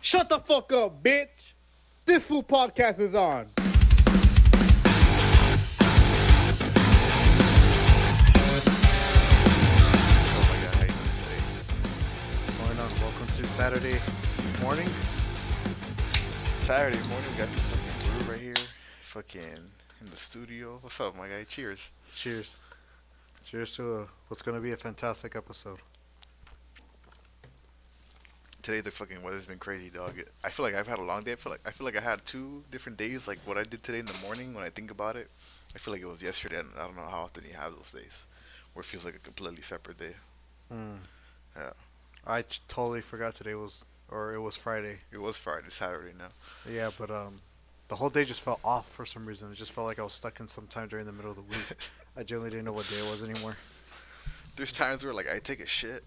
Shut the fuck up, bitch. This Foo podcast is on. Oh my god, how you doing today? What's going on? Welcome to Saturday morning. Saturday morning, we got the fucking brew right here. Fucking in the studio. What's up, my guy? Cheers. Cheers. Cheers to what's going to be a fantastic episode. Today the fucking weather's been crazy, dog. I feel like I've had a long day. I feel like I had 2 different days. Like what I did today in the morning, when I think about it, I feel like it was yesterday, and I don't know how often you have those days where it feels like a completely separate day. Hmm. Yeah. I totally forgot today it was Friday. It was Friday, Saturday now. Yeah, but the whole day just felt off for some reason. It just felt like I was stuck in some time during the middle of the week. I generally didn't know what day it was anymore. There's times where like I take a shit,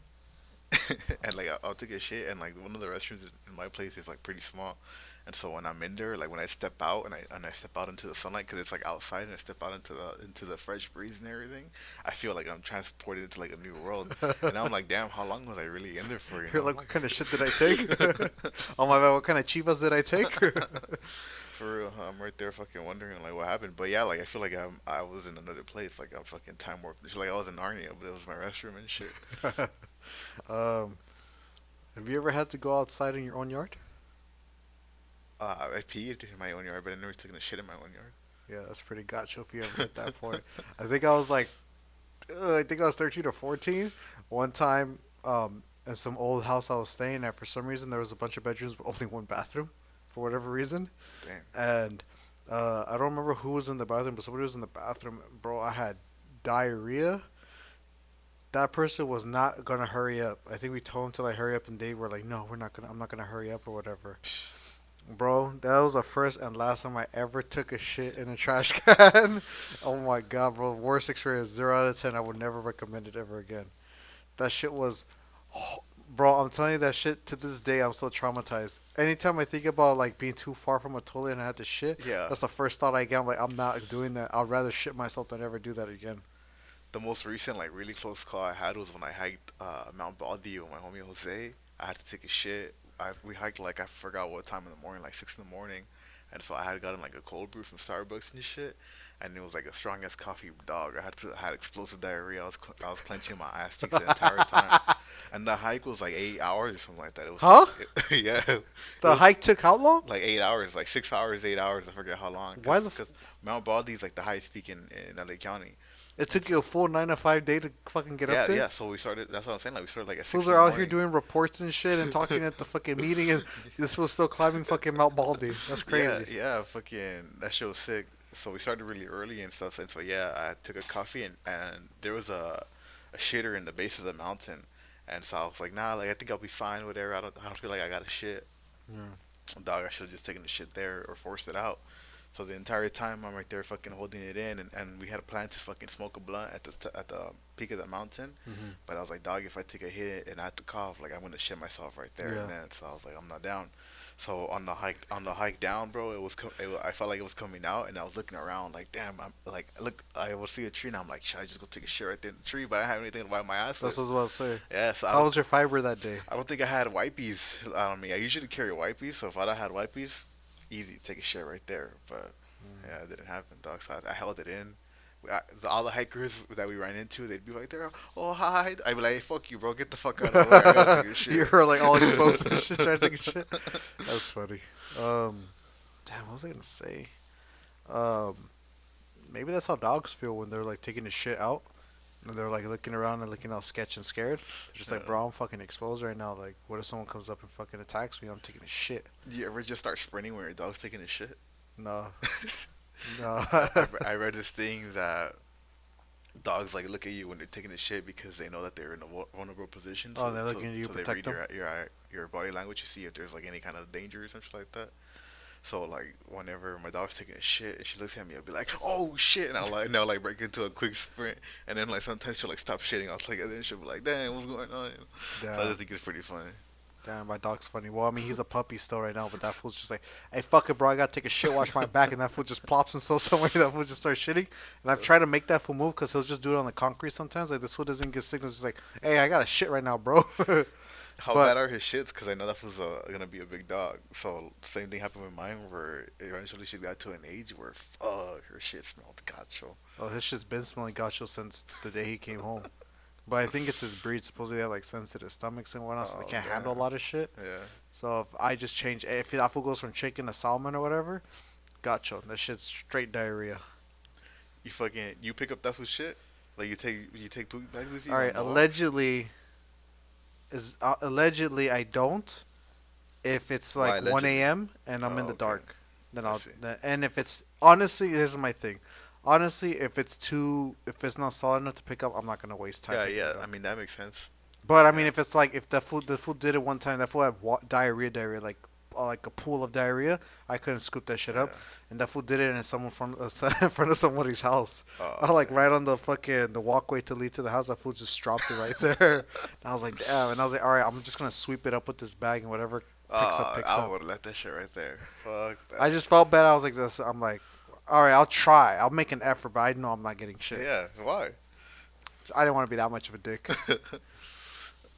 and like I'll take a shit, and like one of the restrooms in my place is like pretty small, and so when I'm in there, like when I step out and I step out into the sunlight, because it's like outside, and I step out into the fresh breeze and everything, I feel like I'm transported into like a new world, and I'm like, damn, how long was I really in there for? You You're know? like, what kind of shit did I take? Oh my god, what kind of chivas did I take? For real, I'm right there fucking wondering like what happened. But yeah, like I feel like I was in another place, like I'm fucking time warped. It's like I was in Narnia, but it was my restroom and shit. um, have you ever had to go outside in your own yard? I peed in my own yard, but I never taken a shit in my own yard. Yeah, that's pretty gotcha if you ever hit that point. I think I was like, I think I was 13 or 14. One time, in some old house I was staying at, for some reason there was a bunch of bedrooms but only one bathroom, for whatever reason. Damn. And I don't remember who was in the bathroom, but somebody was in the bathroom. Bro, I had diarrhea. That person was not gonna hurry up. I think we told him to like hurry up, and they were like, "No, we're not gonna. I'm not gonna hurry up or whatever." Bro, that was the first and last time I ever took a shit in a trash can. Oh my god, bro, worst experience. 0 out of 10. I would never recommend it ever again. That shit was, bro. I'm telling you that shit to this day. I'm so traumatized. Anytime I think about like being too far from a toilet and I had to shit, Yeah. that's the first thought I get. I'm like, I'm not doing that. I'd rather shit myself than ever do that again. The most recent like really close call I had was when I hiked Mount Baldy with my homie Jose. I had to take a shit. We hiked like I forgot what time in the morning, like 6 in the morning, and so I had gotten like a cold brew from Starbucks and shit, and it was like a strong ass coffee, dog. I had explosive diarrhea. I was clenching my ass cheeks the entire time, and the hike was like 8 hours or something like that. It was Huh? yeah, it The was hike took how long? like 8 hours, like 6 hours, 8 hours. I forget how long. Why the? Because Mount Baldy is like the highest peak in LA County. It took you a full 9 to 5 day to fucking get Yeah, up there. yeah. So we started. That's what I'm saying. Like we started like at Fools 6 in are the out here morning. doing reports and shit and talking at the fucking meeting, and this was still climbing fucking Mount Baldy. That's crazy. Yeah, fucking that shit was sick. So we started really early and stuff. And so yeah, I took a coffee and there was a shitter in the base of the mountain, and so I was like, nah, like I think I'll be fine, whatever. I don't feel like I got a shit. Yeah. Dog, I should have just taken the shit there or forced it out. So the entire time I'm right there fucking holding it in, and we had a plan to fucking smoke a blunt at the peak of the mountain. Hmm. But I was like, dog, if I take a hit and I have to cough, like I'm gonna shit myself right there Yeah. and then. So I was like, I'm not down. So on the hike down, bro, I felt like it was coming out, and I was looking around like, damn, I would see a tree, and I'm like, should I just go take a shit right there in the tree? But I didn't have anything to wipe my ass That's with. what I was about to say. Yeah, so How was your fiber that day? I don't think I had wipes on me. I usually carry wipes, so if I'd have had wipes, easy, take a shit right there. But yeah, it didn't happen, dog. So I held it in. All the hikers that we ran into, they'd be right there. Oh, hi. I'd be like, hey, fuck you, bro. Get the fuck out of the way. I gotta take a shit. You were like all exposed and shit, trying to take a shit. That's funny. Damn, what was I gonna say? Um, Maybe that's how dogs feel when they're like taking the shit out, and they're like looking around and looking all sketch and scared. They're just like, bro, I'm fucking exposed right now. Like, what if someone comes up and fucking attacks me? I'm taking a shit. Do you ever just start sprinting when your dog's taking a shit? No, no. I read this thing that dogs like look at you when they're taking a shit because they know that they're in a vulnerable position. Oh, they're looking at you to they protect read your body language to see if there's like any kind of danger or something like that. So like whenever my dog's taking a shit and she looks at me, I'll be like, "Oh shit!" and I'll like break into a quick sprint, and then like sometimes she'll like stop shitting. I'll like, and then she'll be like, "Damn, what's going on?" So I Damn, just think it's pretty funny. damn, my dog's funny. Well, I mean, he's a puppy still right now, but that fool's just like, hey, fuck it, bro. I gotta take a shit, wash my back, and that fool just plops himself somewhere. That fool just starts shitting, and I've tried to make that fool move because he'll just do it on the concrete sometimes. Like this fool doesn't give signals. He's like, hey, I got to shit right now, bro. How But bad are his shits? Because I know that was gonna be a big dog. So same thing happened with mine, where eventually she got to an age where fuck, her shit smelled gacho. oh, his shit's been smelling gacho since the day he came home. But I think it's his breed. Supposedly they have like sensitive stomachs and whatnot, so they Oh can't handle a damn. lot of shit. Yeah. So if I just change, if that food goes from chicken to salmon or whatever, gacho. That shit's straight diarrhea. You pick up that food shit? Like you take poop bags with All you right, on the walks? allegedly I don't. If it's Why like 1 allegedly? a.m. and I'm in Oh, the okay. dark, then I I'll. see. And if it's honestly, here's my thing. Honestly, if it's not solid enough to pick up, I'm not gonna waste time Yeah, picking yeah. it I up. mean that makes sense. But I mean, Yeah. if it's like if the food did it one time, that food had diarrhea, like a pool of diarrhea. I couldn't scoop that shit up, Yeah. and that food did it in someone from in front of somebody's house. I Oh like damn. right on the walkway to lead to the house. That food just dropped it right there. And I was like, damn. And I was like, all right, I'm just gonna sweep it up with this bag and whatever picks up, picks I up. would have let that shit right there. Fuck I that. just felt bad. I was like, this. I'm like, all right, I'll try. I'll make an effort, but I know I'm not getting shit. Yeah. Why? I didn't want to be that much of a dick.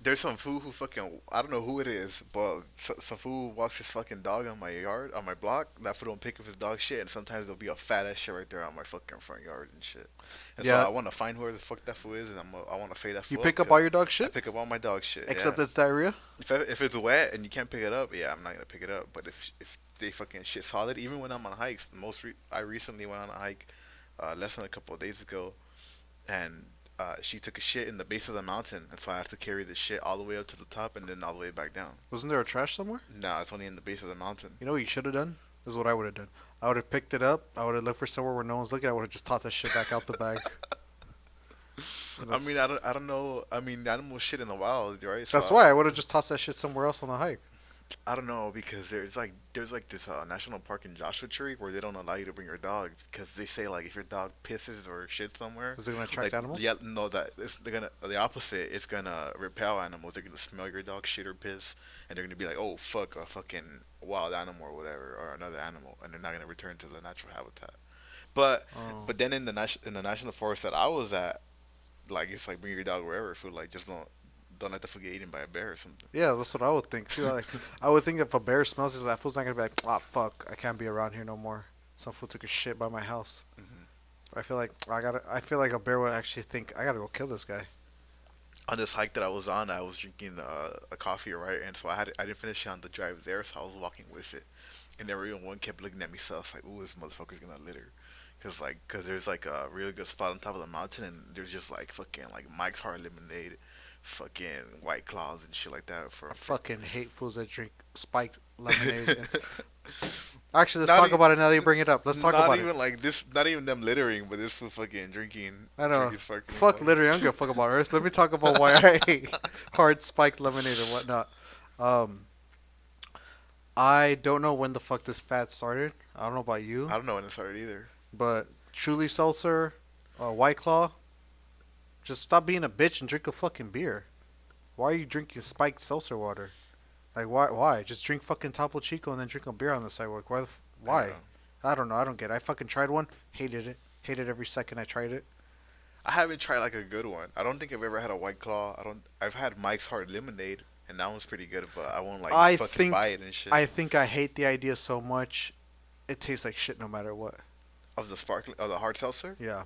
There's some fool who fucking I don't know who it is, but some fool walks his fucking dog on my yard, on my block. That fool don't pick up his dog shit, and sometimes there'll be a fat ass shit right there on my fucking front yard and shit. And so Yeah, I want to find whoever the fuck that fool is, and I want to fade that you fool up pick up all because your dog I shit pick up all my dog shit. Yeah. except it's diarrhea. If it's wet and you can't pick it up, yeah, I'm not gonna pick it up. But if they fucking shit solid, even when I'm on hikes, I recently went on a hike, less than a couple of days ago, and she took a shit in the base of the mountain, and so I have to carry the shit all the way up to the top and then all the way back down. Wasn't there a trash somewhere? No, it's only in the base of the mountain. You know what you should have done? This is what I would have done. I would have picked it up. I would have looked for somewhere where no one's looking. I would have just tossed that shit back out the bag. I That's, mean, I don't know. I mean, animal shit in the wild, right? that's So why I would have just tossed that shit somewhere else on the hike. I don't know because there's like this national park in Joshua Tree where they don't allow you to bring your dog because they say like if your dog pisses or shit somewhere, Is it gonna attract like animals? yeah, no, they're gonna the opposite. It's gonna repel animals. They're gonna smell your dog shit or piss, and they're gonna be like, oh fuck, a fucking wild animal or whatever, or another animal, and they're not gonna return to the natural habitat. But Oh. but then in the national forest that I was at, like it's like bring your dog wherever, food like just don't let the food get eaten by a bear or something. Yeah, that's what I would think too. Like, I would think if a bear smells it, that fool's not gonna be like, ah, fuck, I can't be around here no more. Some fool took a shit by my house. Hmm. I feel like I feel like a bear would actually think I gotta go kill this guy. On this hike that I was on, I was drinking a coffee, right? And so I didn't finish it on the drive there, so I was walking with it, and everyone kept looking at me, so I was like, "Ooh, this motherfucker's gonna litter," cause there's like a really good spot on top of the mountain, and there's just like fucking like Mike's Hard Lemonade, fucking White Claws and shit like that I for fucking hate fools that drink spiked lemonade. Actually, let's not talk e- about it now that you bring it up. Let's talk not about it. even like this, not even them littering, but this for fucking I know. drinking sparkling Fuck water. literally, I don't give a fuck about Earth. Let me talk about why I hate hard spiked lemonade and whatnot. Um, I don't know when the fuck this fad started. I don't know about you, I don't know when it started either. but Truly Seltzer, White Claw, just stop being a bitch and drink a fucking beer. Why are you drinking spiked seltzer water? Like why? Why? Just drink fucking Topo Chico and then drink a beer on the sidewalk. Yeah. Why? I don't know. I don't get it. I fucking tried one. Hated it. Hated every second I tried it. I haven't tried like a good one. I don't think I've ever had a White Claw. I've had Mike's Hard Lemonade, and that one's pretty good, but I won't like I fucking think buy it and shit. I hate the idea so much. It tastes like shit no matter what. Of the sparkling, of the hard seltzer, Yeah.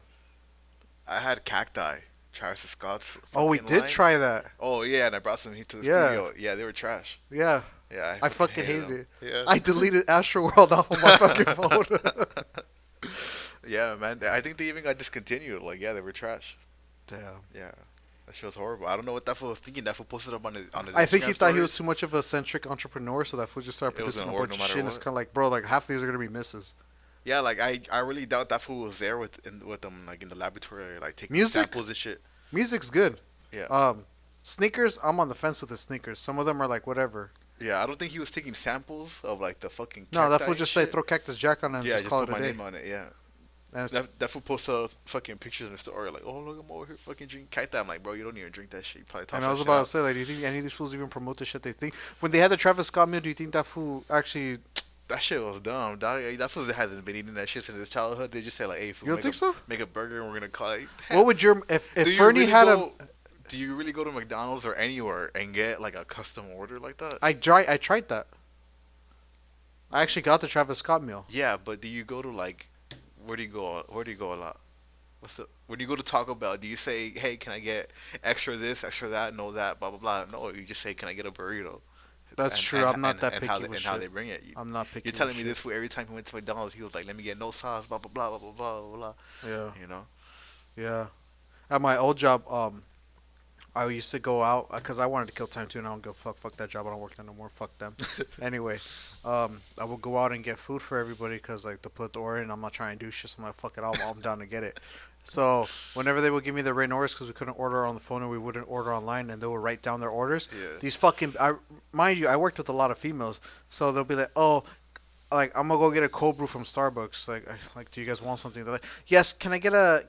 I had Cacti, Travis Scott's Oh, we fucking did line. try that. Oh yeah, and I brought some heat to the Yeah. studio. Yeah, they were trash. Yeah. Yeah, I fucking hated them. it. Yeah. I deleted Astro World off of my fucking phone. Yeah, man. I think they even got discontinued. Like, yeah, they were trash. Damn. Yeah, that shit was horrible. I don't know what that fool was thinking. That fool posted up on his I think he Instagram thought he was stories. too much of a centric entrepreneur, so that fool just started It was producing a gonna work bunch no of matter shit. And it's what. kind of like, bro, like half these are gonna be misses. Yeah, like I really doubt that fool was there with them like in the laboratory, like taking Music? samples and shit. Music's good. Yeah. Sneakers, I'm on the fence with the sneakers. Some of them are like whatever. Yeah, I don't think he was taking samples of like the fucking. No, that cacti fool and just say shit. throw Cactus Jack on it and Yeah, just call it put a my day. name on it. Yeah. And it's- That fool posted up fucking pictures in the story like, oh look, I'm over here fucking drinking cacti. I'm like, bro, you don't even drink that shit. You probably toss and that I was shit about to out. say, like, do you think any of these fools even promote the shit they think? When they had the Travis Scott meal, do you think that fool actually? That shit was dumb, dog. That fool hasn't been eating that shit since his childhood. They just say like, hey, fool, You don't think so? make a burger and we're gonna call it. What would your if Do you Fernie really had go, Do you really go to McDonald's or anywhere and get like a custom order like that? I tried that. I actually got the Travis Scott meal. Yeah, but do you go to like, where do you go? Where do you go a lot? What's the when you go to Taco Bell? Do you say, "Hey, can I get extra this, extra that, no that, blah blah blah"? No, you just say, "Can I get a burrito?" That's true. I'm not that And how picky they, with and how they shit. bring it. I'm not You're picky with telling me shit. this food every time he went to McDonald's, he was like, "Let me get no sauce, blah blah blah blah blah blah blah." Yeah, You know? yeah. At my old job, I used to go out because I wanted to kill time too, and I don't go fuck that job. I don't work there no more. Fuck them. Anyway, I would go out and get food for everybody because like to put the order in, I'm not trying to do shit. So I'm like, fuck it, I'm down to get it. So whenever they would give me the written orders because we couldn't order on the phone and we wouldn't order online, and they would write down their orders. Yeah. These fucking, mind you, I worked with a lot of females, so they'll be like, oh, like I'm gonna go get a cold brew from Starbucks. Like, do you guys want something? They're like, yes. Can I get a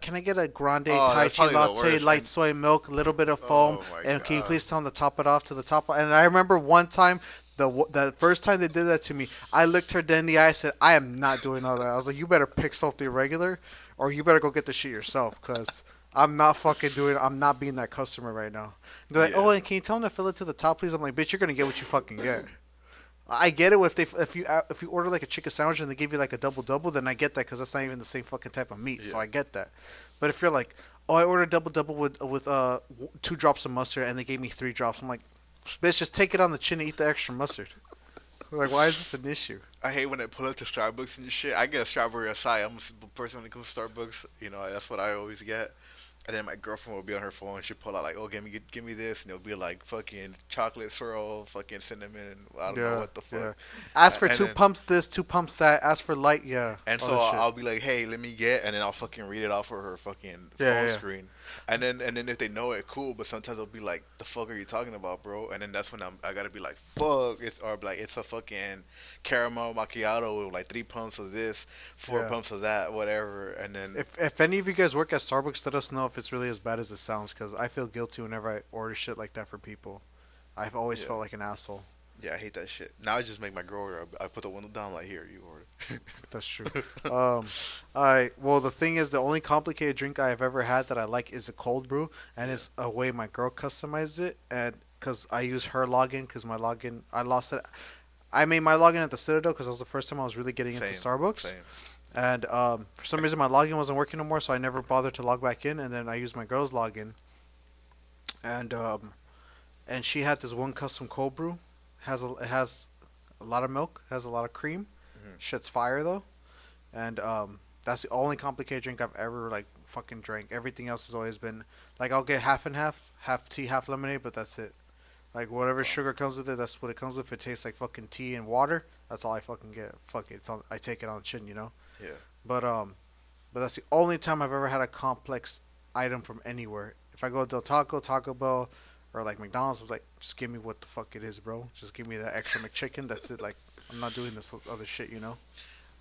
grande Oh, Thai that's tea probably the latte, worst. light soy milk, a little bit of foam, Oh my and can you god. please tell them to top it off to the top? And I remember one time. The first time they did that to me, I looked her dead in the eye. I said, "I am not doing all that." I was like, "You better pick something regular, or you better go get the shit yourself, cause I'm not fucking doing. I'm not being that customer right now." They're like, Yeah. "Oh, and can you tell them to fill it to the top, please?" I'm like, "Bitch, you're gonna get what you fucking get." I get it if you order like a chicken sandwich and they give you like a double double, then I get that because that's not even the same fucking type of meat, so Yeah. I get that. But if you're like, oh, I ordered double double with 2 drops of mustard and they gave me 3 drops, I'm like, bitch, just take it on the chin and eat the extra mustard. Like, why is this an issue? I hate when I pull up to Starbucks and shit. I get a strawberry acai. I'm a simple person when it comes to Starbucks. You know, that's what I always get. And then my girlfriend will be on her phone and she'll pull out like, "Oh, give me this," and it'll be like fucking chocolate swirl, fucking cinnamon, and I don't know Yeah, what the fuck. yeah. Ask for And two then pumps this, 2 pumps that. Ask for light, yeah. and All so this shit. I'll be like, "Hey, let me get," and then I'll fucking read it off of her fucking Yeah, yeah, phone yeah. screen. And then if they know it, cool. But sometimes they'll be like, "The fuck are you talking about, bro?" And then that's when I gotta be like, "Fuck!" It's or like it's a fucking caramel macchiato with like 3 pumps of this, four Yeah. pumps of that, whatever. And then If any of you guys work at Starbucks, let us know if it's really as bad as it sounds, because I feel guilty whenever I order shit like that for people. I've always yeah, felt like an asshole. yeah, I hate that shit. Now I just make my girl order. I put the window down like, "Here, you order." That's true. Um, I well, the thing is, the only complicated drink I've ever had that I like is a cold brew, and Yeah. it's a way my girl customized it, and because I use her login, because my login I lost it. I made my login at the Citadel because that was the first time I was really getting into Same, Starbucks, same. and for some reason my login wasn't working no more, so I never bothered to log back in, and then I used my girl's login, and and she had this one custom cold brew, it has a lot of milk, has a lot of cream, Hmm. shit's fire though, and that's the only complicated drink I've ever like fucking drank. Everything else has always been like I'll get half and half, half tea, half lemonade, but that's it. Like whatever Wow. sugar comes with it, that's what it comes with. It tastes like fucking tea and water. That's all I fucking get. Fuck it, I take it on the chin, you know. Yeah. But but that's the only time I've ever had a complex item from anywhere. If I go to Del Taco, Taco Bell, or like McDonald's, I'm like, just give me what the fuck it is, bro. Just give me that extra McChicken. That's it. Like I'm not doing this other shit, you know.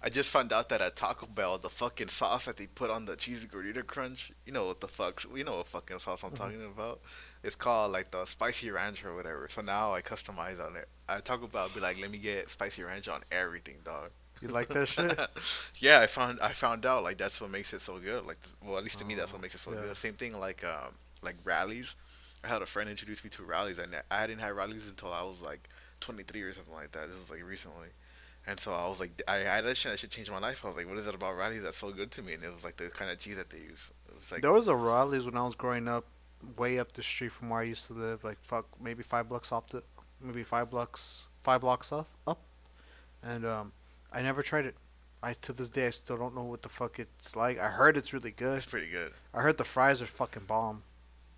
I just found out that at Taco Bell, the fucking sauce that they put on the cheesy gordita crunch, you know what the fuck, you know what fucking sauce I'm Hmm. talking about. It's called like the spicy ranch or whatever. So now I customize on it. At Taco Bell, I'll be like, let me get spicy ranch on everything, dog. You like that shit? Yeah, I found out like that's what makes it so good. Like, well, at least to me, that's what Oh, makes it so yeah. good. Same thing like rallies. I had a friend introduce me to rallies, and I didn't have rallies until I was like 23 or something like that. This was like recently. And so I was like, I had that shit changed my life. I was like, what is it about rallies that's so good to me? And it was like the kind of cheese that they use. It was like, There was a Raleigh's when I was growing up, way up the street from where I used to live. Like fuck, maybe 5 blocks up the, maybe 5 blocks, 5 blocks up. And I never tried it. I to this day I still don't know what the fuck it's like. I heard it's really good. it's pretty good. I heard the fries are fucking bomb.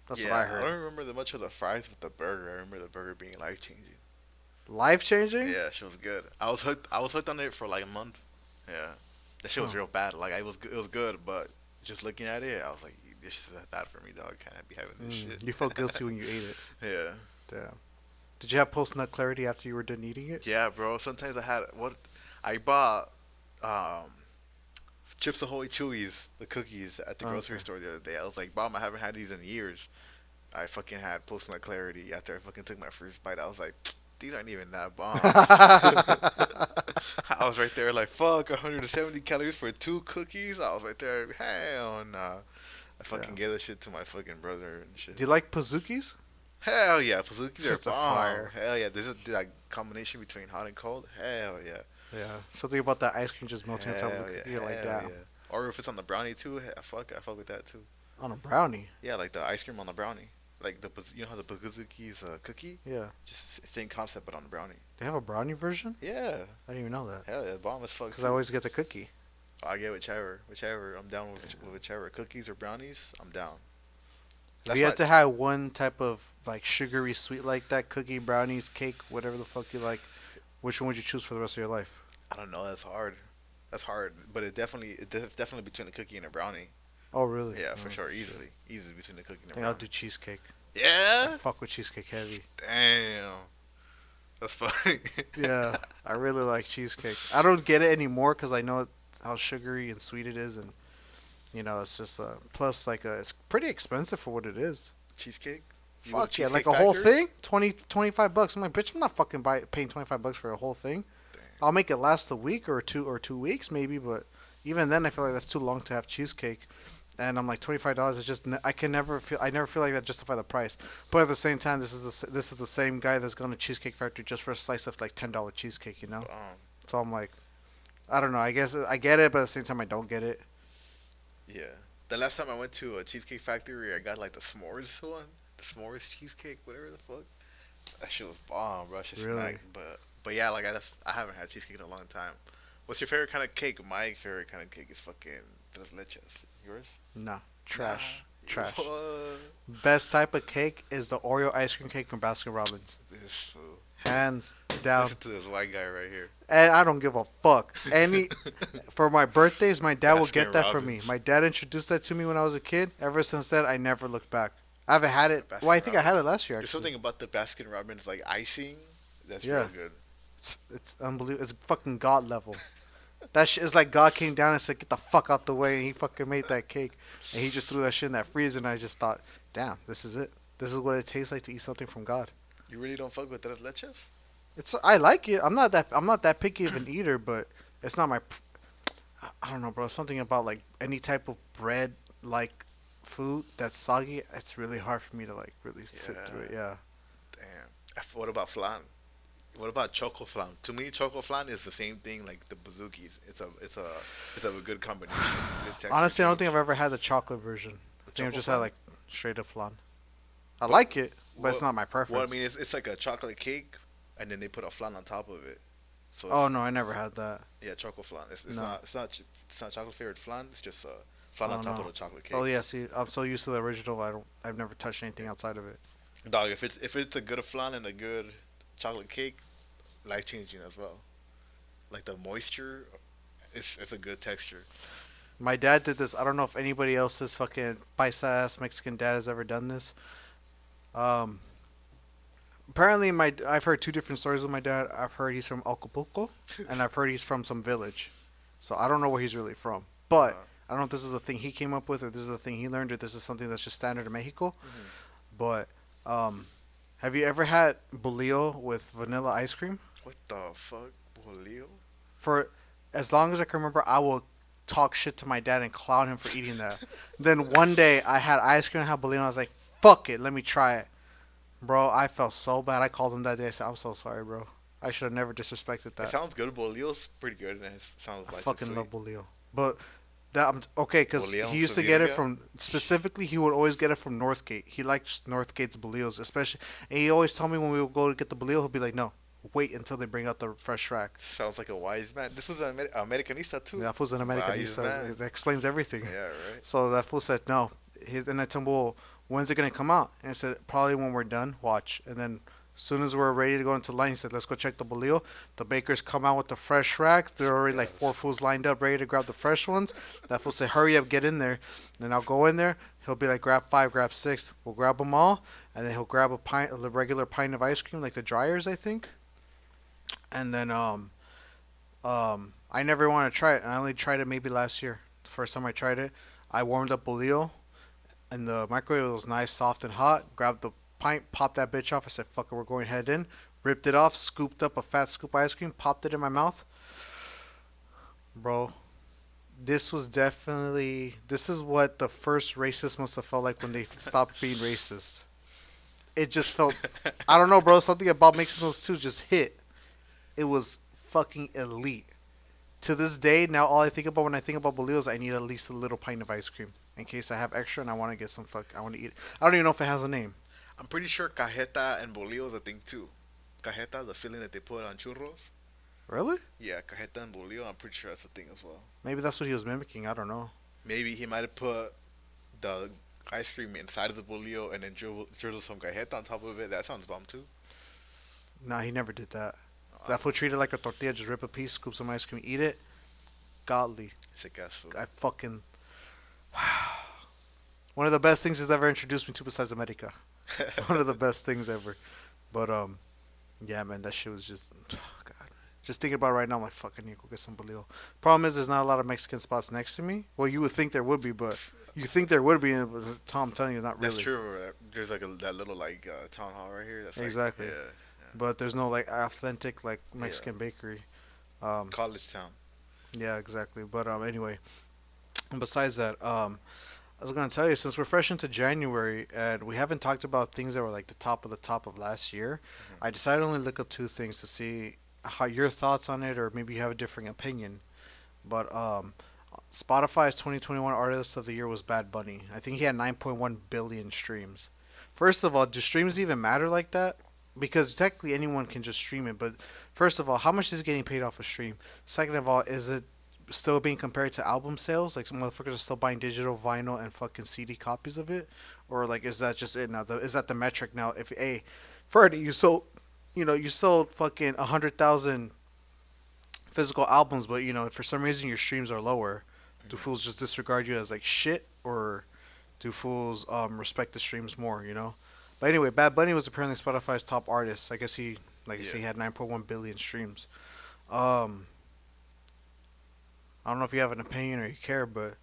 That's what I Yeah, I heard. don't remember much of the fries with the burger. I remember the burger being life changing. Life changing? Yeah, she was good. I was hooked. I was hooked on it for like a month. Yeah, that shit was Huh. real bad. Like it was good, but just looking at it, I was like, this is bad for me, dog. Can't be having this shit. You felt guilty when you ate it. Yeah, Damn. Did you have post nut clarity after you were done eating it? yeah, bro. Sometimes I had what I bought. Um, Chips Ahoy Chewies, the cookies at the grocery Okay. store the other day. I was like, Mom, I haven't had these in years. I fucking had post nut clarity after I fucking took my first bite. I was like, these aren't even that bomb. I was right there like, fuck, 170 calories for 2 cookies. I was right there, hell nah. I Yeah. fucking gave that shit to my fucking brother and shit. Do you like Pazookies? Hell yeah, Pazookies Just are a bomb. fire. Hell yeah, there's a like combination between hot and cold. Hell yeah. Yeah. Something about that ice cream just melting on top of the Hell yeah, cookie. You're like, hell damn. yeah. Or if it's on the brownie too, I fuck with that too. On a brownie. Yeah, like the ice cream on the brownie. Like you know how the Pazookies cookie? Yeah. Just same concept but on the brownie. They have a brownie version? Yeah. I didn't even know that. Hell yeah, bomb as fuck. Because I always get the cookie. I get whichever. I'm down with whichever. Cookies or brownies, I'm down. If That's you why had to have one type of like sugary sweet like that, cookie, brownies, cake, whatever the fuck you like, which one would you choose for the rest of your life? I don't know. That's hard. That's hard. But it's definitely between a cookie and a brownie. Oh, really? Yeah, for Oh, sure. shit. Easily between the cookie and I the think I'll brownie. do cheesecake. I Yeah. fuck with cheesecake heavy. Damn. That's funny. Yeah, I really like cheesecake. I don't get it anymore because I know how sugary and sweet it is, and you know it's just plus like it's pretty expensive for what it is. Cheesecake. You go to Fuck yeah, like Cheesecake a whole Factory? thing, 25 bucks. I'm like, bitch, I'm not fucking paying 25 bucks for a whole thing. Damn. I'll make it last a week or 2 weeks maybe, but even then I feel like that's too long to have cheesecake. And I'm like $25 is just I never feel like that justify the price. But at the same time, this is the same guy that's going to Cheesecake Factory just for a slice of like $10 cheesecake, you know. So I'm like, I don't know. I guess I get it, but at the same time I don't get it. Yeah. The last time I went to a Cheesecake Factory, I got like the s'mores one, the s'mores cheesecake, whatever the fuck. That shit was bomb, bro. That shit Really? smacked. But yeah, like I haven't had cheesecake in a long time. What's your favorite kind of cake? My favorite kind of cake is fucking tres leches. Yours? Nah, trash, Nah. trash. What? Best type of cake is the Oreo ice cream cake from Baskin Robbins, This fool. hands down. Listen to this white guy right here. And I don't give a fuck. For my birthdays, my dad will Baskin get that for me. Robbins. My dad introduced that to me when I was a kid. Ever since then, I never looked back. I haven't had it. Baskin Well, I think I had it Robbins. last year. There's Actually, something about the Baskin Robbins like icing that's Yeah. real good. it's unbelievable. It's fucking god level. That shit is like God came down and said, "Get the fuck out the way," and he fucking made that cake, and he just threw that shit in that freezer, and I just thought, "Damn, this is it. This is what it tastes like to eat something from God." You really don't fuck with tres leches? I like it. I'm not that picky of an eater, but it's not my. I don't know, bro. Something about like any type of bread like food that's soggy. It's really hard for me to like really sit through it. Yeah. Damn. What about flan? What about choco flan? To me, choco flan is the same thing like the bazookies. It's a good combination. Good texture Honestly, I don't change. think I've ever had the chocolate version. I think I've choco just flan? had like straight up flan. I like it, but it's Well- not my preference. Well, I mean, it's like a chocolate cake, and then they put a flan on top of it. So Oh it's- no, I never had that. yeah, choco flan. It's No. not it's not chocolate flavored flan. It's just flan Oh, on top no. of the chocolate cake. Oh yeah, see, I'm so used to the original. I've never touched anything outside of it. Dog, if it's a good flan and a good chocolate cake, life changing as well. Like the moisture, it's a good texture. My dad did this. I don't know if anybody else's fucking paisa ass Mexican dad has ever done this. Apparently, I've heard two different stories with my dad. I've heard he's from Acapulco, and I've heard he's from some village. So I don't know where he's really from. But I don't know if this is a thing he came up with, or this is a thing he learned, or this is something that's just standard in Mexico. But have you ever had bolillo with vanilla ice cream? What the fuck, bolillo? For as long as I can remember, I will talk shit to my dad and clown him for eating that. Then one day I had ice cream and had bolillo, and I was like, "Fuck it, let me try it." Bro, I felt so bad. I called him that day. I said, "I'm so sorry, bro. I should have never disrespected It that." sounds good. Bolillo's pretty good, and it sounds I like fucking love bolillo. But okay, because Bolillo he and used to get it Sevilla? from, specifically, he would always get it from Northgate. He likes Northgate's bolillos, especially. And he always told me when we would go to get the bolillo, he'll be like, "No, wait until they bring out the fresh rack." Sounds like a wise man. This was an Americanista too. That fool's an Wise Americanista. man. That explains everything. Yeah, right. So that fool said no. And I told him, "Well, when's it gonna come out?" And I said, "Probably when we're done. Watch." And then as soon as we're ready to go into line, he said, "Let's go check the bolillo." The bakers come out with the fresh rack. There are already like 4 fools lined up, ready to grab the fresh ones. That fool said, "Hurry up, get in there." Then I'll go in there. He'll be like, "Grab 5, grab 6." We'll grab them all, and then he'll grab the regular pint of ice cream, like the dryers, I think. And then I never wanted to try it. I only tried it maybe last year. The first time I tried it, I warmed up bolillo, and the microwave was nice, soft, and hot. Grabbed the pint, popped that bitch off. I said, "Fuck it, we're going head in." Ripped it off, scooped up a fat scoop of ice cream, popped it in my mouth. Bro, this was definitely this is what the first racist must have felt like when they stopped being racist. It just felt, I don't know, bro. Something about mixing those two just hit. It was fucking elite. To this day, now all I think about when I think about bolillos, I need at least a little pint of ice cream in case I have extra and I want to get some I want to eat it. I don't even know if it has a name. I'm pretty sure cajeta and bolillo is a thing too. Cajeta, the filling that they put on churros. Really? Yeah, cajeta and bolillo. I'm pretty sure that's a thing as well. Maybe that's what he was mimicking. I don't know. Maybe he might have put the ice cream inside of the bolillo and then drizzle some cajeta on top of it. That sounds bomb too. Nah, he never did that. Uh, That fool treated it like a tortilla. Just rip a piece, scoop some ice cream, eat it. Godly. Sick ass food. I fucking. One of the best things he's ever introduced me to besides America. One of the best things ever. But yeah, man, that shit was just God. Just thinking about it right now, I'm like, fuck, I need to go get some bolillo. Problem is, there's not a lot of Mexican spots next to me. Well, you would think there would be, but you think there would be, but Tom, I'm telling you, not really. That's true. There's like that little like town hall right here. That's like, Exactly. Yeah. But there's no like authentic like Yeah. Mexican bakery. College town. Yeah, exactly. But anyway, besides that, I was gonna tell you, since we're fresh into January and we haven't talked about things that were like the top of last year, I decided to only look up two things to see how your thoughts on it, or maybe you have a different opinion. But Spotify's 2021 Artist of the Year was Bad Bunny. I think he had 9.1 billion streams. First of all, do streams even matter like that? Because technically anyone can just stream it. But first of all, how much is he getting paid off a stream? Second of all, is it still being compared to album sales? Like some motherfuckers are still buying digital vinyl and fucking CD copies of it, or like is that just it now? Is that the metric now? If Ferdy, you sold fucking 100,000 physical albums, but for some reason your streams are lower. Do fools just disregard you as like shit, or do fools respect the streams more? But anyway, Bad Bunny was apparently Spotify's top artist. I guess he, like I say, he had 9.1 billion streams. Um, I don't know if you have an opinion or you care, but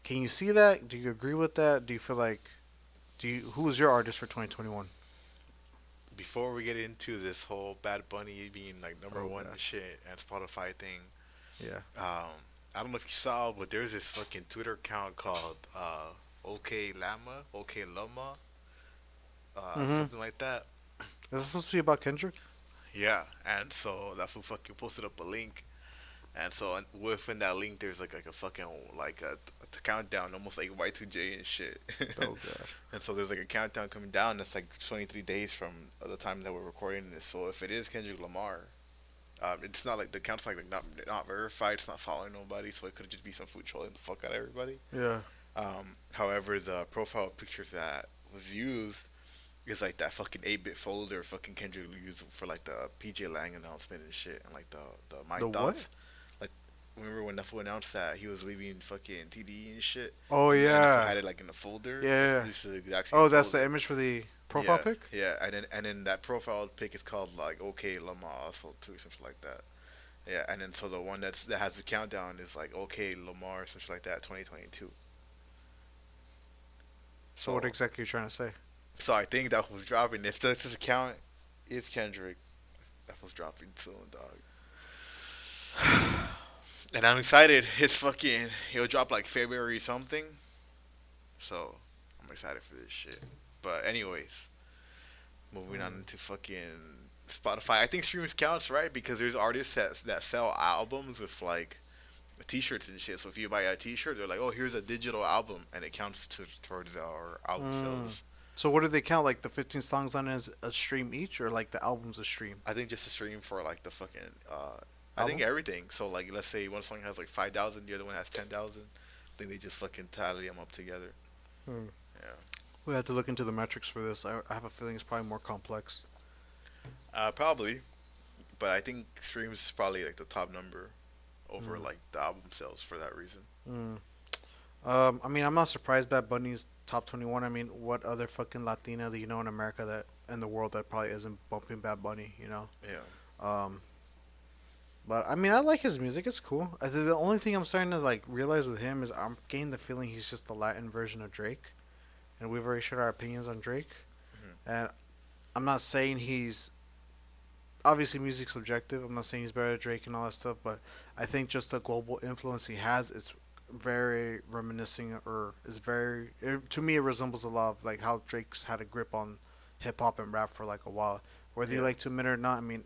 can you see that? Do you agree with that? Do you feel like, who was your artist for 2021? Before we get into this whole Bad Bunny being like number Oh one god, and shit and Spotify thing, yeah. I don't know if you saw, but there's this fucking Twitter account called OK Lama, OK Lama, Mhm. something like that. Is this supposed to be about Kendrick? Yeah, and so that fool fucking posted up a link, and so within that link, there's like a fucking like a countdown, almost like Y2J and shit. Oh god. And so there's like a countdown coming down. That's like 23 days from the time that we're recording this. So if it is Kendrick Lamar, it's not like the count's like not verified. It's not following nobody. So it could just be some food trolling the fuck out of everybody. Yeah. However, the profile pictures that was used is like that fucking 8-bit folder fucking Kendrick used for like the PJ Lang announcement and shit, and like the My The what? Thoughts. Like, remember when that fool announced that he was leaving fucking TD and shit? Oh And that fool yeah. had it like in a folder. Yeah. This is the exact same Oh, that's the folder. image for the profile Yeah, pic. yeah, and then that profile pic is called like OK Lama also too, something like that. Yeah, and then so the one that has the countdown is like OK Lamar, something like that, 2022. So what So exactly are you trying to say? so I think that was dropping. If this account is Kendrick, that was dropping soon, dog. And I'm excited. It's fucking he'll drop like February something. So I'm excited for this shit. But anyways, moving on to fucking Spotify. I think streams counts, right? Because there's artists that sell albums with like t-shirts and shit. So if you buy a t-shirt, they're like, "Oh, here's a digital album," and it counts towards our album Mm. sales. So what do they count? Like the 15 songs on it as a stream each, or like the album's a stream? I think just a stream for like the fucking. I think Album? everything. So like, let's say one song has like 5,000, the other one has 10,000. I think they just fucking tally them up together. Hmm. Yeah. We have to look into the metrics for this. I have a feeling it's probably more complex. Probably, but I think streams is probably like the top number over Mm. like the album sales for that reason. Mm. I mean, I'm not surprised Bad Bunny's top 21. I mean, what other fucking Latina do you know in America that in the world that probably isn't bumping Bad Bunny? Yeah. Um, but I mean, I like his music. It's cool. I think the only thing I'm starting to like realize with him is I'm getting the feeling he's just the Latin version of Drake, and we've already shared our opinions on Drake. Mhm. And I'm not saying he's obviously music's subjective. I'm not saying he's better than Drake and all that stuff, but I think just the global influence he has, it's very reminiscing, or is very to me it resembles a lot of like how Drake's had a grip on hip hop and rap for like a while. Whether you Yeah. like to admit it or not, I mean,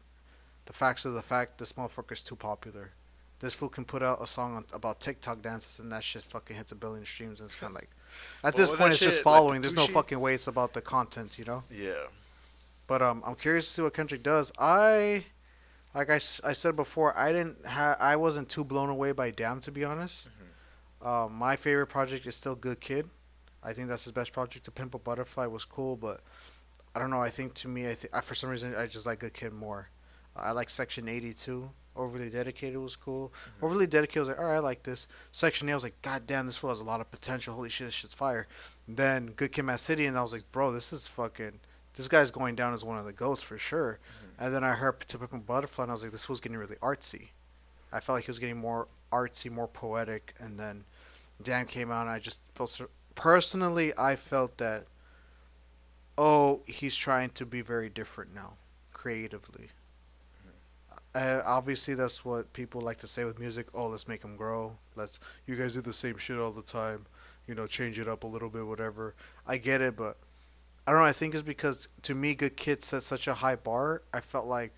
the facts of the fact, this motherfucker's too popular. This fool can put out a song about TikTok dances and that shit fucking hits 1 billion streams, and it's kind of like, at But this was point, that it's just shit like the following. There's no Tucci? fucking way it's about the content, you know. Yeah. But I'm curious to see what Kendrick does. Like I said before, I wasn't too blown away by Damn, to be honest. Hmm. My favorite project is still Good Kid. I think that's his best project. To Pimp a Butterfly was cool, but I don't know. I think to me, for some reason I just like Good Kid more. I like Section 82. Overly Dedicated was cool. Hmm. Overly Dedicated was like, all right, I like this. Section 8 was like, God damn, this fool has a lot of potential. Holy shit, this shit's fire. Then Good Kid, Mad City, and I was like, bro, this is fucking. This guy's going down as one of the goats for sure. Hmm. And then I heard To Pimp a Butterfly, and I was like, this fool's getting really artsy. I felt like he was getting more artsy, more poetic, and then Damn came out, and I just felt personally, I felt that, oh, he's trying to be very different now, creatively. Obviously, that's what people like to say with music. Oh, let's make him grow. Let's You guys do the same shit all the time. Change it up a little bit, whatever. I get it, but I don't know. I think it's because to me, Good Kid set such a high bar. I felt like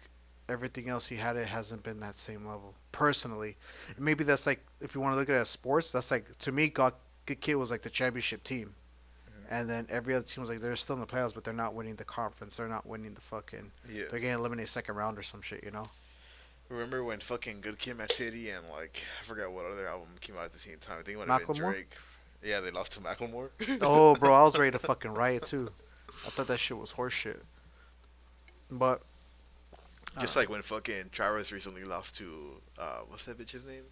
everything else he had, it hasn't been that same level. Personally, maybe that's like, if you want to look at it as sports, that's like, to me, Good Kid was like the championship team, Hmm. and then every other team was like, they're still in the playoffs, but they're not winning the conference. They're not winning the fucking. Yeah. They're getting eliminated second round or some shit. Remember when fucking Good Kid, Mad City, and like I forgot what other album came out at the same time. I think it might have been Macklemore. Drake. Yeah, they lost to Macklemore. Oh, bro, I was ready to fucking riot too. I thought that shit was horseshit. But I don't Just know. like when fucking Travis recently lost to what's that bitch's name?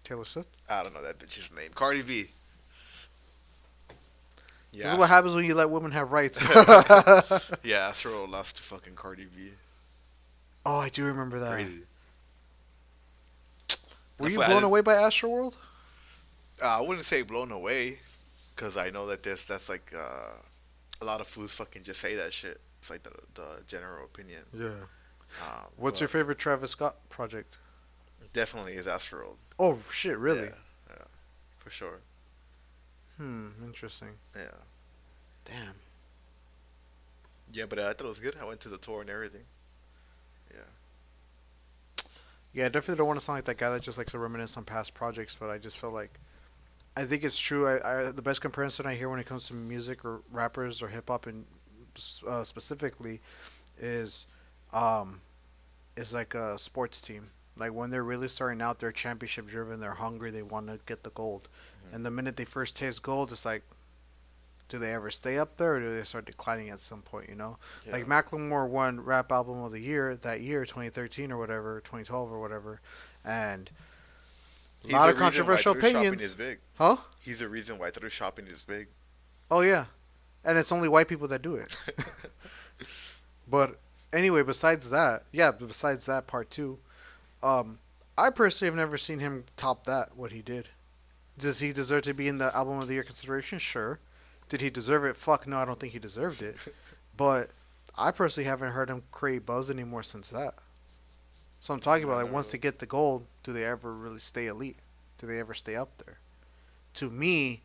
Taylor Swift. I don't know that bitch's name. Cardi B. This is Yeah. what happens when you let women have rights. Yeah, Astro lost to fucking Cardi B. Oh, I do remember that. Crazy. Were That's you why I blown didn't. away by Astroworld? I wouldn't say blown away, cause I know that that's like a lot of fools fucking just say that shit. It's like the general opinion. Yeah. What's your But favorite Travis Scott project? definitely is Astro. Oh shit, really? Yeah, yeah, for sure. Interesting. Yeah, Damn. yeah, but I thought it was good. I went to the tour and everything. Yeah, Yeah, I definitely don't want to sound like that guy that just likes to reminisce on past projects, but I just feel like I think it's true. The best comparison I hear when it comes to music or rappers or hip hop and specifically is um is like a sports team. Like when they're really starting out, they're championship driven. They're hungry. They want to get the gold. hmm, And the minute they first taste gold, it's like, do they ever stay up there, or do they start declining at some point? yeah. Like Macklemore won Rap Album of the Year that year, 2013 or whatever, 2012 or whatever, and a He's lot the of reason why controversial thrift shopping is opinions. big. Huh? He's the reason why thrift shopping is big. Oh yeah, and it's only white people that do it. But anyway, besides that, yeah, besides that part too, um, I personally have never seen him top that what he did. Does he deserve to be in the album of the year consideration? Sure. Did he deserve it? Fuck no, I don't think he deserved it. But I personally haven't heard him create buzz anymore since that. So I'm talking No, about, like, never once they really. get the gold, do they ever really stay elite? Do they ever stay up there? To me,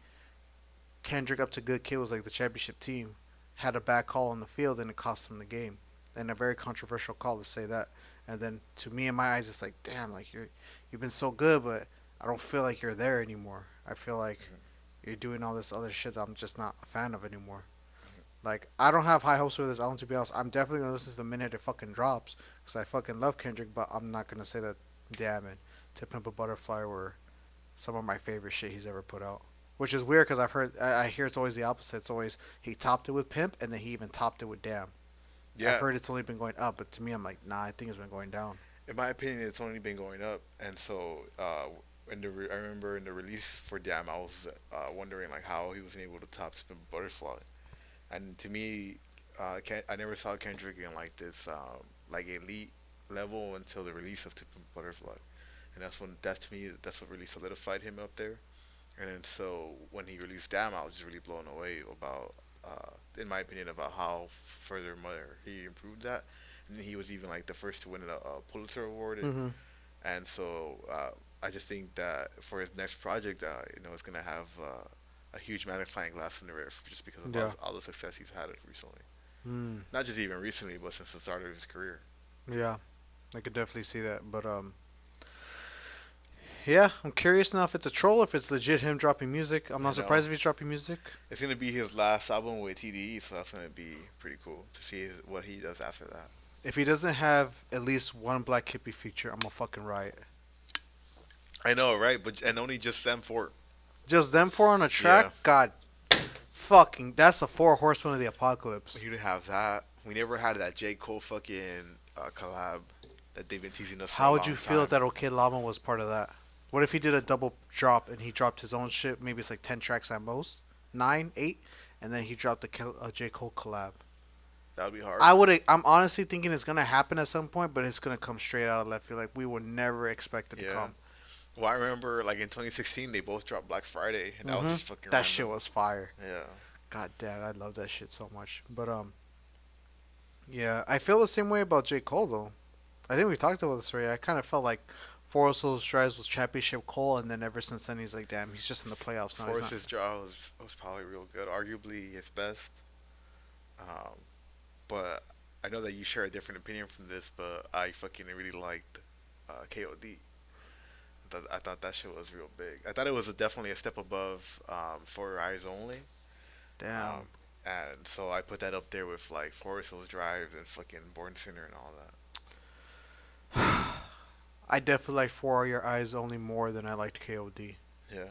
Kendrick up to Good Kid was like the championship team had a bad call on the field and it cost them the game, and a very controversial call to say that. And then to me, in my eyes, it's like, damn, like you've been so good, but I don't feel like you're there anymore. I feel like you're doing all this other shit that I'm just not a fan of anymore. Like, I don't have high hopes for this album, to be honest. I'm definitely gonna listen to the minute it fucking drops because I fucking love Kendrick, but I'm not gonna say that Damn and To Pimp a Butterfly were some of my favorite shit he's ever put out. Which is weird because I hear it's always the opposite. It's always he topped it with Pimp and then he even topped it with Damn. I've Yeah, heard it's only been going up, but to me, I'm like, nah, I think it's been going down. in my opinion, it's only been going up, and so I remember in the release for Damn, I was wondering like how he wasn't able to top Spin Butterfly, and to me, I never saw Kendrick in like this like elite level until the release of Tip and Butterfly, and that's to me that's what really solidified him up there. And then so when he released Damn, I was just really blown away about, in my opinion, about how furthermore he improved that. And he was even like the first to win a Pulitzer Award, Mm-hmm. and so I just think that for his next project, it's gonna have a huge magnifying glass in the rear just because of Yeah. all the success he's had recently. Mm, Not just even recently, but since the start of his career. yeah. I could definitely see that, but yeah. I'm curious now if it's a troll, if it's legit him dropping music. I'm I not know. surprised if he's dropping music. It's gonna be his last album with TDE, so that's gonna be pretty cool to see what he does after that. If he doesn't have at least one Black Hippie feature, I'm a fucking riot. I know, right? But and only just them four. Just them four on a Yeah, track, God, fucking, that's the four horsemen of the apocalypse. you didn't have that. We never had that J Cole fucking collab that they've been teasing us for a How would long you feel if time. that OK Llama was part of that? What if he did a double drop and he dropped his own shit? Maybe it's like 10 tracks at most, 9, 8, and then he dropped a J Cole collab. That would be hard. I would. I'm honestly thinking it's gonna happen at some point, but it's gonna come straight out of left field. Like we would never expect it to Yeah. come. Well, I remember like in 2016 they both dropped Black Friday, and that was Hmm. just fucking That shit random. was fire. Yeah. God damn, I love that shit so much. But yeah, I feel the same way about J Cole though. I think we talked about this already. I kind of felt like Forest Drives was championship Cole, and then ever since then he's like, damn, he's just in the playoffs now. He's not. Forrest's draw was probably real good, arguably his best. Um, but I know that you share a different opinion from this, but I fucking really liked KOD. I thought that shit was real big. I thought it was definitely a step above For Your Eyes Only. Um, Damn. and so I put that up there with like Forest Hills Drive and fucking Born Sinner and all that. I definitely like For Your Eyes Only more than I liked KOD. Yeah.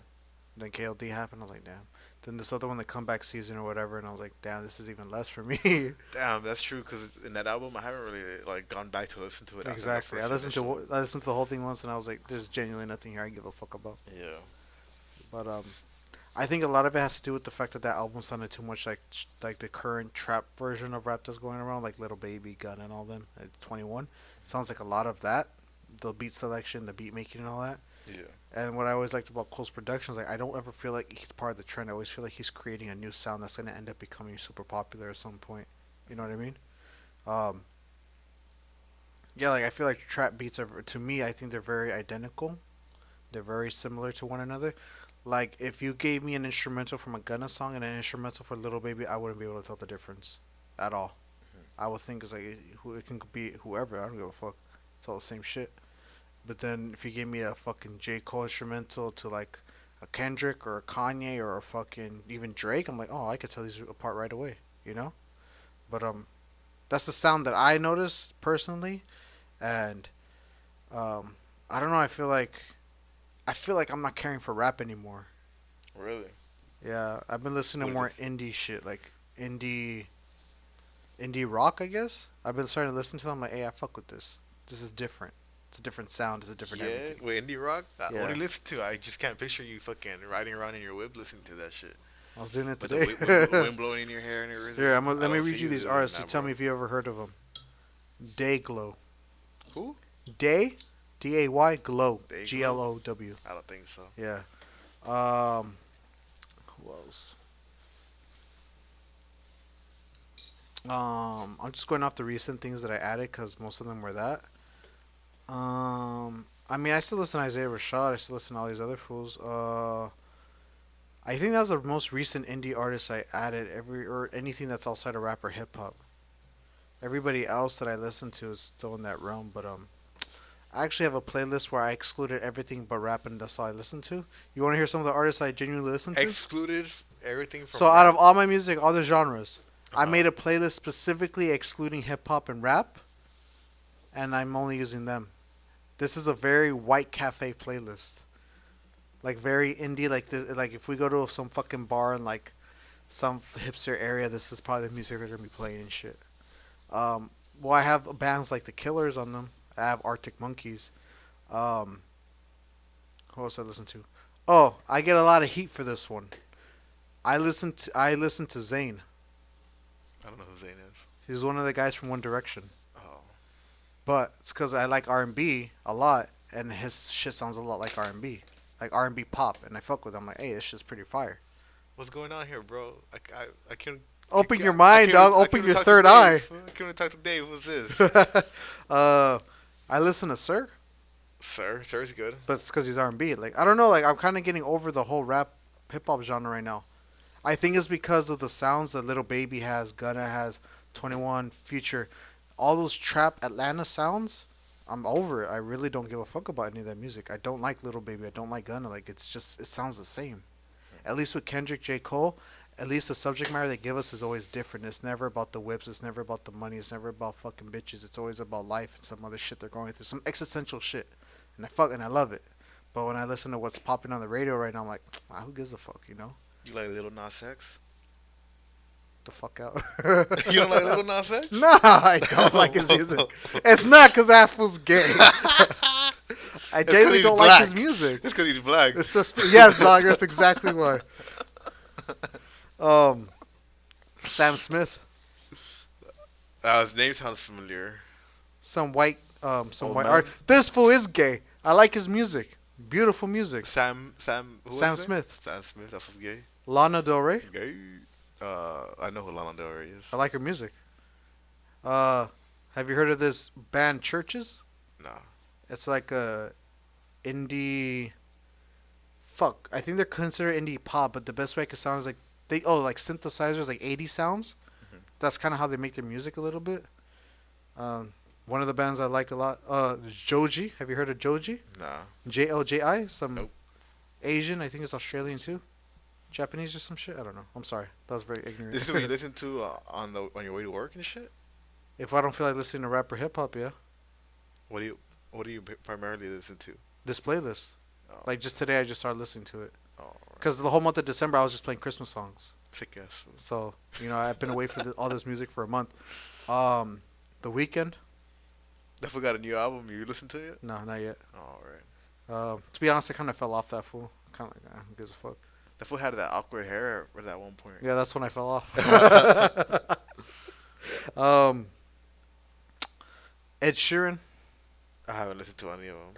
Then KOD happened, I was like, damn. Then this other one, the comeback season or whatever, and I was like, damn, this is even less for me. Damn, that's true. Cause in that album, I haven't really like gone back to listen to it. After the Exactly. first initial. I listened to the whole thing once, and I was like, "There's genuinely nothing here I give a fuck about." Yeah. But I think a lot of it has to do with the fact that that album sounded too much like the current trap version of rap that's going around, like Little Baby, Gun, and all them. At 21, it sounds like a lot of that. The beat selection, the beat making, and all that. Yeah. And what I always liked about Cole's production is like I don't ever feel like he's part of the trend. I always feel like he's creating a new sound that's gonna end up becoming super popular at some point. You know what I mean? Um, yeah, like I feel like trap beats are to me. I think they're very identical. They're very similar to one another. Like if you gave me an instrumental from a Gunna song and an instrumental for Little Baby, I wouldn't be able to tell the difference at all. I would think it's like it can be whoever. I don't give a fuck. It's all the same shit. But then if you gave me a fucking J Cole instrumental to like a Kendrick or a Kanye or a fucking even Drake, I'm like, oh, I could tell these apart right away. You know. But that's the sound that I noticed personally, and um, I don't know. I feel like I'm not caring for rap anymore. Really. Yeah, I've been listening What to more is? indie shit, like indie rock. I guess I've been starting to listen to them. Like, hey, I fuck with this. This is different. It's a different sound. It's a different Yeah. everything. With indie rock, what Yeah, do you listen to? I just can't picture you fucking riding around in your whip listening to that shit. I was doing it With the today. wind blowing in your hair and everything. Here, I let me don't see read you these doing artists. You that, tell bro. me if you ever heard of them. Dayglow. Who? Day, Day Glow, Dayglow? Glow. I don't think so. Yeah. Um, who else? I'm just going off the recent things that I added because most of them were that. I mean, I still listen to Isaiah Rashad. I still listen to all these other fools. I think that was the most recent indie artist I added. Or anything that's outside of rap or hip hop. Everybody else that I listen to is still in that realm. But I actually have a playlist where I excluded everything but rap, and that's all I listen to. You want to hear some of the artists I genuinely listen to? Excluded everything from So out rap? of all my music, all the genres, I Uh-huh. made a playlist specifically excluding hip hop and rap, and I'm only using them. This is a very white cafe playlist, like very indie. Like this, like if we go to some fucking bar in like some hipster area, this is probably the music they're gonna be playing and shit. Well, I have bands like the Killers on them. I have Arctic Monkeys. Um, who else I listen to? Oh, I get a lot of heat for this one. I listen to Zayn. I don't know who Zayn is. He's one of the guys from One Direction. Oh. But it's because I like R&B a lot, and his shit sounds a lot like R&B, like R&B pop, and I fuck with him. I'm like, hey, this shit's pretty fire. What's going on here, bro? I can't. Open your mind, dog. Open your third eye. I can't talk to Dave. What's this? uh, I listen to Sir. Sir's good. but it's because he's R&B. Like I don't know. Like I'm kind of getting over the whole rap hip hop genre right now. I think it's because of the sounds that Little Baby has, Gunna has, 21, Future, all those trap Atlanta sounds. I'm over it. I really don't give a fuck about any of that music. I don't like Little Baby. I don't like Gunna. Like it's just it sounds the same. At least with Kendrick, J. Cole, at least the subject matter they give us is always different. It's never about the whips. It's never about the money. It's never about fucking bitches. It's always about life and some other shit they're going through, some existential shit, and I love it. But when I listen to what's popping on the radio right now, I'm like, who gives a fuck, you know? You like Little Nas X? The fuck out. You don't like Little Nas X? Nah, I don't like his music. It's not because that fool's gay. I genuinely don't like his music. It's because he's black. It's just yes, dog. That's exactly why. Sam Smith, His name sounds familiar. some Old white man? art. This fool is gay. I like his music. Beautiful music. Who was Sam his name? Smith. Sam Smith. That was gay. Lana Del Rey. Gay. I know who Lana Del Rey is. I like her music. Have you heard of this band Churches? Nah. It's like a indie. Fuck, I think they're considered indie pop, but the best way I could sound is like like synthesizers, like 80 sounds. Mhm. That's kind of how they make their music a little bit. One of the bands I like a lot, is Joji. Have you heard of Joji? Nah. JLJI. Some Nope. Asian. I think it's Australian too. Japanese or some shit. I don't know. I'm sorry. That was very ignorant. This is what you listen to on your way to work and shit. If I don't feel like listening to rap or hip hop, yeah, What do you primarily listen to? this playlist. Oh. Like just today, I just started listening to it Oh, right. because the whole month of December I was just playing Christmas songs. Thick ass food. So I've been away from all this music for a month. The Weekend? That fool got a new album. You listen to it? No, not yet. Oh, right. To be honest, I kind of fell off that fool. Kind of like, who gives a fuck? That fool had that awkward hair at that one point. Yeah, that's when I fell off. Ed Sheeran, I haven't listened to any of them.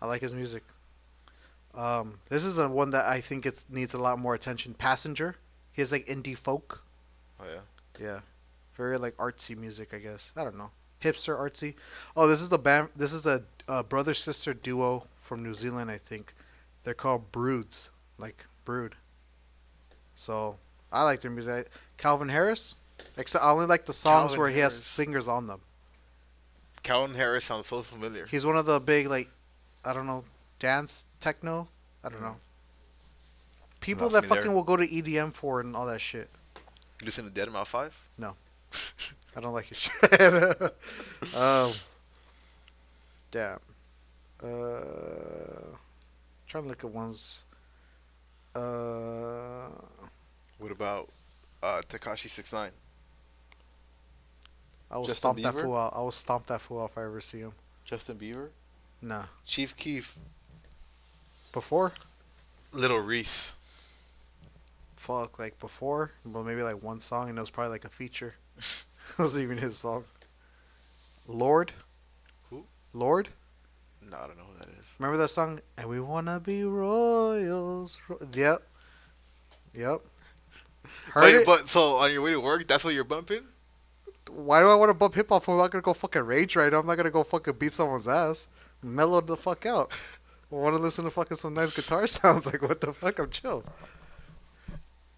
I like his music. This is the one that I think needs a lot more attention. Passenger, he has like indie folk. Oh yeah. Yeah, very like artsy music, I guess. I don't know, hipster artsy. Oh, this is the band. This is a brother sister duo from New Zealand, I think. They're called Broods, like brood. So I like their music. Calvin Harris, except I only like the songs Calvin where he has Harris. singers on them. Calvin Harris sounds so familiar. He's one of the big like, I don't know, dance techno. I don't know. People Lost that me fucking there. will go to EDM for and all that shit. You listen to Dead Mouse 5? I don't like his shit. Damn. Trying to look at ones. What about Tekashi 69? I will Justin stomp that Bieber? fool out. I will stomp that fool out if I ever see him. Justin Bieber? Nah. Chief Keef? Before? Little Reese? Fuck, like before, but maybe like one song, and it was probably like a feature. It wasn't even his song. Lord. Who? Lord. No, I don't know who that is. Remember that song? And we wanna be royals. Yep. Yep. Heard Wait, it? but so on your way to work, that's what you're bumping? Why do I want to bump hip hop? I'm not gonna go fucking rage right now. I'm not gonna go fucking beat someone's ass. Mellow the fuck out. I want to listen to fucking some nice guitar sounds. Like what the fuck? I'm chill.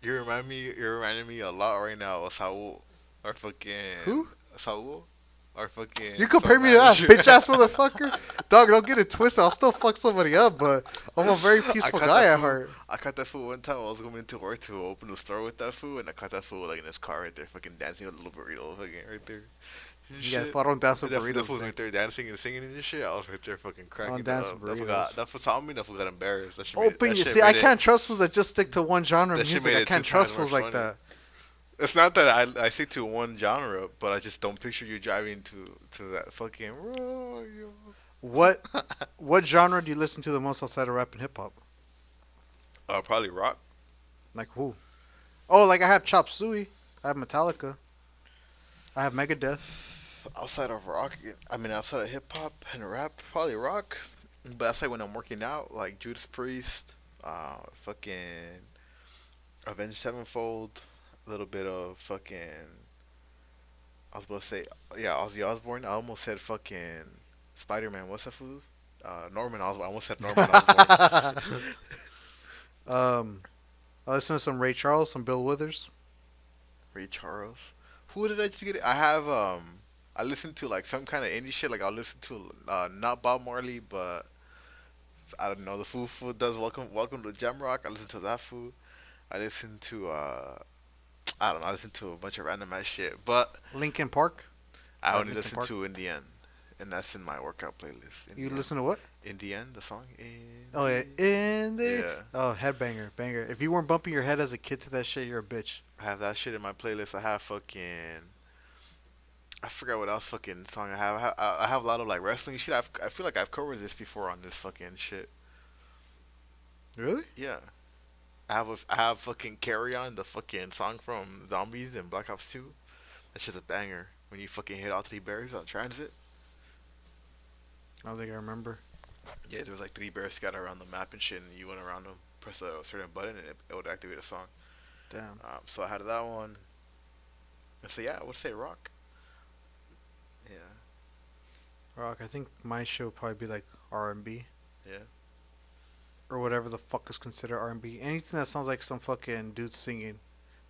You're reminding me a lot right now of Saul. Our fucking Who? Saul. Our fucking You compare me to that bitch ass motherfucker? Dog, don't get it twisted. I'll still fuck somebody up, but I'm a very peaceful guy at heart. I caught that fool one time. I was going into work to open the store with that fool, and I caught that fool like in his car right there, fucking dancing with a little burrito, fucking right there. And Yeah, shit. if I don't dance with That burritos, fool was then- right there dancing and singing and shit. I was right there fucking cracking dance up. with That fool burritos. that fool saw me. That fool got embarrassed. That shit made it- Open that you. shit See, I made it- can't trust fools that just stick to one genre of That shit music. made I it can't 2 trust times fools more like funny. that. It's not that I stick to one genre, but I just don't picture you driving to that fucking royal. What genre do you listen to the most outside of rap and hip hop? Probably rock. Like who? Oh, like I have Chop Suey. I have Metallica. I have Megadeth. Outside of rock, I mean, outside of hip hop and rap, probably rock. But that's like when I'm working out, like Judas Priest, fucking Avenged Sevenfold, a little bit of fucking. I was about to say, yeah, Ozzy Osbourne. I almost said fucking Spider Man. What's that food? Norman Osborn. I almost said Norman Osborn. um, I listen to some Ray Charles, some Bill Withers. Ray Charles. Who did I just get? I have I listen to like some kind of indie shit. Like I'll listen to not Bob Marley, but I don't know. The Foo does Welcome to Jamrock. I listen to that Foo. I listen to I don't know. I listen to a bunch of random ass shit, but Linkin Park. I Like only Linkin listen Park. to In the End, and that's in my workout playlist. In You the End. listen to what? In the End, the song. In Oh yeah, the in the Yeah, oh headbanger, banger. If you weren't bumping your head as a kid to that shit, you're a bitch. I have that shit in my playlist. I have fucking. I forgot what else fucking song I have. I have a lot of like wrestling shit. I feel like I've covered this before on this fucking shit. Really? Yeah. I have fucking Carry On, the fucking song from Zombies and Black Ops 2. That's just a banger. When you fucking hit all three bears on transit. I don't think I remember. Yeah, there was like three bears scattered around the map and shit, and you went around them, press a certain button, and it would activate a song. Damn. So I had that one. And so yeah, I would say rock. Yeah, Rock. I think my show would probably be like R&B yeah. or whatever the fuck is considered R&B. Anything that sounds like some fucking dude singing,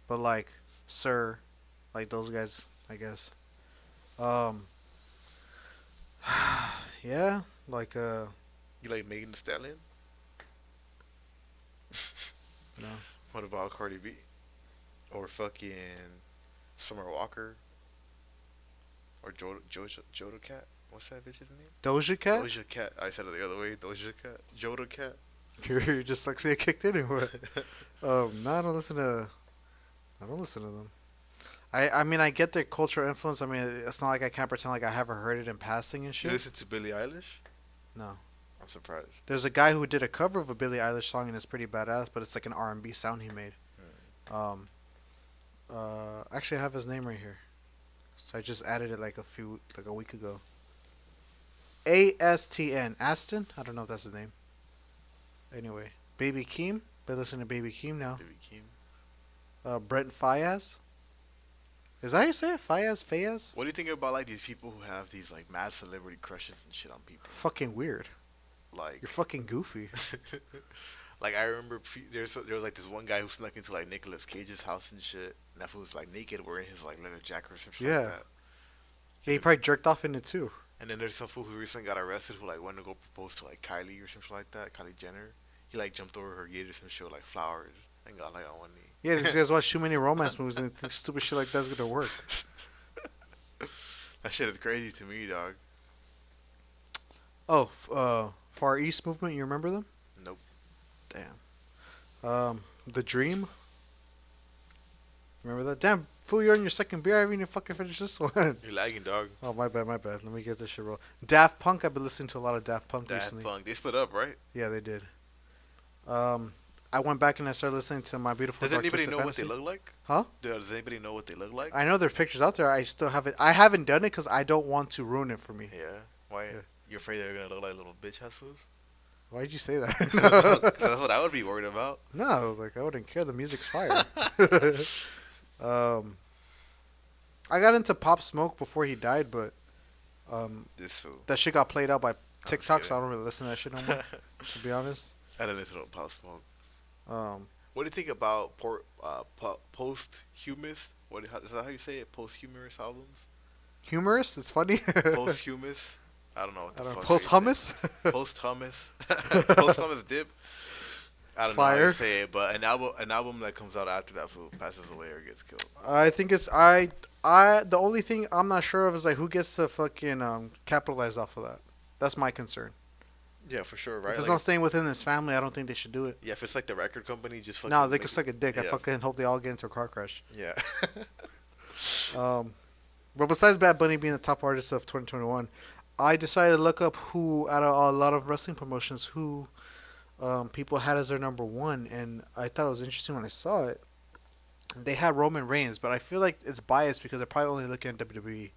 but like Sir, like those guys, I guess. Um. Yeah. Like You like Megan Thee Stallion? no. What about Cardi B? Or fucking Summer Walker? Or Jodo Cat? What's that bitch's name? Doja Cat. Doja Cat. I said it the other way. Doja Cat. Jodo Cat. You're just like say it kicked in or what? No, I don't listen to. I don't listen to them. I mean I get their cultural influence. I mean it's not like I can't pretend like I haven't heard it in passing and You shit. listen to Billie Eilish? No. I'm surprised. There's a guy who did a cover of a Billie Eilish song and it's pretty badass, but it's like an R&B sound he made. Um. Actually I have his name right here. So I just added it like a week ago. ASTN Aston. I don't know if that's his name. Anyway, Baby Keem. Been listening to Baby Keem now. Baby Keem. Brent Fayez. Is that how you say it? Fayez? What do you think about like these people who have these like mad celebrity crushes and shit on people? Fucking weird. Like, You're fucking goofy. like I remember there was like this one guy who snuck into like Nicolas Cage's house and shit. And that fool was like naked wearing his like leather jacket or some shit Yeah. like that. Yeah, he probably jerked off in it too. And then there's some fool who recently got arrested who like went to go propose to like Kylie or something like that, Kylie Jenner. He like jumped over her gate or some shit with like flowers and got like on one knee. Yeah, these guys watch too many romance movies and think stupid shit like that's gonna work. That shit is crazy to me, dog. Oh, Far East Movement, you remember them? Nope. Damn. The Dream. Remember that? Damn, fool, you're on your second beer. I haven't even fucking finished this one. You're lagging, dog. Oh, my bad. Let me get this shit roll. Daft Punk, I've been listening to a lot of Daft Punk Daft recently. Punk. They split up, right? Yeah, they did. I went back and I started listening to My Beautiful Does Dark anybody Twisted know what Fantasy. they look like? Huh? Does anybody know what they look like? I know there's pictures out there. I haven't done it because I don't want to ruin it for me. Yeah. Why? Yeah. You're afraid they're gonna look like little bitch ass fools? Why'd you say that? 'Cause that's what I would be worried about. No, like I wouldn't care. The music's fire. I got into Pop Smoke before he died, but This fool. that shit got played out by TikTok, so kidding. I don't really listen to that shit no more. To be honest. I didn't listen to Pop Smoke. Um, What do you think about posthumous? Is that how you say it? Posthumous albums? humorous. It's funny. Posthumous? I don't know. What I the don't know. fuck Post hummus. Post hummus. Post hummus dip. I don't know how Fire. to say it, but an album that comes out after that fool passes away or gets killed. I think it's the only thing I'm not sure of is like who gets to fucking capitalize off of that. That's my concern. Yeah, for sure, right? If it's Like, not staying within his family, I don't think they should do it. yeah, if it's like the record company, just fucking. No, they make can it- suck a dick. I yeah. fucking hope they all get into a car crash. Yeah. But besides Bad Bunny being the top artist of 2021, I decided to look up who, out of a lot of wrestling promotions, who people had as their number one, and I thought it was interesting when I saw it. They had Roman Reigns, but I feel like it's biased because they're probably only looking at WWE.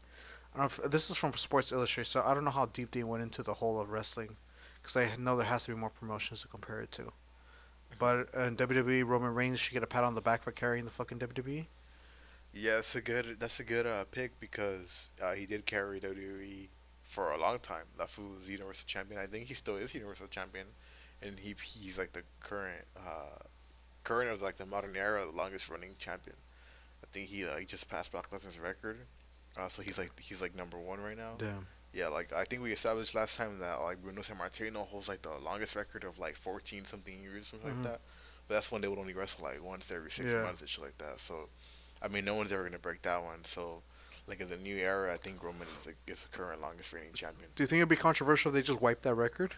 I don't know if, this is from Sports Illustrated, so I don't know how deep they went into the whole of wrestling, because I know there has to be more promotions to compare it to. But in WWE, Roman Reigns should get a pat on the back for carrying the fucking WWE. Yeah, that's a good pick because he did carry WWE for a long time. That fool was Universal Champion. I think he still is Universal Champion, and he's like the current of like the modern era, the longest running champion. I think he just passed Brock Lesnar's record. So he's like number one right now. Damn. Yeah, like I think we established last time that like Bruno Sammartino holds like the longest record of like 14 something years, something like Hmm. that. But that's when they would only wrestle like once every six Yeah. months and shit like that. So, I mean, no one's ever gonna break that one. So, like in the new era, I think Roman is the current longest reigning champion. Do you think it'd be controversial if they just wiped that record?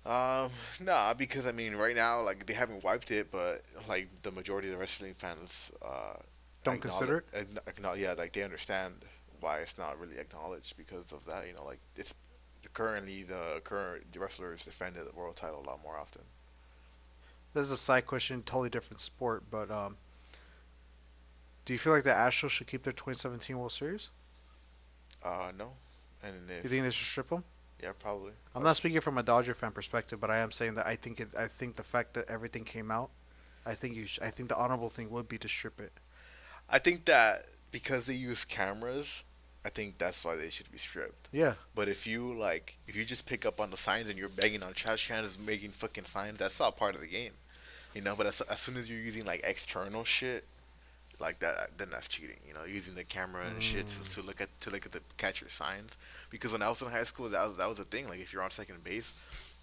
Nah, because I mean, right now, like they haven't wiped it, but like the majority of the wrestling fans, Don't consider it. yeah, like they understand why it's not really acknowledged because of that. Like it's currently the current wrestlers defend the world title a lot more often. This is a side question, totally different sport, but do you feel like the Astros should keep their 2017 World Series? No, and You if think they should strip them? yeah, probably. I'm not speaking from a Dodger fan perspective, but I am saying that I think the fact that everything came out, I think the honorable thing would be to strip it. I think that because they use cameras, I think that's why they should be stripped. Yeah, But if you just pick up on the signs and you're banging on trash cans, making fucking signs, that's not part of the game. But as soon as you're using like external shit like that, then that's cheating. Using the camera and shit to look at the catcher signs. Because when I was in high school, that was a thing. Like if you're on second base,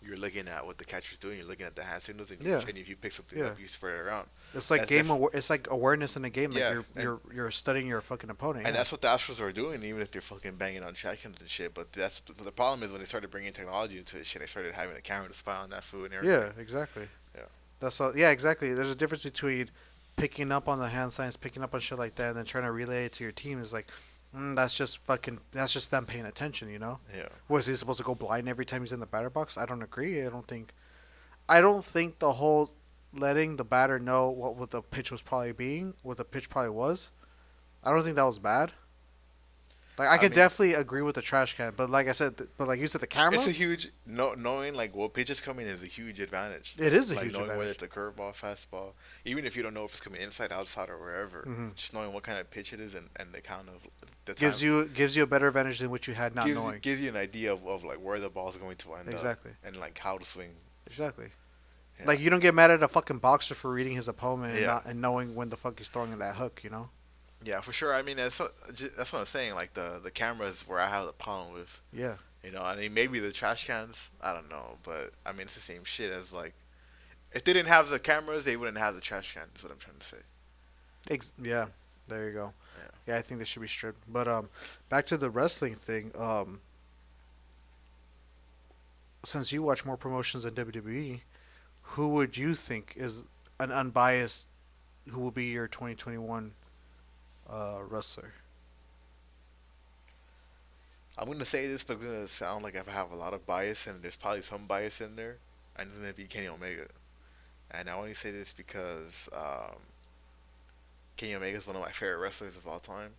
you're looking at what the catcher's doing. You're looking at the hand signals, Yeah. and if you pick something Yeah. up, you spread it around. it's like That's it's like awareness in a game. Like Yeah, you're studying your fucking opponent. and Yeah, that's what the Astros are doing, even if they're fucking banging on trash cans and shit. But that's the problem is when they started bringing technology into this shit, they started having a camera to spy on that food and everything. yeah, exactly. Yeah. That's all. Yeah, exactly. There's a difference between picking up on the hand signs, picking up on shit like that, and then trying to relay it to your team. Is like, that's just them paying attention. Yeah. Was he supposed to go blind every time he's in the batter box? I don't agree. I don't think the whole letting the batter know what the pitch was probably being, what the pitch probably was. I don't think that was bad. Like I I could mean, definitely agree with the trash can, but like I said, but like you said, the it's a cameras, huge knowing like what pitch is coming is a huge advantage. it is a Like huge knowing whether advantage. it's a curveball, fastball, even if you don't know if it's coming inside, outside, or wherever, Hmm. just knowing what kind of pitch it is and the count of the time Gives you a better advantage than what you had not gives knowing. gives you an idea of like where the ball's going to end Exactly. up and like how to swing. Exactly. Yeah. Like you don't get mad at a fucking boxer for reading his opponent and Yeah. not and knowing when the fuck he's throwing that hook. Yeah, for sure. I mean, that's what I'm saying. Like the cameras where I have the problem with. Yeah. I mean, maybe the trash cans. I don't know, but I mean, it's the same shit as like, if they didn't have the cameras, they wouldn't have the trash cans. Is what I'm trying to say. Yeah. There you go. Yeah. Yeah, I think they should be stripped. But back to the wrestling thing. Since you watch more promotions than WWE, who would you think is an unbiased who will be your 2021 wrestler? I'm gonna say this, but it's gonna sound like I have a lot of bias, and there's probably some bias in there, and it's gonna be Kenny Omega. And I only say this because Kenny Omega is one of my favorite wrestlers of all time.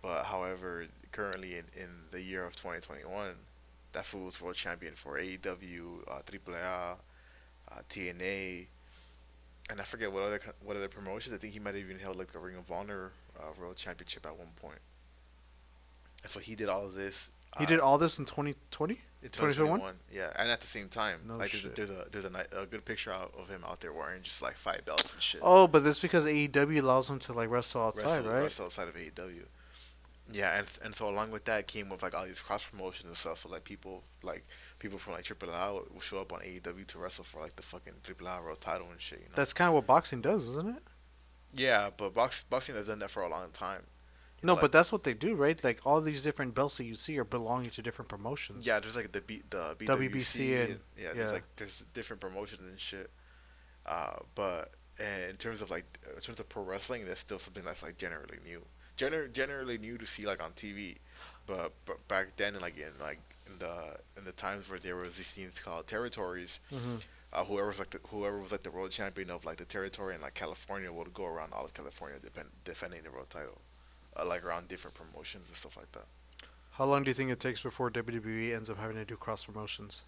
But however, currently in the year of 2021, that fool was world champion for AEW, AAA, TNA, and I forget what other promotions. I think he might have even held like a Ring of Honor World Championship at one point. And so he did all of this. He did all this in 2020? In 2021? 2021, yeah, and at the same time, No like shit. there's a good picture of him out there wearing just like 5 belts and shit. Oh, but that's because AEW allows him to like wrestle outside, right? Wrestle outside of AEW. Yeah, and so along with that came with like all these cross promotions and stuff. So like people from like AAA will show up on AEW to wrestle for like the fucking AAA world title and shit. That's kind of what boxing does, isn't it? Yeah, but boxing has done that for a long time. No, Like, but that's what they do, right? Like all these different belts that you see are belonging to different promotions. yeah, there's like the WBC and yeah, yeah. there's different promotions and shit. But in terms of pro wrestling, there's still something that's like generally new. Generally new to see like on TV, but back then in the times where there was these things called territories, Hmm. whoever was like the world champion of like the territory in like California would go around all of California defending the world title, like around different promotions and stuff like that. How long do you think it takes before WWE ends up having to do cross promotions?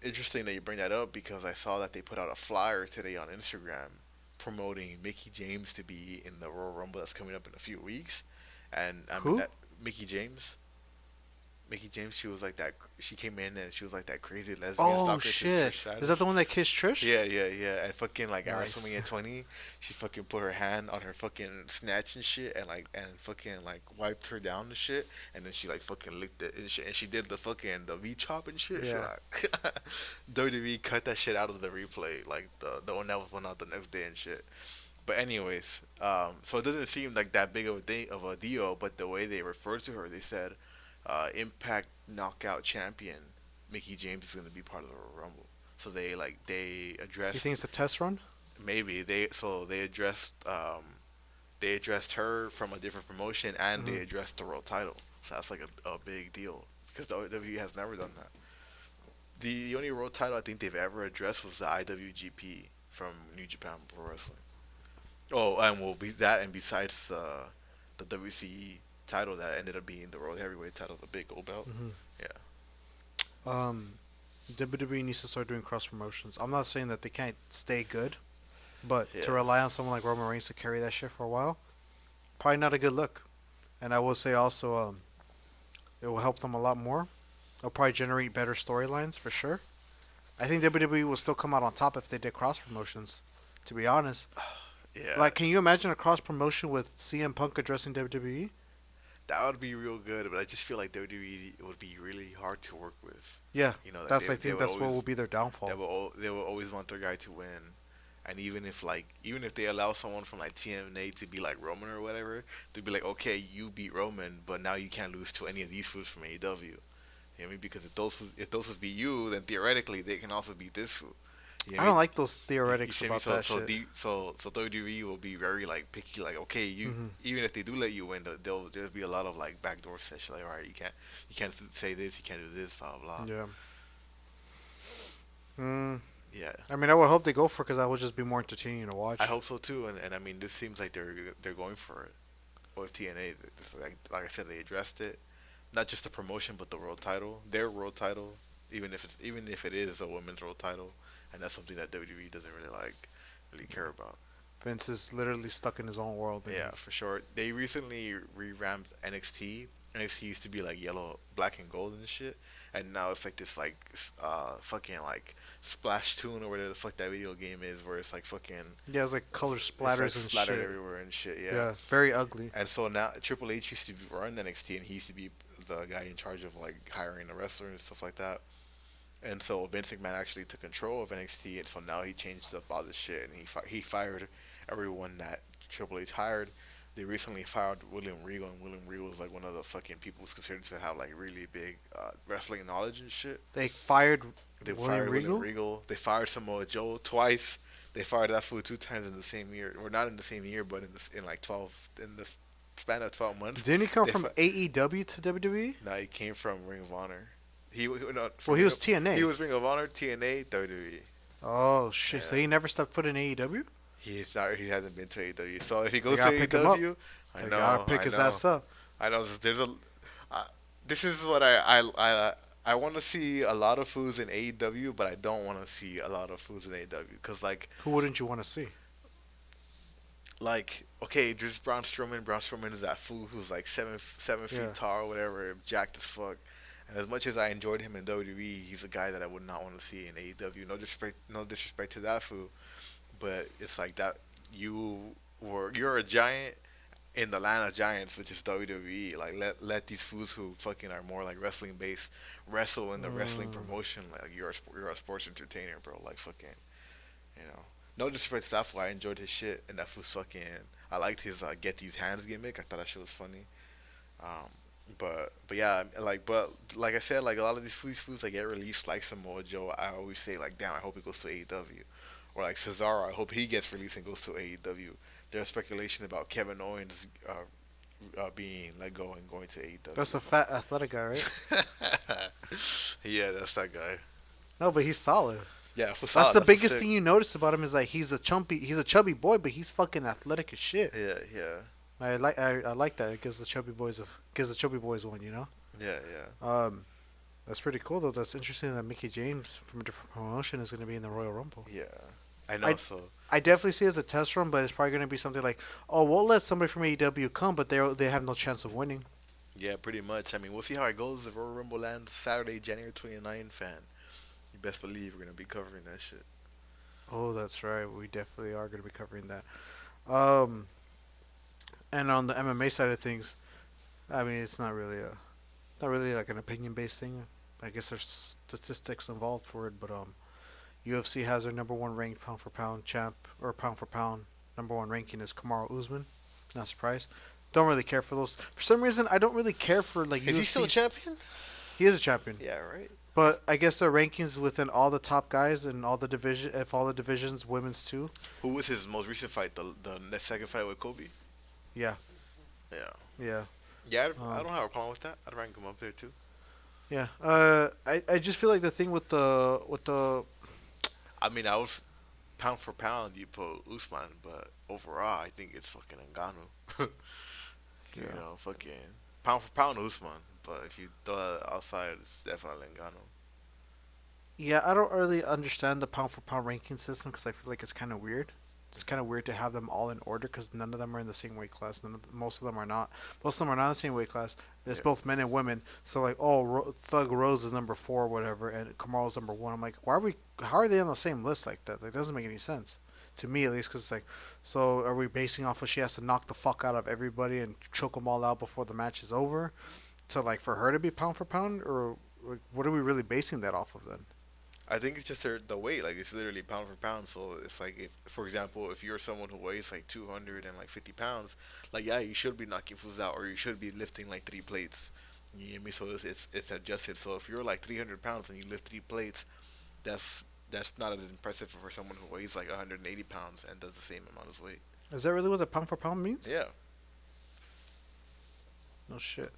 Interesting that you bring that up because I saw that they put out a flyer today on Instagram promoting Mickey James to be in the Royal Rumble that's coming up in a few weeks, and I mean Who? that Mickey James. Mickey James, she was like that. She came in and she was like that crazy lesbian Oh stalker to Trish shit! Is that Stratus. the one that kissed Trish? Yeah, yeah, yeah. And fucking like at Nice. WrestleMania 20, she fucking put her hand on her fucking snatch and shit, and fucking like wiped her down and shit, and then she like fucking licked it and shit, and she did the fucking the V chop and shit. She Yeah. like WWE cut that shit out of the replay, like the one that was went out the next day and shit. But anyways, so it doesn't seem like that big of a thing of a deal. But the way they referred to her, they said, Impact Knockout Champion Mickey James is gonna be part of the Royal Rumble. So they You addressed think it's a test run? maybe they addressed her from a different promotion and they Hmm. addressed the world title. So that's like a big deal because the WWE has never done that. The only world title I think they've ever addressed was the IWGP from New Japan Pro Wrestling. Oh, and well, be that and besides the WCE title that ended up being the World Heavyweight title, the big gold belt. Hmm. Yeah, Um, WWE needs to start doing cross promotions. I'm not saying that they can't stay good, but yeah. to rely on someone like Roman Reigns to carry that shit for a while, probably not a good look. And I will say also, it will help them a lot more. It'll probably generate better storylines for sure. I think WWE will still come out on top if they did cross promotions. To be honest, Yeah, like, can you imagine a cross promotion with CM Punk addressing WWE? that would be real good, but I just feel like WWE would be really hard to work with. Yeah, You know, like that's I they think would that's what always will be their downfall. they will always want their guy to win. And even if they allow someone from like TNA to be like Roman or whatever, they'd be like, okay, you beat Roman, but now you can't lose to any of these fools from AEW. You know what I mean? Because if those fools beat you, then theoretically they can also beat this fool. You know I what I don't mean? like those You theoretics see me? about that shit. So WWE will be very like picky. Like, okay, you Hmm. even if they do let you win, there'll be a lot of like backdoor session. Like, all right, you can't say this, you can't do this, blah blah blah. Yeah. Mm, Yeah, I mean, I would hope they go for it because that would just be more entertaining to I watch. hope so too. And I mean, this seems like they're going for it. With TNA, like I said, they addressed it, not just the promotion, but the world title, their world title, even if it is a women's world title, and that's something that WWE doesn't really care about. Vince is literally stuck in his own world. And Yeah, for sure. They recently revamped NXT. NXT used to be like yellow, black, and gold and shit, and now it's like this like fucking like Splash Tune or whatever the fuck that video game is, where it's like fucking yeah, it's like color it's like splatters and splattered shit. everywhere and shit. Yeah. Yeah, very ugly. And so now Triple H used to run NXT, and he used to be the guy in charge of like hiring the wrestlers and stuff like that. And so Vince McMahon actually took control of NXT, and so now he changed up all this shit, and he fired everyone that Triple H hired. They recently fired William Regal, and William Regal is like one of the fucking people who's considered to have like really big wrestling knowledge and shit. They fired They William fired Regal. William Regal. They fired Samoa Joe twice. They fired that fool two times in the same year, or not in the same year, but in like 12 in the span of 12 months. Didn't he come They from fi- AEW to WWE? No, he came from Ring of Honor. No, Well, from he Ring was of, he TNA. was Ring of Honor, TNA, WWE. Oh shit! So Yeah. he never stepped foot in AEW. He's not. He hasn't been to AEW. So if he They goes to gotta pick him up. AEW, I They know. gotta pick I his know. ass up. I know. There's a. This is what I want to see a lot of foods in AEW, but I don't want to see a lot of foods in AEW because Who wouldn't you want to see? okay, there's Braun Strowman. Braun Strowman is that fool who's like seven Yeah. feet tall or whatever, jacked as fuck. And as much as I enjoyed him in WWE, he's a guy that I would not want to see in AEW. No disrespect to that fool, but it's like that you're a giant in the land of giants, which is WWE. Like let these fools who fucking are more like wrestling based wrestle in the wrestling Mm. promotion. Like you're a sports entertainer, bro. Like fucking, you know. No disrespect to that fool. I enjoyed his shit, and that fool's fucking. I liked his get these hands gimmick. I thought that shit was funny. Um, but yeah, but like I said, like a lot of these foods that get released, like Samoa Joe, I always say like, damn, I hope he goes to AEW, or like Cesaro, I hope he gets released and goes to AEW. There's speculation about Kevin Owens being let go and going to AEW. That's the fat athletic guy, right? Yeah, that's that guy. No, but he's solid. Yeah, for That's solid, the that's biggest sick. thing you notice about him is like he's a chubby boy, but he's fucking athletic as shit. Yeah, yeah, I like that. It gives the chubby boys one, you know. yeah, yeah. That's pretty cool though. That's interesting that Mickey James from a different promotion is going to be in the Royal Rumble. Yeah, I know. I- So I definitely see it as a test run, but it's probably going to be something like, oh, we'll let somebody from AEW come, but they have no chance of winning. Yeah, pretty much. I mean, we'll see how it goes. The Royal Rumble lands Saturday, January 29th, fan. You best believe we're gonna be covering that shit. Oh, that's right. We definitely are going to be covering that. Um, and on the MMA side of things, I mean, it's not really like an opinion based thing. I guess there's statistics involved for it, but UFC has their number one ranked pound for pound champ or pound for pound number one ranking is Kamaru Usman. Not surprised. Don't really care for those. For some reason, I don't really care for like Is he still a UFC. champion? He is a champion, Yeah, right. but I guess their rankings within all the top guys and all the division, if all the divisions, women's too. Who was his most recent fight? The second fight with Kobe. Yeah, Yeah. yeah, Yeah, I um, don't have a problem with that. I'd rank him up there too. yeah. I just feel like the thing with the I mean, I was pound for pound, you put Usman, but overall, I think it's fucking Ngannou. yeah. Fucking pound for pound Usman. But if you throw it outside, it's definitely Ngannou. Yeah, I don't really understand the pound for pound ranking system because I feel like it's kind of weird. It's kind of weird to have them all in order because none of them are in the same weight class. Most of them are not. Most of them are not in the same weight class. It's Yeah. both men and women. So like, oh, Thug Rose is number four, or whatever, and Kamaru's number one. I'm like, why are we? How are they on the same list like that? Like, doesn't make any sense to me at least. Because it's like, so are we basing off of she has to knock the fuck out of everybody and choke them all out before the match is over? To like for her to be pound for pound, or like, what are we really basing that off of then? I think it's just the weight. Like, it's literally pound for pound. So it's like, if, for example, if you're someone who weighs like 250 pounds, like, yeah, you should be knocking fools out, or you should be lifting like 3 plates. You get me? So it's adjusted. So if you're like 300 pounds and you lift 3 plates, that's not as impressive for someone who weighs like 180 pounds and does the same amount of weight. Is that really what the pound for pound means? Yeah. No shit.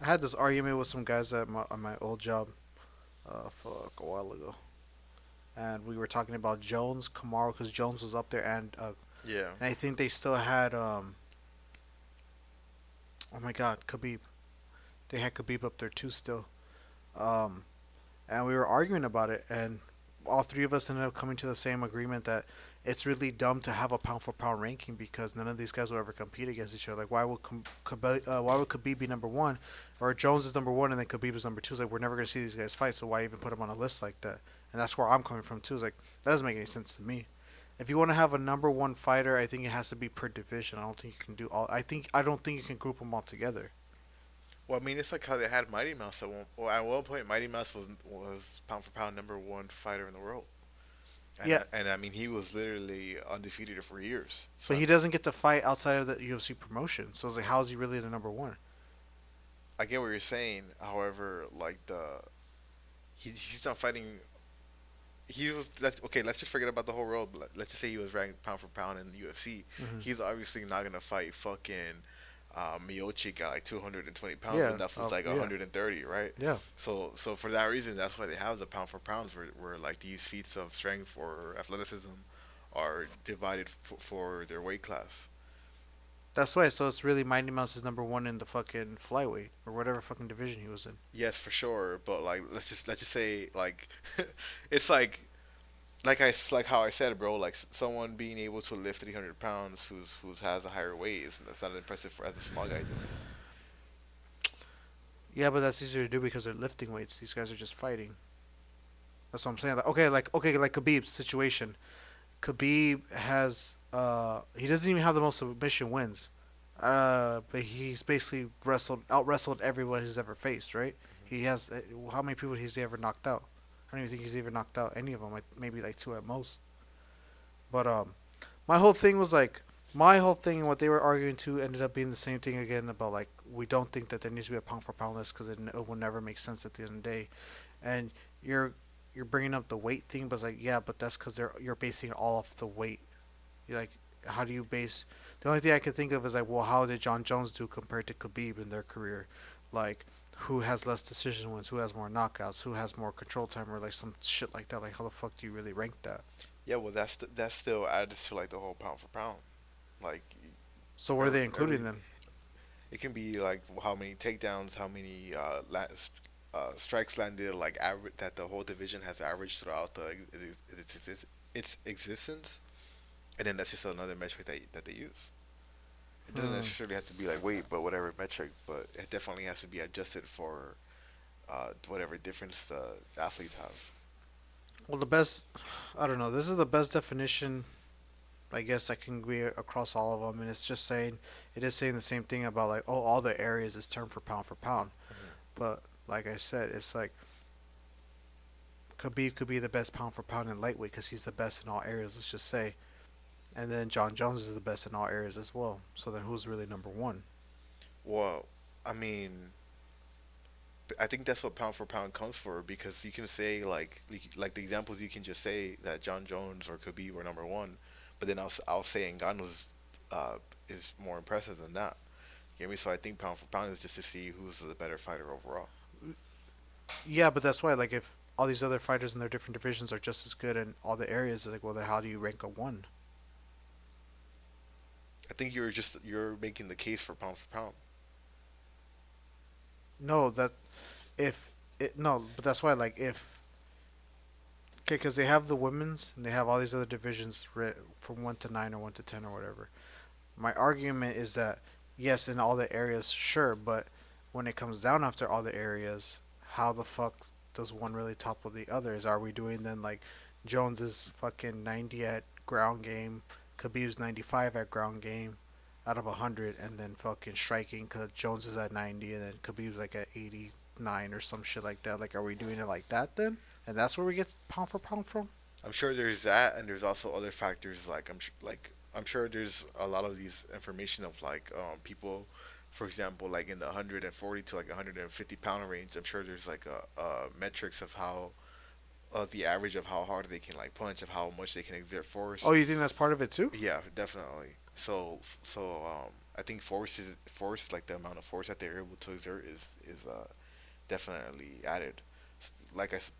I had this argument with some guys at my old job, a while ago, and we were talking about Jones, Kamaru, because Jones was up there, Yeah. and I think they still had oh my god, Khabib. They had Khabib up there too still, um, and we were arguing about it, and all three of us ended up coming to the same agreement that it's really dumb to have a pound for pound ranking because none of these guys will ever compete against each other. Like, why would Khabib be number one, or Jones is number one and then Khabib is number two? It's like we're never gonna see these guys fight, so why even put them on a list like that? And that's where I'm coming from too. It's like that doesn't make any sense to me. If you want to have a number one fighter, I think it has to be per division. I don't think you can do all. I don't think you can group them all together. Well, I mean, it's like how they had Mighty Mouse at one. Well, at one point, Mighty Mouse was pound for pound number one fighter in the world. And Yeah, and I mean, he was literally undefeated for years. So but he doesn't get to fight outside of the UFC promotion. So it's like, how is he really the number one? I get what you're saying. However, like he's not fighting. He was okay. Let's just forget about the whole world. Let's just say he was ranked pound for pound in the UFC. Hmm. He's obviously not gonna fight fucking Miocic at like 220 pounds, Yeah, and that was like yeah, 130, right? yeah. So for that reason, that's why they have the pound for pounds, where like these feats of strength or athleticism are divided for their weight class. That's why. So it's really Mighty Mouse is number one in the fucking flyweight or whatever fucking division he was in. Yes, for sure. But like, let's just say like, it's like how I said, bro. Like someone being able to lift 300 pounds, who's has a higher weight, that's not impressive for as a small guy doing it. Yeah, but that's easier to do because they're lifting weights. These guys are just fighting. That's what I'm saying. Like Khabib's situation. Khabib has he doesn't even have the most submission wins. But he's basically out wrestled everyone he's ever faced. Right? He has how many people has he ever knocked out? I don't even think he's ever knocked out any of them. Like maybe like two at most. But my whole thing was like my whole thing and what they were arguing to ended up being the same thing again about like we don't think that there needs to be a pound for pound list because it will never make sense at the end of the day, and you're bringing up the weight thing, but it's like yeah, but that's because you're basing it all off the weight. You're like, how do you base? The only thing I can think of is like, well, how did John Jones do compared to Khabib in their career? Like, who has less decision wins? Who has more knockouts? Who has more control time? Or like some shit like that. Like, how the fuck do you really rank that? Yeah, well, that's still added to like the whole pound for pound. Like So what are they including every then? it can be like how many takedowns, how many strikes landed, like average that the whole division has averaged throughout its existence, and then that's just another metric that they use. It doesn't Hmm. necessarily have to be like weight, but whatever metric. But it definitely has to be adjusted for whatever difference the athletes have. Well, the best, I don't know. This is the best definition, I guess I can agree across all of them, and it's just saying it is saying the same thing about like oh all the areas is termed for pound, Hmm. but like I said, it's like Khabib could be the best pound for pound in lightweight because he's the best in all areas. Let's just say, and then John Jones is the best in all areas as well. So then who's really number one? Well, I mean, I think that's what pound for pound comes for because you can say like the examples you can just say that John Jones or Khabib were number one, but then I'll say Ngannou's uh, is more impressive than that. You get me? So I think pound for pound is just to see who's the better fighter overall. Yeah, but that's why like if all these other fighters in their different divisions are just as good in all the areas, like well then how do you rank a one? I think you're making the case for pound for pound. No, that if it no, but that's why like if okay, because they have the women's and they have all these other divisions from 1 to 9 or 1 to 10 or whatever. My argument is that yes, in all the areas, sure, but when it comes down after all the areas, how the fuck does one really topple the others? Are we doing then like Jones is fucking 90 at ground game, Khabib's 95 at ground game out of 100, and then fucking striking because Jones is at 90 and then Khabib's like at 89 or some shit like that? Like, are we doing it like that then? And that's where we get pound for pound from? I'm sure there's that, and there's also other factors I'm sure there's a lot of these information of people, for example, like in the 140 to like 150 pound range. I'm sure there's like a metrics of how the average of how hard they can like punch, of how much they can exert Oh, force. you think that's part of it too? Yeah, definitely. So I think force like the amount of force that they're able to exert is definitely added.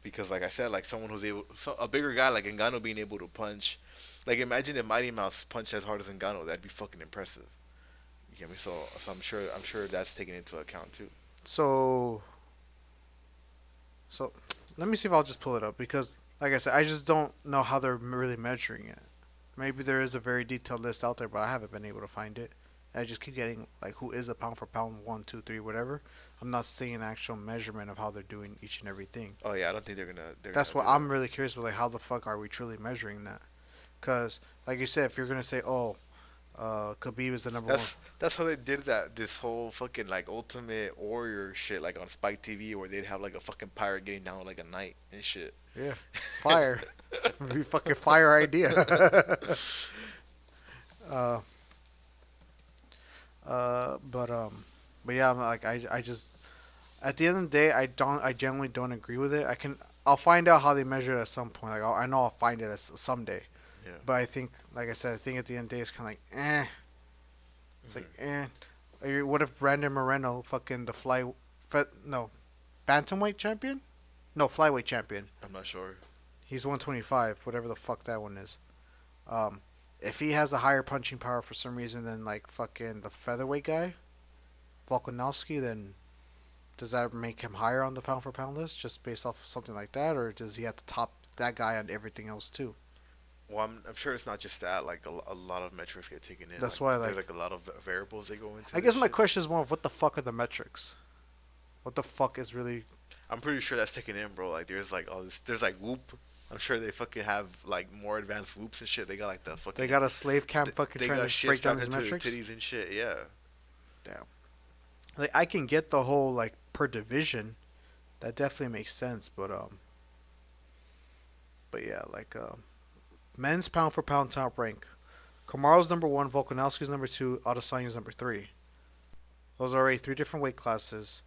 Because like I said, like someone who's able, a bigger guy like Ngannou being able to punch, like imagine if Mighty Mouse punched as hard as Ngannou, that'd be fucking impressive. You get me? So I'm sure that's taken into account too. So So let me see if I'll just pull it up because, like I said, I just don't know how they're really measuring it. Maybe there is a very detailed list out there, but I haven't been able to find it. I just keep getting like who is a pound for pound one, two, three, whatever. I'm not seeing an actual measurement of how they're doing each and everything. Oh yeah, I don't think they're gonna That's what do that. I'm really curious about. Like, how the fuck are we truly measuring that? Because, like you said, if you're gonna say, oh, Khabib is the number one, That's how they did that. This whole fucking like Ultimate Warrior shit, like on Spike TV, where they'd have like a fucking pirate getting down like a knight and shit. yeah, fire, be fucking fire idea. uh, but yeah, I'm like I just at the end of the day, I generally don't agree with it. I'll find out how they measure it at some point. Like I know I'll find it someday. Yeah. But I think, like I said, I think at the end of the day, it's kind of like eh. It's like Hmm. eh. What if Brandon Moreno, fucking no, bantamweight champion? No, flyweight champion. I'm not sure. He's 125, whatever the fuck that one is. Um, if he has a higher punching power for some reason than like fucking the featherweight guy, Volkanovski, then does that make him higher on the pound for pound list just based off of something like that, or does he have to top that guy on everything else too? Well, I'm sure it's not just that. Like a lot of metrics get taken in. That's Like why, there's like, like a lot of variables that go into I this guess my shit. question is more of what the fuck are the metrics? What the fuck is really? I'm pretty sure that's taken in, bro. Like there's like all this. There's like whoop. I'm sure they fucking have like more advanced whoops and shit. They got like the They fucking. got a slave camp fucking They trying got to shit break down strapped these into their metrics. titties and shit. Yeah. Damn. Like I can get the whole like per division. That definitely makes sense, but yeah, like men's pound for pound top rank. Kamaru's number one, Volkanovski's number two, Adesanya's number three. Those are already three different weight classes,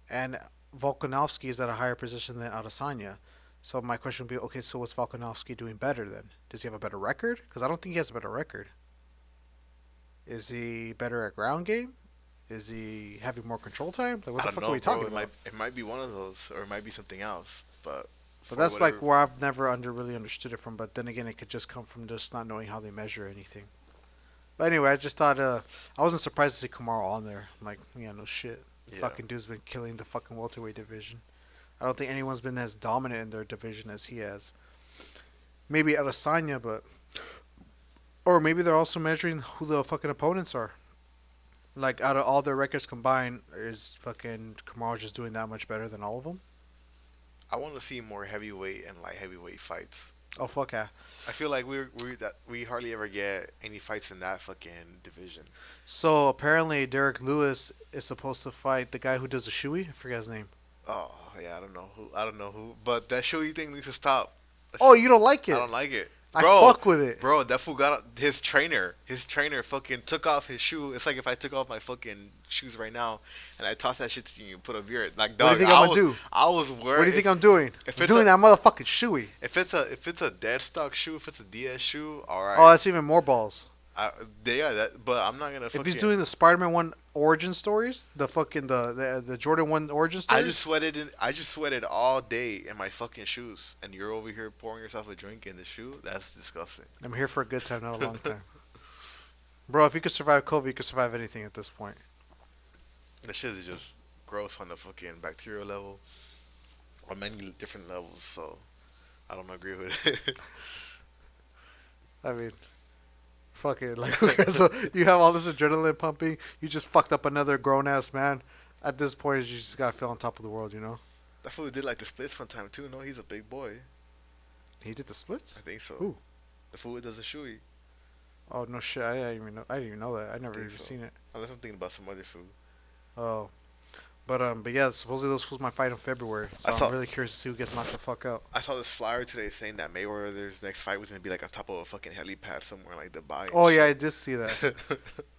and Volkanovski is at a higher position than Adesanya. So my question would be, okay, so what's Volkanovski doing better then? Does he have a better record? Because I don't think he has a better record. Is he better at ground game? Is he having more control time? Like, what I the don't fuck are know, we bro. talking It might about? it might be one of those, or it might be something else. But But for that's like whatever, where I've never really understood it from. But then again, it could just come from just not knowing how they measure anything. But anyway, I just thought I wasn't surprised to see Kamaru on there. I'm like, yeah, no shit. yeah. Fucking dude's been killing the fucking welterweight division. I don't think anyone's been as dominant in their division as he has. Maybe Adesanya, but Or maybe they're also measuring who the fucking opponents are. Like out of all their records combined, is fucking Kamaru just doing that much better than all of them? I want to see more heavyweight and light heavyweight fights. Oh fuck yeah! I feel like we hardly ever get any fights in that fucking division. So apparently Derek Lewis is supposed to fight the guy who does the shoey. I forget his name. Oh yeah, I don't know who. I don't know who. But that show you think needs to stop. Oh, you don't like I it? don't like it, I bro. fuck with it. Bro, that fool got his trainer. His trainer fucking took off his shoe. It's like if I took off my fucking shoes right now and I toss that shit to you and put a beer. Like, dog, What do you think I'm gonna do? I was worried. What do you think I'm doing? if I'm it's doing a- that motherfucking shoey. If it's a dead stock shoe, if it's a DS shoe, all right. Oh, that's even more balls. Yeah, that. But I'm not gonna. If he's doing the Spider-Man 1 origin stories, the fucking the Jordan 1 origin stories. I just sweated all day in my fucking shoes, and you're over here pouring yourself a drink in the shoe. That's disgusting. I'm here for a good time, not a long time. Bro, if you could survive COVID, you could survive anything at this point. That shit is just gross on the fucking bacterial level, on many different levels. So I don't agree with it. I mean, fuck it. Like, so you have all this adrenaline pumping. You just fucked up another grown ass man. At this point, you just gotta feel on top of the world, you know. That fool did like the splits one time too. No, he's a big boy. He did the splits. I think so. Who? The fool that does the shoey. Oh no shit! I didn't even know. I didn't even know that. I never think even so. seen it. Unless I'm thinking about some other food. Oh, but yeah, supposedly those fools might fight in February. So I saw- I'm really curious to see who gets knocked the fuck out. I saw this flyer today saying that Mayweather's next fight was gonna be like on top of a fucking helipad somewhere like Dubai. Oh yeah, I did see that.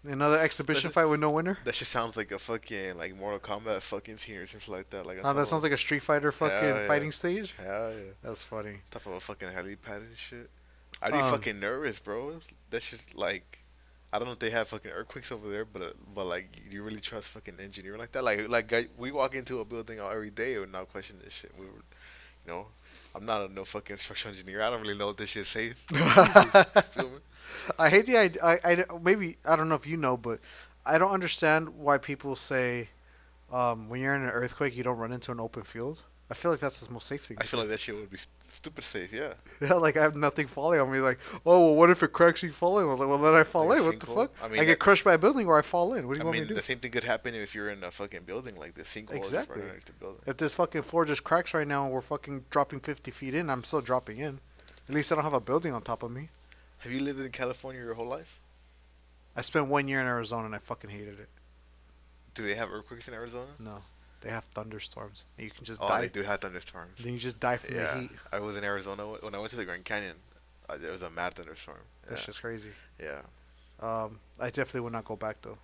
Another exhibition fight with no winner. That shit sounds like a fucking like Mortal Kombat fucking scene or something like that. Like Oh, that sounds like a Street Fighter fucking yeah. fighting stage. hell yeah. That's funny. Top of a fucking helipad and shit. I'd be Um, fucking nervous, bro. That's just like, I don't know if they have fucking earthquakes over there, but like, you really trust fucking engineering like that? We walk into a building every day and not question this shit. We were, you know, I'm not no fucking structural engineer. I don't really know if this shit's safe. Feel me? I hate the idea. Maybe I don't know if you know, but I don't understand why people say when you're in an earthquake you don't run into an open field. I feel like that's the most safe thing. I feel like that shit would be stupid safe. Yeah. Yeah, like I have nothing falling on me. Like, oh well, what if it cracks you fall in? I was like, well then I fall Like a in. What the sinkhole? fuck? I I, mean, get that- crushed by a building or I fall in. What do you I want me mean, to do? the same thing could happen if you're in a fucking building like this. Sinkhole is Exactly. right next to the building. If this fucking floor just cracks right now and we're fucking dropping 50 feet in, I'm still dropping in. At least I don't have a building on top of me. Have you lived in California your whole life? I spent 1 year in Arizona and I fucking hated it. Do they have earthquakes in Arizona? No, they have thunderstorms. And you can just Oh, die. they do have thunderstorms. Then you just die from the Yeah, heat. I was in Arizona when I went to the Grand Canyon. There was a mad thunderstorm. That's just crazy. Yeah. I definitely would not go back though.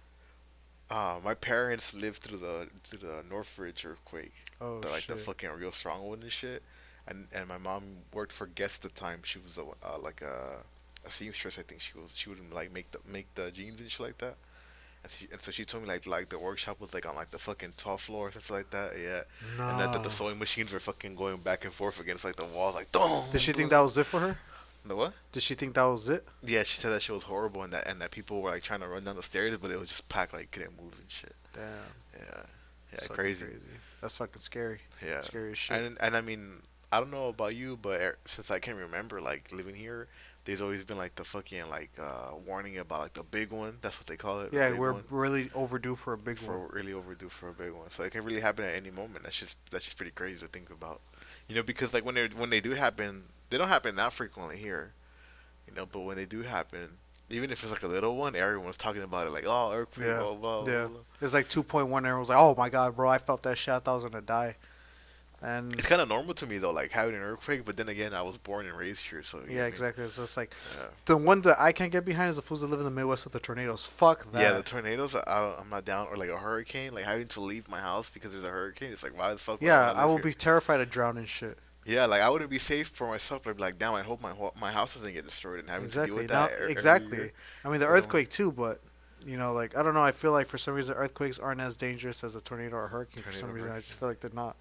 My parents lived through the Northridge earthquake. Oh The shit. fucking real strong one and shit. And my mom worked for Guess at the time. She was like a seamstress. I think she would like make the jeans and shit like that. And so she told me like the workshop was like on like the fucking 12th floor or something like that. Yeah. No. And that the sewing machines were fucking going back and forth against like the wall like dong. Did she think that was it for her? The what? Did she think that was it? Yeah, she said that shit was horrible and that people were like trying to run down the stairs, but it was just packed like couldn't move and shit. Damn. Yeah. Yeah, That's fucking crazy. That's fucking scary. Yeah. Scary as shit. And I mean, I don't know about you, but since I can remember like living here, there's always been like the fucking like warning about like the big one. That's what they call it. the Yeah, big we're one. really overdue for a big For one. really overdue for a big one. So it can really happen at any moment. That's just pretty crazy to think about. You know, because like when they do happen, they don't happen that frequently here. You know, but when they do happen, even if it's like a little one, everyone's talking about it like, oh, earthquake, Yeah, blah, blah, blah, yeah. blah. It's like 2.1. Everyone was like, "Oh my god, bro! I felt that shit. I thought I was gonna die." And It's kind of normal to me though, like having an earthquake. But then again, I was born and raised here, so you know what yeah, I mean? exactly. It's just like Yeah. the one that I can't get behind is the fools that live in the Midwest with the tornadoes. Fuck that. Yeah, the tornadoes. I'm not down, or like a hurricane, like having to leave my house because there's a hurricane. It's like, why the fuck? would Yeah, not I live will here? be terrified of drowning shit. Yeah, like I wouldn't be safe for myself. But I'd be like, damn, I hope my house doesn't get destroyed and having to deal Exactly. with Now, that. every exactly. year. I mean, the You know? earthquake too, but you know, like I don't know. I feel like for some reason earthquakes aren't as dangerous as a tornado or a hurricane. For some Tornado, reason, I just feel like they're not.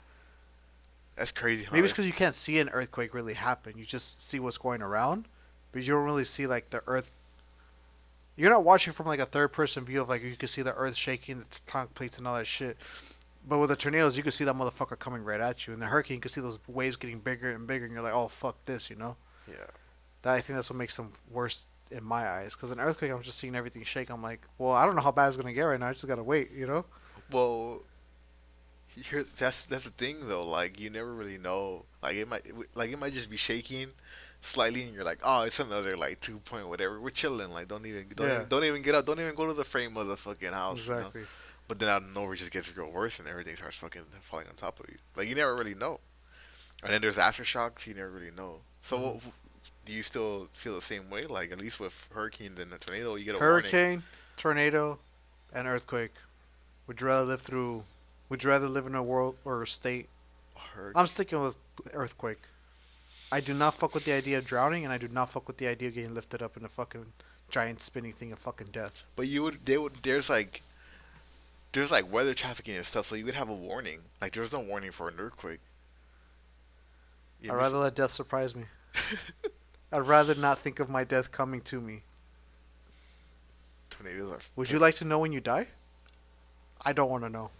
That's crazy. Huh? Maybe it's because you can't see an earthquake really happen. You just see what's going around, but you don't really see like the earth. You're not watching from like a third person view of like you can see the earth shaking, the tectonic plates and all that shit. But with the tornadoes, you can see that motherfucker coming right at you. And the hurricane, you can see those waves getting bigger and bigger, and you're like, oh fuck this, you know. Yeah. That I think that's what makes them worse in my eyes. Because an earthquake, I'm just seeing everything shake. I'm like, well, I don't know how bad it's gonna get right now. I just gotta wait, you know. Well, here that's the thing though. Like you never really know. Like it might just be shaking slightly, and you're like, oh, it's another like 2 point whatever. We're chilling. Like Yeah, don't even get up. Don't even go to the frame of the fucking house. You know. exactly. But then out of nowhere, it just gets real worse, and everything starts fucking falling on top of you. Like you never really know. And then there's aftershocks. You never really know. So Mhm. do you still feel the same way? Like at least with hurricanes and a tornado, you get a warning. Hurricane, tornado, and earthquake. Would you rather live through? Would you rather live in a world or a state? I'm Hurricane. sticking with earthquake. I do not fuck with the idea of drowning, and I do not fuck with the idea of getting lifted up in a fucking giant spinning thing of fucking death. But there's like weather trafficking and stuff, so you would have a warning. Like there's no warning for an earthquake. You I'd miss rather let death surprise me. I'd rather not think of my death coming to me. tornadoes are. Would you like to know when you die? I don't want to know.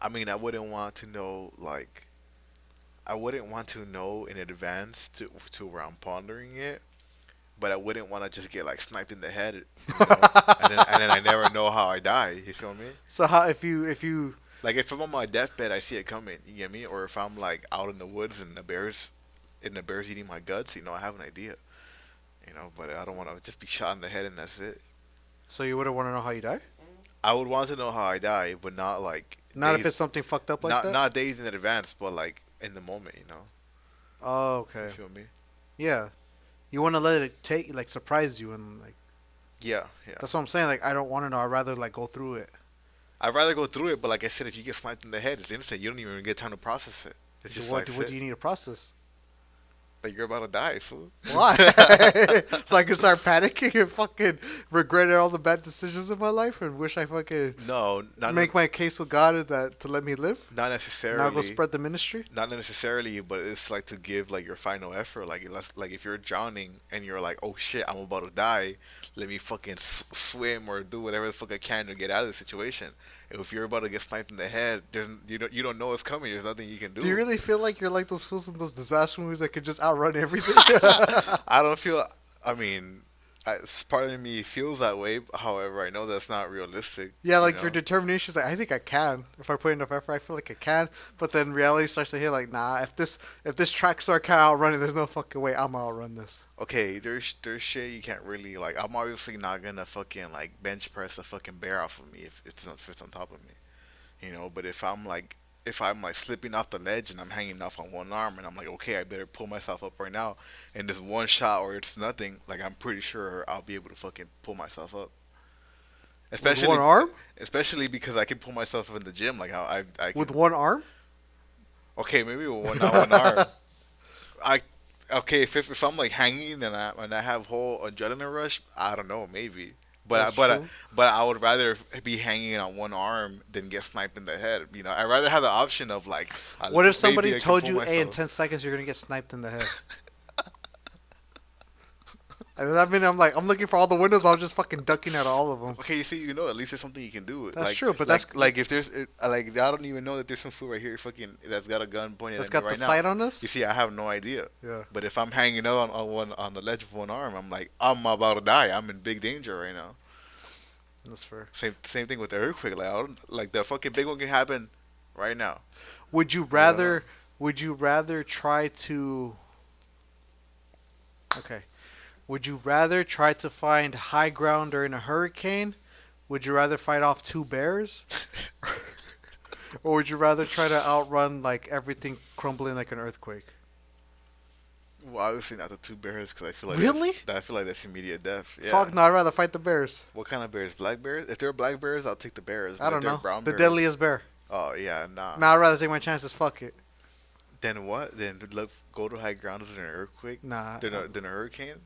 I mean, I wouldn't want to know like I wouldn't want to know in advance to where I'm pondering it. But I wouldn't want to just get like sniped in the head, and then I never know how I die. You feel me? So how if you Like if I'm on my deathbed, I see it coming. You get me? Or if I'm like out in the woods and the bears eating my guts, I have an idea. But I don't want to just be shot in the head and that's it. so you wouldn't want to know how you die? I would want to know how I die, but not like Not if it's something fucked up like not that. not days in advance, but like in the moment. Oh, You okay. feel me? Yeah. You want to let it take like surprise you and like Yeah, yeah. that's what I'm saying. Like I don't want to know. I'd rather like go through it. I'd rather go through it, but like I said, if you get sniped in the head, it's instant. You don't even get time to process it. It's just like What do you need to process? like you're about to die, fool. Why? So I can start panicking and fucking regret all the bad decisions of my life and wish I fucking No, make my case with God and that to let me live. not Now go necessarily. spread the ministry. Not necessarily, but it's like to give like your final effort. Like if you're drowning and you're like, oh shit, I'm about to die. Let me fucking swim or do whatever the fuck I can to get out of the situation. If you're about to get sniped in the head, you don't know what's coming. There's nothing you can do. Do you really feel like you're like those fools in those disaster movies that could just outrun everything? I don't feel. I mean, part of me feels that way. However, I know that's not realistic. Yeah, you like know? your determination is like, I think I can. If I put enough effort, I feel like I can. But then reality starts to hit like, nah, if this track star can't outrun it, there's no fucking way I'm gonna outrun this. Okay, there's shit you can't really like. I'm obviously not gonna fucking like bench press a fucking bear off of me if it's not fits on top of me. But if I'm like slipping off the ledge and I'm hanging off on one arm and I'm like, okay, I better pull myself up right now, and this one shot or it's nothing, like I'm pretty sure I'll be able to fucking pull myself up. With Especially, one arm? especially because I can pull myself up in the gym, like how I can. With one arm? Okay, maybe with not one arm. I okay if I'm like hanging and I have whole adrenaline rush, I don't know, maybe. But That's but true. but I would rather be hanging on one arm than get sniped in the head. I'd rather have the option of like. What if somebody maybe I can told pull you, hey, in myself. 10 seconds you're gonna get sniped in the head? And I mean, I'm looking for all the windows. I was just fucking ducking at all of them. Okay, you see, at least there's something you can do. That's like, true, but like, that's like if there's like I don't even know that there's some food right here, fucking that's got a gun pointed that's at me got the right now. sight on us. You see, I have no idea. Yeah, But if I'm hanging out on the ledge of one arm, I'm like I'm about to die. I'm in big danger right now. that's fair. Same thing with the earthquake. Like like the fucking big one can happen right now. Would you You don't know. rather? Would you rather try to? Okay. Would you rather try to find high ground during a hurricane? Would you rather fight off two bears? Or would you rather try to outrun like everything crumbling like an earthquake? Well, obviously not the two bears because I feel like Really? I feel like that's immediate death. Yeah. Fuck no, I'd rather fight the bears. What kind of bears? Black bears? If they're black bears, I'll take the bears. I But don't if they're know. brown The bears, deadliest bear. Oh yeah, nah. Nah, I'd rather take my chances. Fuck it. Then what? Then look, go to high ground than an earthquake? Nah. Than a hurricane?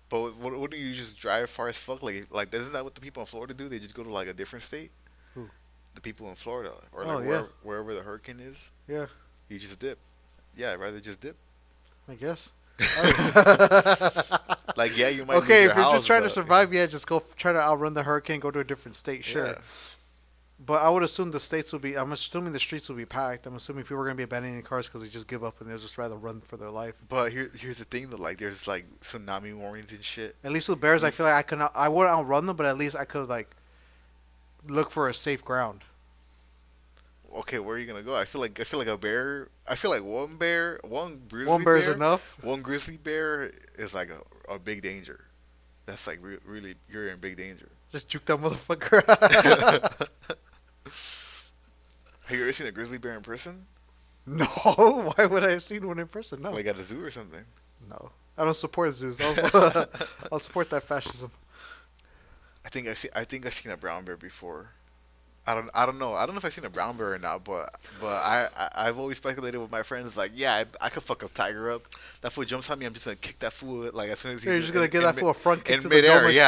But wouldn't you just drive far as fuck? Like isn't that what the people in Florida do? They just go to like a different state. Who? The people in Florida or Oh, like yeah. wherever the hurricane is. Yeah, You just dip. Yeah, I'd rather just dip. I guess. Like yeah, you might. Okay, lose if your you're house, just trying to but- survive, yeah, just go try to outrun the hurricane, go to a different state, sure. Yeah. But I would assume the states would be. I'm assuming the streets will be packed. I'm assuming people are gonna be abandoning cars because they just give up and they'll just rather run for their life. But here's the thing though, like there's like tsunami warnings and shit. At least with bears, I You feel like I could. I wouldn't outrun them, but at least I could like look for a safe ground. okay, where are you gonna go? I feel like a bear. I feel like one bear, one One grizzly bear is bear, enough. one grizzly bear is like a big danger. That's like really you're in big danger. Just juke that motherfucker. Have you ever seen a grizzly bear in person? No, why would I have seen one in person? No, Like at a zoo or something? no. I don't support zoos. I'll support that fascism. I think I've seen a brown bear before. I don't know. I don't know if I've seen a brown bear or not, but I've always speculated with my friends like, yeah, I could fuck a tiger up. That fool jumps on me, I'm just gonna kick that fool like as soon as Yeah, he's you're just gonna give that fool a front kick in to the midair. dome like Yeah,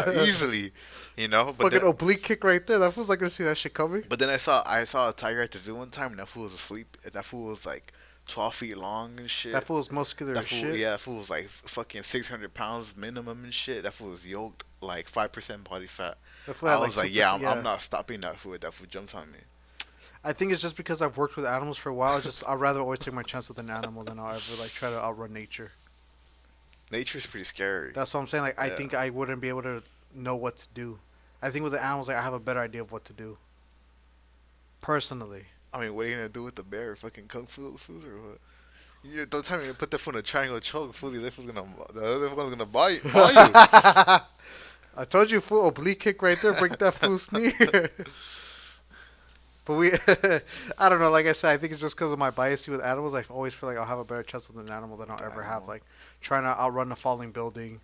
Silva. yeah, easily. But Fucking then, oblique kick right there. That fool's not gonna see that shit coming. I saw a tiger at the zoo one time, and that fool was asleep, and that fool was like 12 feet long and shit. That fool's muscular That as fool, shit. yeah, that fool was like fucking 600 pounds minimum and shit. That fool was yoked like 5% body fat. That fool I had was like like, yeah, 2%. I'm not stopping that fool. That fool jumps on me. I think it's just because I've worked with animals for a while. I'd rather always take my chance with an animal than I'll ever like try to outrun nature. Nature's pretty scary. That's what I'm saying. Like I Yeah. think I wouldn't be able to know what to do. I think with the animals, like I have a better idea of what to do. Personally, I mean, what are you gonna do with the bear? Fucking kung fu those fools or what? Don't tell me to put the fool in a triangle choke. Fool, the other one's gonna buy you. I told you, fool oblique kick right there. Break that fool's knee. But I don't know. Like I said, I think it's just because of my bias with animals. I always feel like I'll have a better chance with an animal than I'll ever have. Animal. Like trying to outrun a falling building.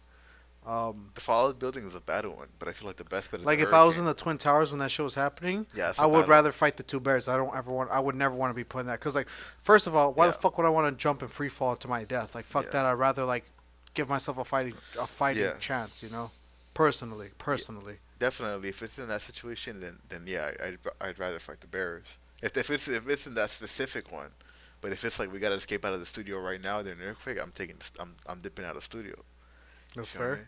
The fallout building is a bad one, but I feel like the best bet is Like the if I was in hurricane. the Twin Towers when that show was happening, Yeah, it's I a would bad rather fight the two bears. I don't ever want. I would never want to be put in that. Cause like, first of all, why the Yeah. fuck would I want to jump and free fall to my death? Like fuck Yeah. that. I'd rather like give myself a fighting Yeah. chance. You know, personally. Definitely, if it's in that situation, then yeah, I'd rather fight the bears. If it's in that specific one, but if it's like we gotta escape out of the studio right now, then an earthquake, I'm dipping out of the studio. That's You know what I fair. mean?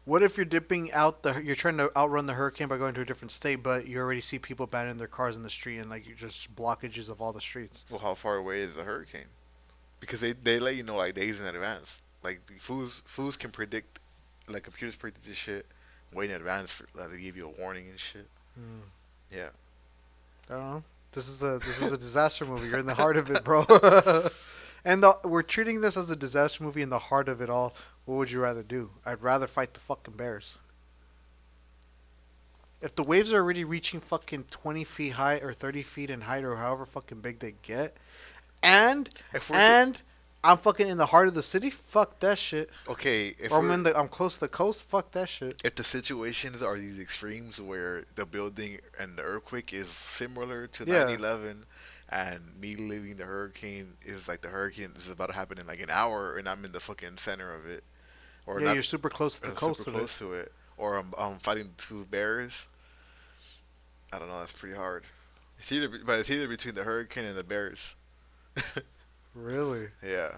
What if you're dipping out you're trying to outrun the hurricane by going to a different state, but you already see people abandoning their cars in the street and like you just blockages of all the streets. Well, how far away is the hurricane? Because they let you know like days in advance. Like the fools can predict, like computers predict this shit way in advance for like, to give you a warning and shit. Hmm. Yeah. I don't know. This is a disaster movie. You're in the heart of it, bro. And we're treating this as a disaster movie in the heart of it all. What would you rather do? I'd rather fight the fucking bears. If the waves are already reaching fucking 20 feet high or 30 feet in height or however fucking big they get, and If we're and I'm fucking in the heart of the city, fuck that shit. okay, if Or we're, I'm close to the coast, fuck that shit. if the situations are these extremes where the building and the earthquake is similar to Yeah. 9/11, and me leaving the hurricane is like the hurricane is about to happen in like an hour, and I'm in the fucking center of it, or Yeah, not you're super close to the coast super of close it. to it, or I'm fighting two bears. I don't know. That's pretty hard. It's either between the hurricane and the bears. Really? Yeah.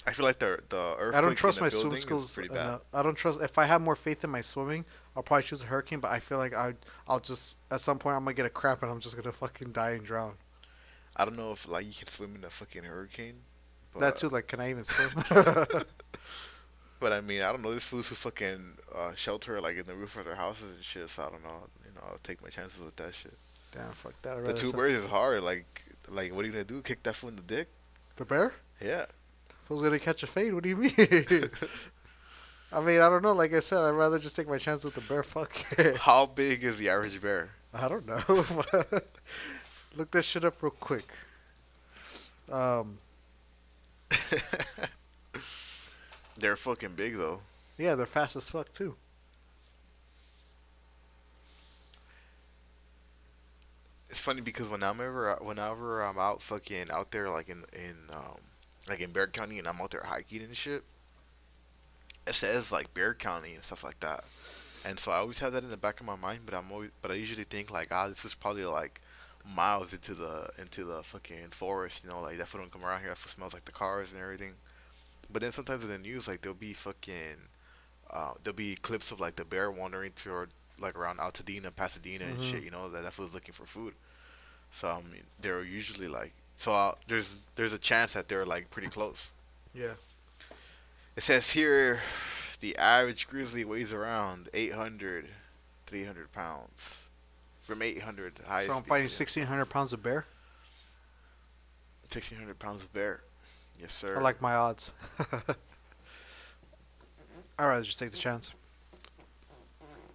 I feel like the earthquake I don't trust in my the swim building is skills pretty bad. enough. I don't trust. If I have more faith in my swimming, I'll probably choose a hurricane. But I feel like I'll just at some point I'm gonna get a cramp and I'm just gonna fucking die and drown. I don't know if like you can swim in a fucking hurricane. But, That too. Like, can I even swim? But I mean, I don't know. There's fools who fucking shelter like in the roof of their houses and shit. So I don't know. I'll take my chances with that shit. Damn, fuck that. I'd The rather two birds is hard. Like, what are you gonna do? Kick that fool in the dick? The bear? Yeah. Fool's gonna catch a fade. What do you mean? I mean, I don't know. Like I said, I'd rather just take my chance with the bear. Fuck it. How big is the average bear? I don't know. Look that shit up real quick. They're fucking big though. Yeah, they're fast as fuck too. It's funny because whenever I'm out fucking out there like in Bear County and I'm out there hiking and shit, it says like Bear County and stuff like that. And so I always have that in the back of my mind, but I usually think like, this was probably like miles into the fucking forest, like that foot don't come around here. That foot smells like the cars and everything. But then sometimes in the news, like there'll be clips of like the bear wandering toward like around Altadena, Pasadena, and Mm-hmm. shit. That fool's looking for food. So I mean, they're usually like so. There's a chance that they're like pretty close. Yeah. It says here the average grizzly weighs around 300 pounds. From 800, the So highest I'm being fighting 1,600 pounds of bear. 1,600 pounds of bear. Yes, I sir. like my odds. I'd rather just take the chance.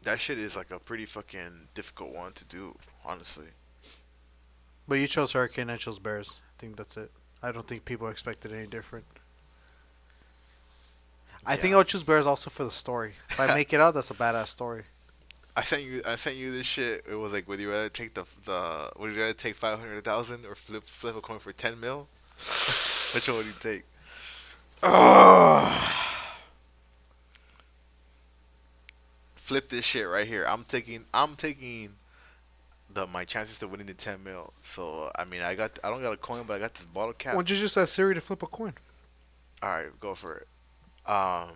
That shit is like a pretty fucking difficult one to do, honestly. But you chose hurricane, I chose bears. I think that's it. I don't think people expected any different. I think I Yeah. would choose bears also for the story. If I make it out, that's a badass story. I sent you this shit. It was like, would you rather take the would you rather take 500,000 or flip a coin for 10 mil? Which one would you take? Flip this shit right here. I'm taking the my chances of winning the 10 mil. So I mean, I don't got a coin, but I got this bottle Why cap. don't you just ask Siri to flip a coin? All right, go for it. I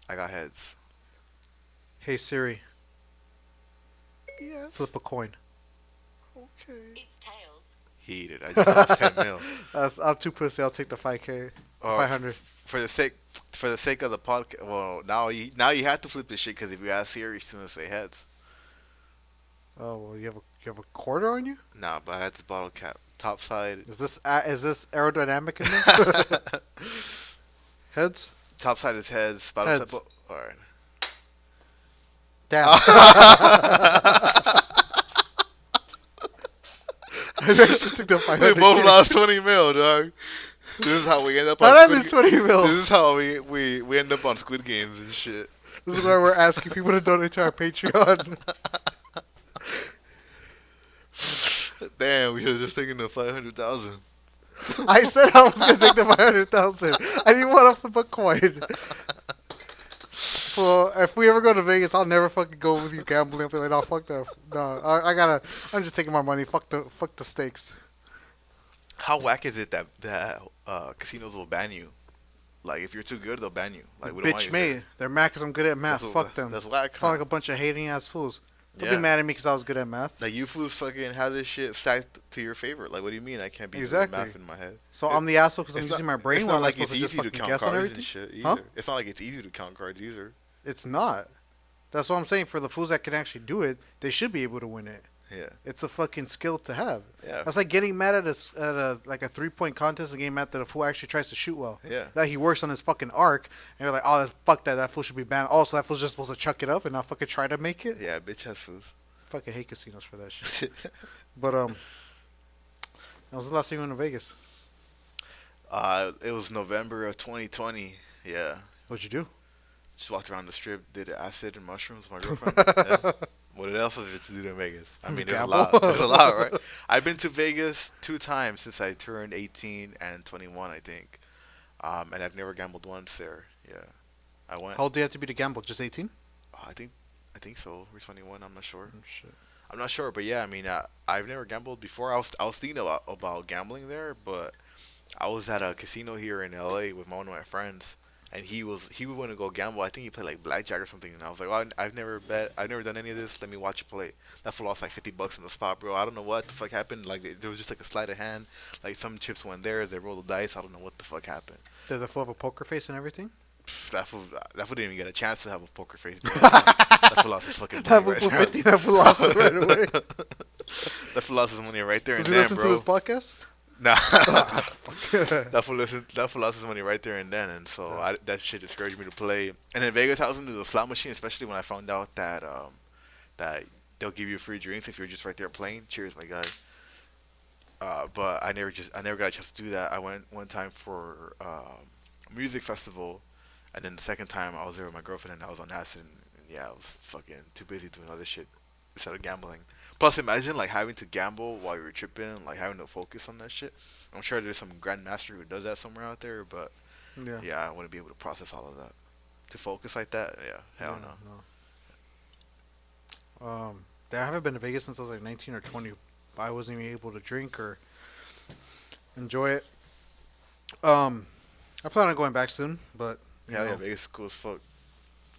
got heads. Hey Siri, Yes. flip a coin. Okay. It's tails. Heated. I just lost 10 mil. I'm too pussy. I'll take the 5K, Or 500. for the sake of the podcast. Well, now you have to flip this shit because if you ask Siri, she's gonna say heads. Oh well, you have a quarter on you. Nah, but I had this bottle cap. Top side. Is this aerodynamic in there? Heads. Top side is heads. Bottom Heads. side. All right. Damn. I actually took the We 500. both lost 20 mil, dog. This is how we end up on How did I Squid lose 20 mil? This is how we end up on Squid Games and shit. This is why we're asking people to donate to our Patreon. Damn, we should have just taken the 500,000. I said I was gonna take the 500,000. I didn't want to flip a coin. Well, if we ever go to Vegas, I'll never fucking go with you gambling. I'll be like, no, fuck that. No, I gotta. I'm just taking my money. Fuck the stakes. How whack is it that casinos will ban you? Like, if you're too good, they'll ban you. Like, we don't want Bitch you me. there. They're mad because I'm good at math. That's Fuck them. That's whack. Sound Huh? like a bunch of hating ass fools. Don't Yeah. be mad at me because I was good at math. Like, you fools fucking have this shit stacked to your favor. Like, what do you mean I can't be Exactly. doing math in my head? So I'm the asshole because I'm It's using not- my brain. It's When not I'm like supposed it's to just easy to fucking count guess on cards everything. and shit either. Huh? It's not like it's easy to count cards either. It's not. That's what I'm saying. For the fools that can actually do it, they should be able to win it. Yeah. It's a fucking skill to have. Yeah. That's like getting mad at a like a 3-point contest and getting mad that a fool actually tries to shoot well. Yeah. That he works on his fucking arc, and you're like, oh, fuck that. That fool should be banned. Also, that fool's just supposed to chuck it up and not fucking try to make it. Yeah, bitch has fools. Fucking hate casinos for that shit. But that was the last time you went to Vegas. It was November of 2020. Yeah. What'd you do? Just walked around the strip, did acid and mushrooms with my girlfriend. Yeah. What else was there to do in Vegas? I mean, there's a lot. Gamble. There's a lot, right? I've been to Vegas 2 times since I turned 18 and 21, I think. And I've never gambled once there. Yeah. I went. How old do you have to be to gamble? Just 18? I think so. Or 21. I'm not sure. Oh, shit. I'm not sure, but yeah, I mean, I've never gambled before. I was thinking about gambling there, but I was at a casino here in LA with one of my friends, and he would want to go gamble. I think he played like blackjack or something, and I was like, well, I've never bet, I've never done any of this. Let me watch you play. That fool lost like $50 in the spot, bro. I don't know what the fuck happened. Like there was just like a sleight of hand. Like some chips went there. They rolled the dice. I don't know what the fuck happened. Does the fool have a poker face and everything? That fool didn't even get a chance to have a poker face. Bro. That fool lost his fucking That money fool right there. 50, that fool lost it right away. That fool lost his money right there Does and he then, listen bro. to this podcast? Nah. That fool lost his money right there and then, and so that shit discouraged me to play. And in Vegas, I was into the slot machine, especially when I found out that they'll give you free drinks if you're just right there playing. Cheers, my guy. But I never got a chance to do that. I went one time for a music festival, and then the second time I was there with my girlfriend and I was on acid. And yeah, I was fucking too busy doing other shit instead of gambling. Plus, imagine like having to gamble while you're tripping, like having to focus on that shit. I'm sure there's some grandmaster who does that somewhere out there, but Yeah. yeah, I wouldn't be able to process all of that. To focus like that, yeah, hell no. I haven't been to Vegas since I was like 19 or 20. I wasn't even able to drink or enjoy it. I plan on going back soon, but you Yeah, know, Vegas is cool as fuck.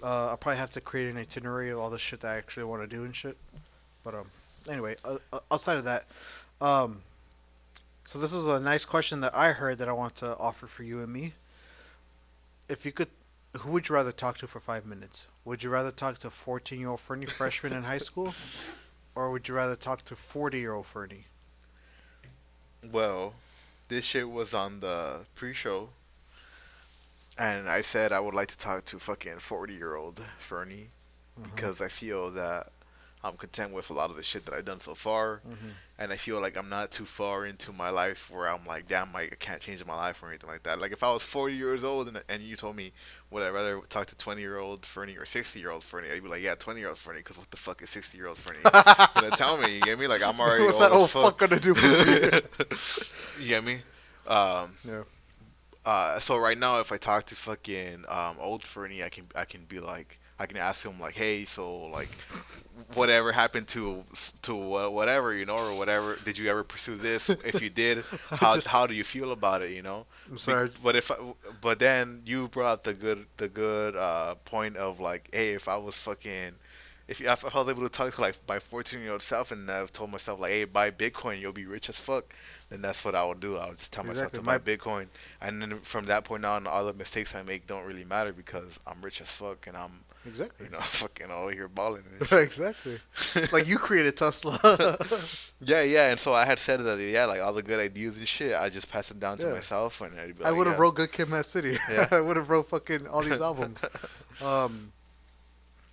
I'll probably have to create an itinerary of all the shit that I actually want to do and shit. But anyway, outside of that, um, so this is a nice question that I heard that I want to offer for you and me. If you could, who would you rather talk to for 5 minutes? Would you rather talk to 14-year-old Fernie, freshman in high school, or would you rather talk to 40-year-old Fernie? Well, this shit was on the pre-show, and I said I would like to talk to fucking 40-year-old Fernie Uh-huh. because I feel that I'm content with a lot of the shit that I've done so far, Mhm. and I feel like I'm not too far into my life where I'm like, damn, I can't change my life or anything like that. Like if I was 40 years old and you told me would I rather talk to 20-year-old Fernie or 60-year-old Fernie, I'd be like, yeah, 20-year-old Fernie, because what the fuck is 60-year-old Fernie gonna tell me? You get me? Like I'm already What's old that as old fuck. fuck gonna do for me? You get me? Um, Yeah. so right now, if I talk to fucking old Fernie, I can be like, I can ask him like, hey, so like, whatever happened to whatever, or whatever. Did you ever pursue this? If you did, I just, how do you feel about it? I'm Be, sorry. but if I, but then you brought up the good point of like, hey, if I was fucking. If I was able to talk to like my 14-year-old self and I've told myself like, hey, buy Bitcoin, you'll be rich as fuck, then that's what I would do. I would just tell myself Exactly. to buy My Bitcoin, and then from that point on, all the mistakes I make don't really matter because I'm rich as fuck and I'm, exactly. fucking over here balling and Exactly. Like shit. you created Tesla. Yeah, yeah, and so I had said that, yeah, like all the good ideas and shit, I just pass it down to Yeah. myself, and I'd be I like, would have yeah, wrote Good Kid, Mad City. yeah, I would have wrote fucking all these albums. Um,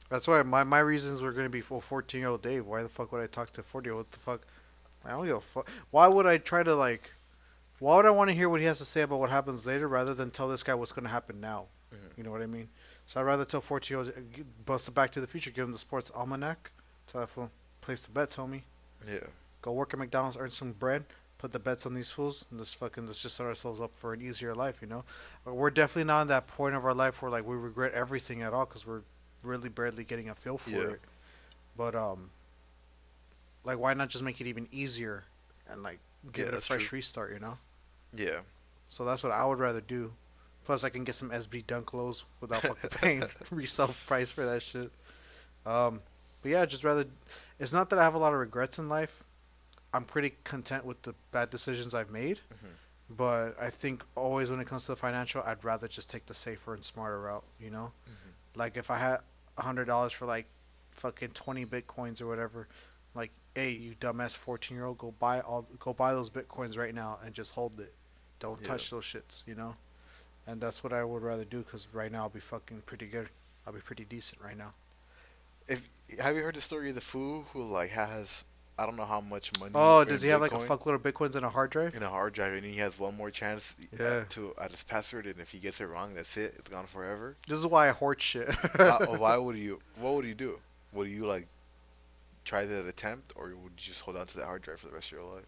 that's why my reasons were gonna be for 14-year-old Dave. Why the fuck would I talk to 40-year-old? What the fuck? I don't give a fuck. Why would I try to like? Why would I want to hear what he has to say about what happens later rather than tell this guy what's gonna happen now? Mhm. You know what I mean? So I'd rather tell 14-year-old bust it Back to the Future, give him the sports almanac, tell that fool place the bets, homie. yeah, Go work at McDonald's, earn some bread, put the bets on these fools, and let's just set ourselves up for an easier life, you know? We're definitely not in that point of our life where like we regret everything at all because we're really barely getting a feel for yeah, it. But like why not just make it even easier and like give yeah, it a that's true. fresh restart, you know? Yeah, So that's what I would rather do. Plus, I can get some SB Dunk lows without fucking paying resale price for that shit. Um, but yeah, just rather. It's not that I have a lot of regrets in life. I'm pretty content with the bad decisions I've made. hmm, But I think always when it comes to the financial, I'd rather just take the safer and smarter route. You know, hmm, like if I had $100 for like fucking 20 bitcoins or whatever, like, hey, you dumbass 14-year-old, go buy those bitcoins right now and just hold it. Don't yeah. touch those shits. You know, and that's what I would rather do because right now I'll be fucking pretty good. I'll be pretty decent right now. If Have you heard the story of the fool who like has I don't know how much money Oh, does in he have like a Bitcoin fuckload of bitcoins in a hard drive? in a hard drive, and he has one more chance Yeah. at his password, and if he gets it wrong, that's it. It's gone forever. This is why I hoard shit. Why would you? What would you do? Would you like try that attempt, or would you just hold on to that hard drive for the rest of your life?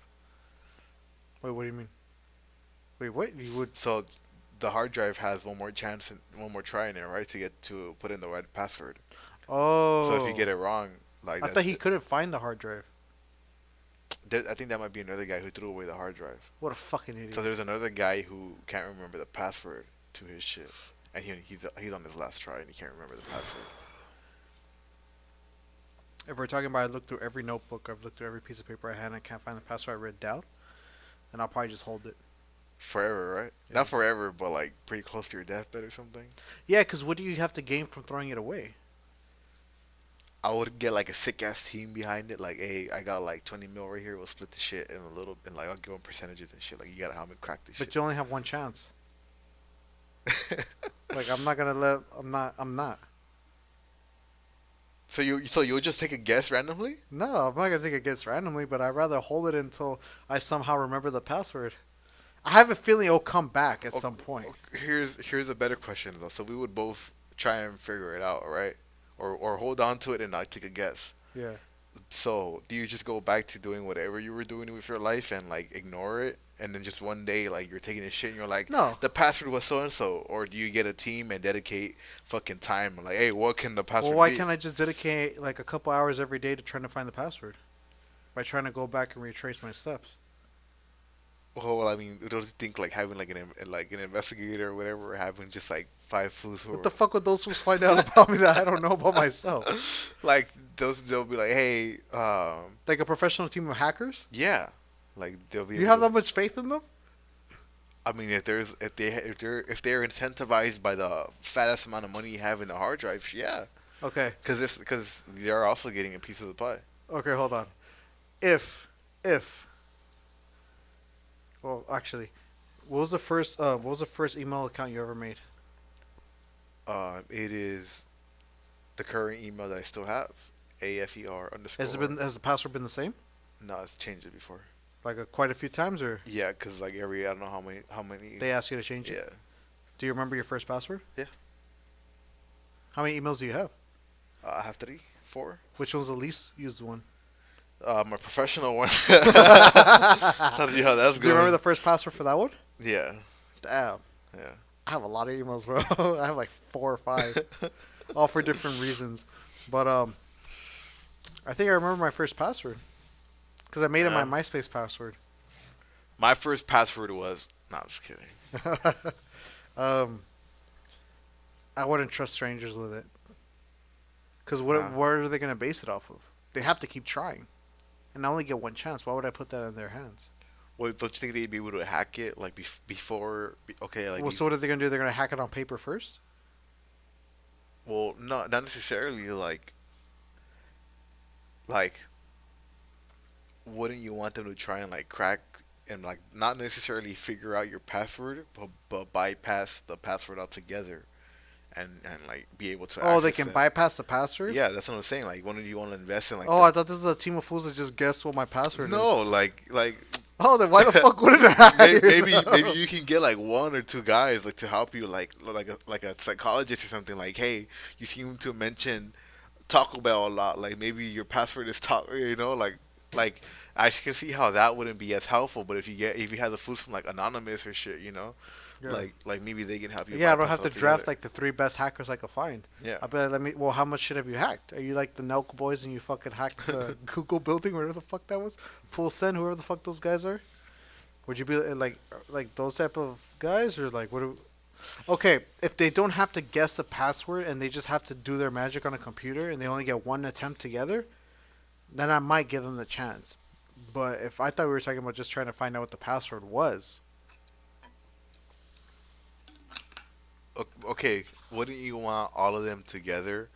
Wait, what do you mean? Wait, what? You would? So the hard drive has one more chance and one more try in it, right, to get to put in the right password. So if you Oh, get it wrong, like I thought that's he it. couldn't find the hard drive. I think that might be another guy who threw away the hard drive. What a fucking So idiot. there's another guy who can't remember the password to his shit, and he's on his last try and he can't remember the password If we're talking about I looked through every notebook, I've looked through every piece of paper I had, and I can't find the password I read down, then I'll probably just hold it. forever, right? Yeah. Not forever, but like pretty close to your deathbed or something. Yeah, because what do you have to gain from throwing it away? I would get like a sick ass team behind it. Like, hey, I got like 20 mil right here. We'll split the shit in a little, and like I'll give them percentages and shit. Like, you gotta help me crack this But shit. you only have one chance. Like I'm not gonna let. I'm not. So you'll just take a guess randomly? No, I'm not gonna take a guess randomly, but I'd rather hold it until I somehow remember the password. I have a feeling it'll come back at O- some point. Here's a better question though. So we would both try and figure it out, right? Or hold on to it and not take a guess. Yeah. So do you just go back to doing whatever you were doing with your life and like ignore it, and then just one day like you're taking a shit and you're like, No. the password was so and so, or do you get a team and dedicate fucking time like, hey, what can the Well, password why be? can't I just dedicate like a couple hours every day to trying to find the password by trying to go back and retrace my steps? well, I mean, don't you think like having like like an investigator or whatever, or having just like five fools who What are the fuck would those fools find out about me that I don't know about myself? like they'll be like, hey, Like a professional team of hackers? yeah, like they'll be You able have to. that much faith in them? I mean, if they're incentivized by the fattest amount of money you have in the hard drive, yeah, Okay. because they're also getting a piece of the pie. Okay, hold on. If well, actually, what was the first email account you ever made? It is the current email that I still have, AFER Has it underscore. been has the password been the same? No, it's changed it before. Like quite a few times, or Yeah, because like every I don't know how many. they ask you to change it? Yeah, Do you remember your first password? yeah. How many emails do you have? I have three, four. Which one's the least used one? My professional one. Tells you how that's Do you remember going. the first password for that one? Yeah, Damn, yeah. I have a lot of emails, bro. I have like 4 or 5, all for different reasons. But I think I remember my first password because I made it my Yeah. MySpace password. My first password was. No, I'm just kidding. um, I wouldn't trust strangers with it because Nah. what are they gonna base it off of? They have to keep trying, and I only get one chance. Why would I put that in their hands? Well, don't you think they'd be able to hack it like before? Okay, like Well, so what are they gonna do? They're gonna hack it on paper first. well, not necessarily like wouldn't you want them to try and like crack and like not necessarily figure out your password, but bypass the password altogether and like be able to Oh, they access can it? bypass the password. Yeah, that's what I'm saying. Like, when do you want to invest in like Oh, the? I thought this was a team of fools that just guessed what my password is. No, like Oh, then why the fuck wouldn't I hire maybe them? you can get like one or two guys like to help you like a psychologist or something like hey you seem to mention Taco Bell a lot like maybe your password is taco like I can see how that wouldn't be as helpful but if you have the foods from like anonymous or shit Yeah. like maybe they can help you Yeah, I don't bypass have it to altogether. draft like the 3 best hackers I could find. Yeah. I bet. Let me. Well, how much shit have you hacked? Are you like the Nelk boys and you fucking hacked the Google building, whatever the fuck that was? Full send, whoever the fuck those guys are. Would you be like those type of guys or like what? Okay, if they don't have to guess the password and they just have to do their magic on a computer and they only get one attempt together, then I might give them the chance. But if I thought we were talking about just trying to find out what the password was, Okay, wouldn't you want all of them together?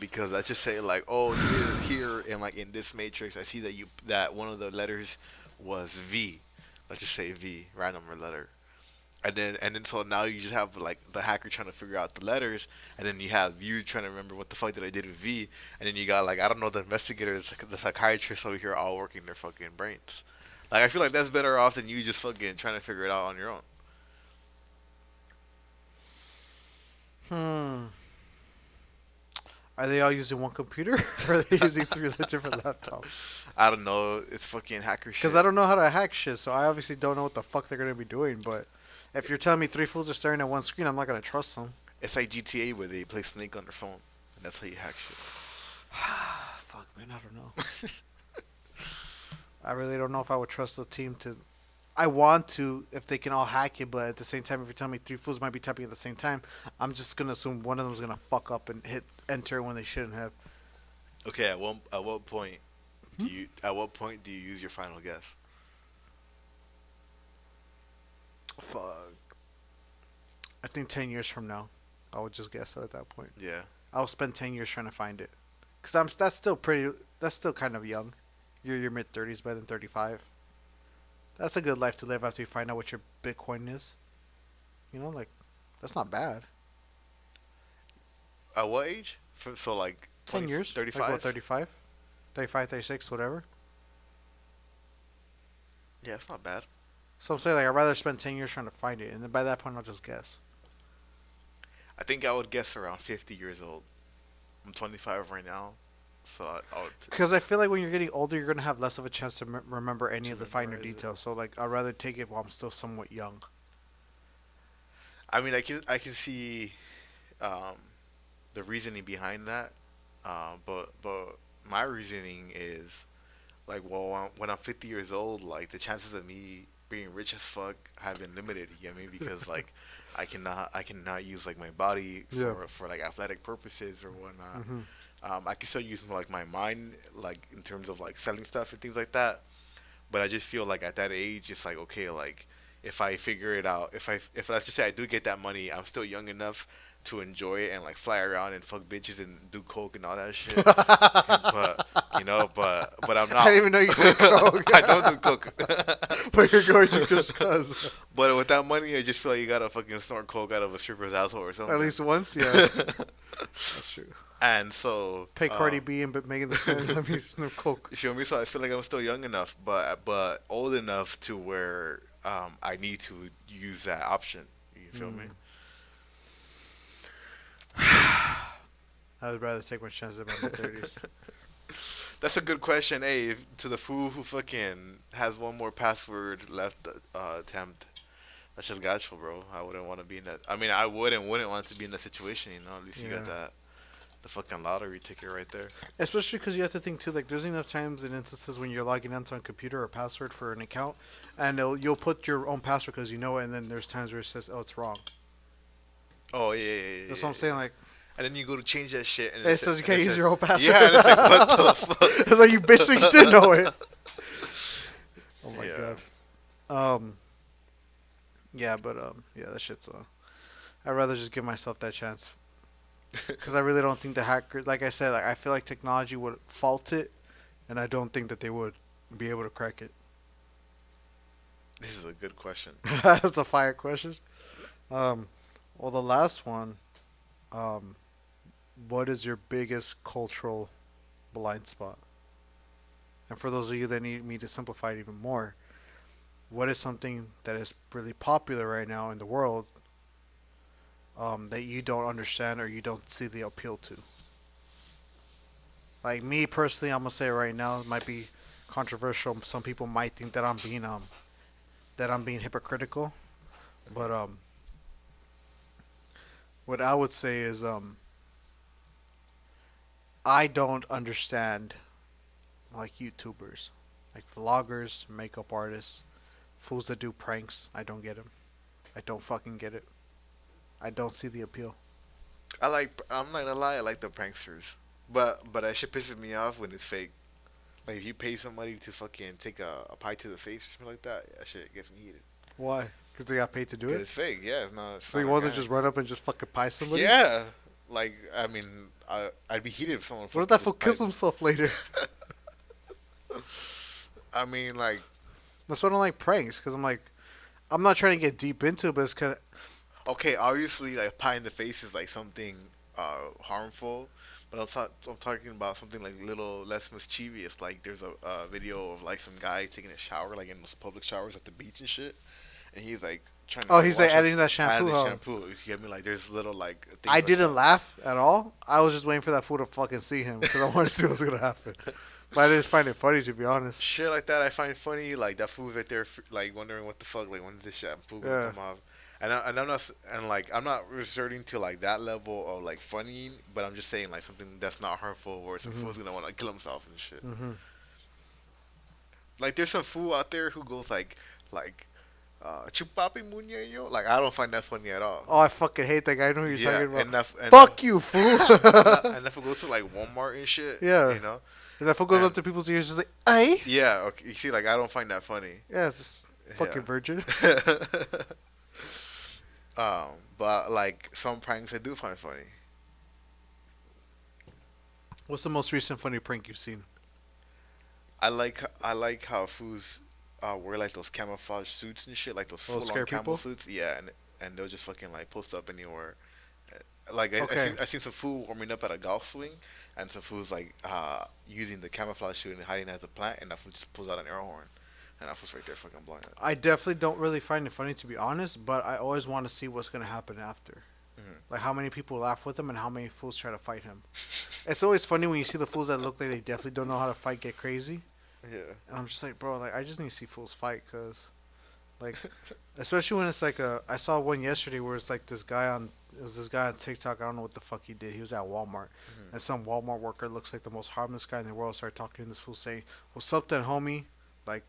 Because let's just say like, oh, here in like in this matrix, I see that one of the letters was V. Let's just say V, random letter. And then so now you just have like the hacker trying to figure out the letters, and then you have you trying to remember what the fuck did I did with V, and then you got like I don't know the investigator, the psychiatrist over here all working their fucking brains. Like I feel like that's better off than you just fucking trying to figure it out on your own. hmm. Are they all using one computer or are they using 3 different laptops? I don't know. It's fucking hacker Because shit. I don't know how to hack shit, so I obviously don't know what the fuck they're gonna be doing. But if you're telling me 3 fools are staring at one screen, I'm not gonna trust them. It's like GTA where they play Snake on their phone, and that's how you hack shit. Fuck, man, I don't know. I really don't know if I would trust the team to. I want to if they can all hack it, but at the same time, if you're telling me 3 fools might be typing at the same time, I'm just gonna assume one of them is gonna fuck up and hit enter when they shouldn't have. Okay, at what point do you use your final guess? Fuck. I think 10 years from now, I would just guess it at that point. Yeah. I'll spend 10 years trying to find it, cause I'm that's still pretty. That's still kind of young. You're your mid 30s by then 35. That's a good life to live after you find out what your Bitcoin is. You know, like that's not bad. At what age? So like 10 years, 35? like what 35, 35, 36, whatever. Yeah, it's not bad. So I'm saying like I'd rather spend 10 years trying to find it, and then by that point I'll just guess. I think I would guess around 50 years old. I'm 25 right now, so I would Because I feel like when you're getting older, you're gonna have less of a chance to remember any to of the finer memorize it. details. So like I'd rather take it while I'm still somewhat young. I mean, I can see um, the reasoning behind that, but my reasoning is like, well, when I'm 50 years old, like the chances of me being rich as fuck have been limited. You get me? Because like I cannot use like my body Yeah. for like athletic purposes or whatnot. Mhm. I can still use like my mind like in terms of like selling stuff and things like that. But I just feel like at that age, it's like okay, like if I figure it out, if let's just say I do get that money, I'm still young enough to enjoy it and like fly around and fuck bitches and do coke and all that shit. But but I'm I didn't not. even know you did coke. I don't do coke. But you're gorgeous just cause. But with that money, I just feel like you gotta fucking snort coke out of a stripper's asshole or At something. least once, yeah. That's true. And so, Pay Cardi B and but making the same. Let me snip coke. you feel me? So I feel like I'm still young enough, but old enough to where I need to use that option. You feel me? Mm. I would rather take my chances in my mid 30s. That's a good question. Hey, to the fool who fucking has one more password left attempt, that's just gotcha, bro. I wouldn't want to be in that. I mean, I would and wouldn't want to be in that situation. You know, at least you got Yeah. that the fucking lottery ticket right there. Especially because you have to think too, like there's enough times and instances when you're logging into a computer or password for an account, and you'll put your own password because you know it, and then there's times where it says, "Oh, it's wrong." Oh yeah, yeah, yeah, That's yeah, what I'm saying. yeah. Like And then you go to change that shit, and it says you and can't it use says, your own password. yeah, and it's like what the fuck? It's like you basically did know it. Oh my Yeah. god. Yeah, but yeah, that shit's. I'd rather just give myself that chance because I really don't think the hackers, like I said, like I feel like technology would fault it, and I don't think that they would be able to crack it. This is a good question. That's a fire question. Um, well, the last one. Um, what is your biggest cultural blind spot? And for those of you that need me to simplify it even more, what is something that is really popular right now in the world that you don't understand or you don't see the appeal to? Like me personally, I'm gonna say right now, it might be controversial. Some people might think that I'm being hypocritical, but what I would say is I don't understand like YouTubers, like vloggers, makeup artists, fools that do pranks. I don't get them. I don't fucking get it. I don't see the appeal. I'm not gonna lie, I like the pranksters, but that shit pisses me off when it's fake. Like if you pay somebody to fucking take a pie to the face or something like that, that shit gets me heated. Why? Because they got paid to do Cause it. it's fake. Yeah, it's So not you want to organic. just run up and just fucking pie somebody? Yeah, like I mean, I'd be heated if someone What if fucking that fool just kills pied. himself later? I mean, like That's why I don't like pranks. Because I'm like, I'm not trying to get deep into it, but it's kind of. okay, obviously, like pie in the face is like something harmful, but I'm talking about something like little less mischievous. Like there's a video of like some guy taking a shower, like in those public showers at the beach and shit, and he's like trying to Oh, like he's like wash up, adding that shampoo. adding the Huh? shampoo. You get me? Like there's little like things I like didn't that. laugh at all. I was just waiting for that fool to fucking see him because I wanted to see what's gonna happen. But I didn't find it funny to be honest. Shit like that I find funny. Like that fool's right there, like wondering what the fuck, like when's this shampoo gonna Yeah. come off? And I'm not and like I'm not resorting to like that level of like funny, but I'm just saying like something that's not harmful, where some Mhm. fool's gonna want to kill himself and shit. Mhm. Like there's some fool out there who goes like chupapi muñeño. Like I don't find that funny at all. Oh, I fucking hate that guy. I know who you're Yeah, talking about. and Fuck you, fool. and that fool goes to like Walmart and shit. Yeah. You know. And that fool goes And up to people's ears, just like, "Hey." yeah, okay. You see, like I don't find that funny. Yeah, it's just fucking Yeah. virgin. But like some pranks I do find funny. What's the most recent funny prank you've seen? I like how fools wear like those camouflage suits and shit, like those Oh, full scare on camo people? suits. Yeah, and they'll just fucking like post up anywhere. Like Okay. I seen some fool warming up at a golf swing, and some fools like using the camouflage suit and hiding as a plant, and that fool just pulls out an air horn, and that fool's right there fucking blowing it. I definitely don't really find it funny to be honest, but I always want to see what's gonna happen after. Mhm. Like how many people laugh with him and how many fools try to fight him. It's always funny when you see the fools that look like they definitely don't know how to fight get crazy, Yeah. and I'm just like, bro, like I just need to see fools fight, cause, like, especially when it's like I saw one yesterday where it's like this guy on. It was this guy on TikTok. I don't know what the fuck he did. He was at Walmart, Mhm. and some Walmart worker looks like the most harmless guy in the world. Started talking to this fool saying, "What's up, then, homie? Like,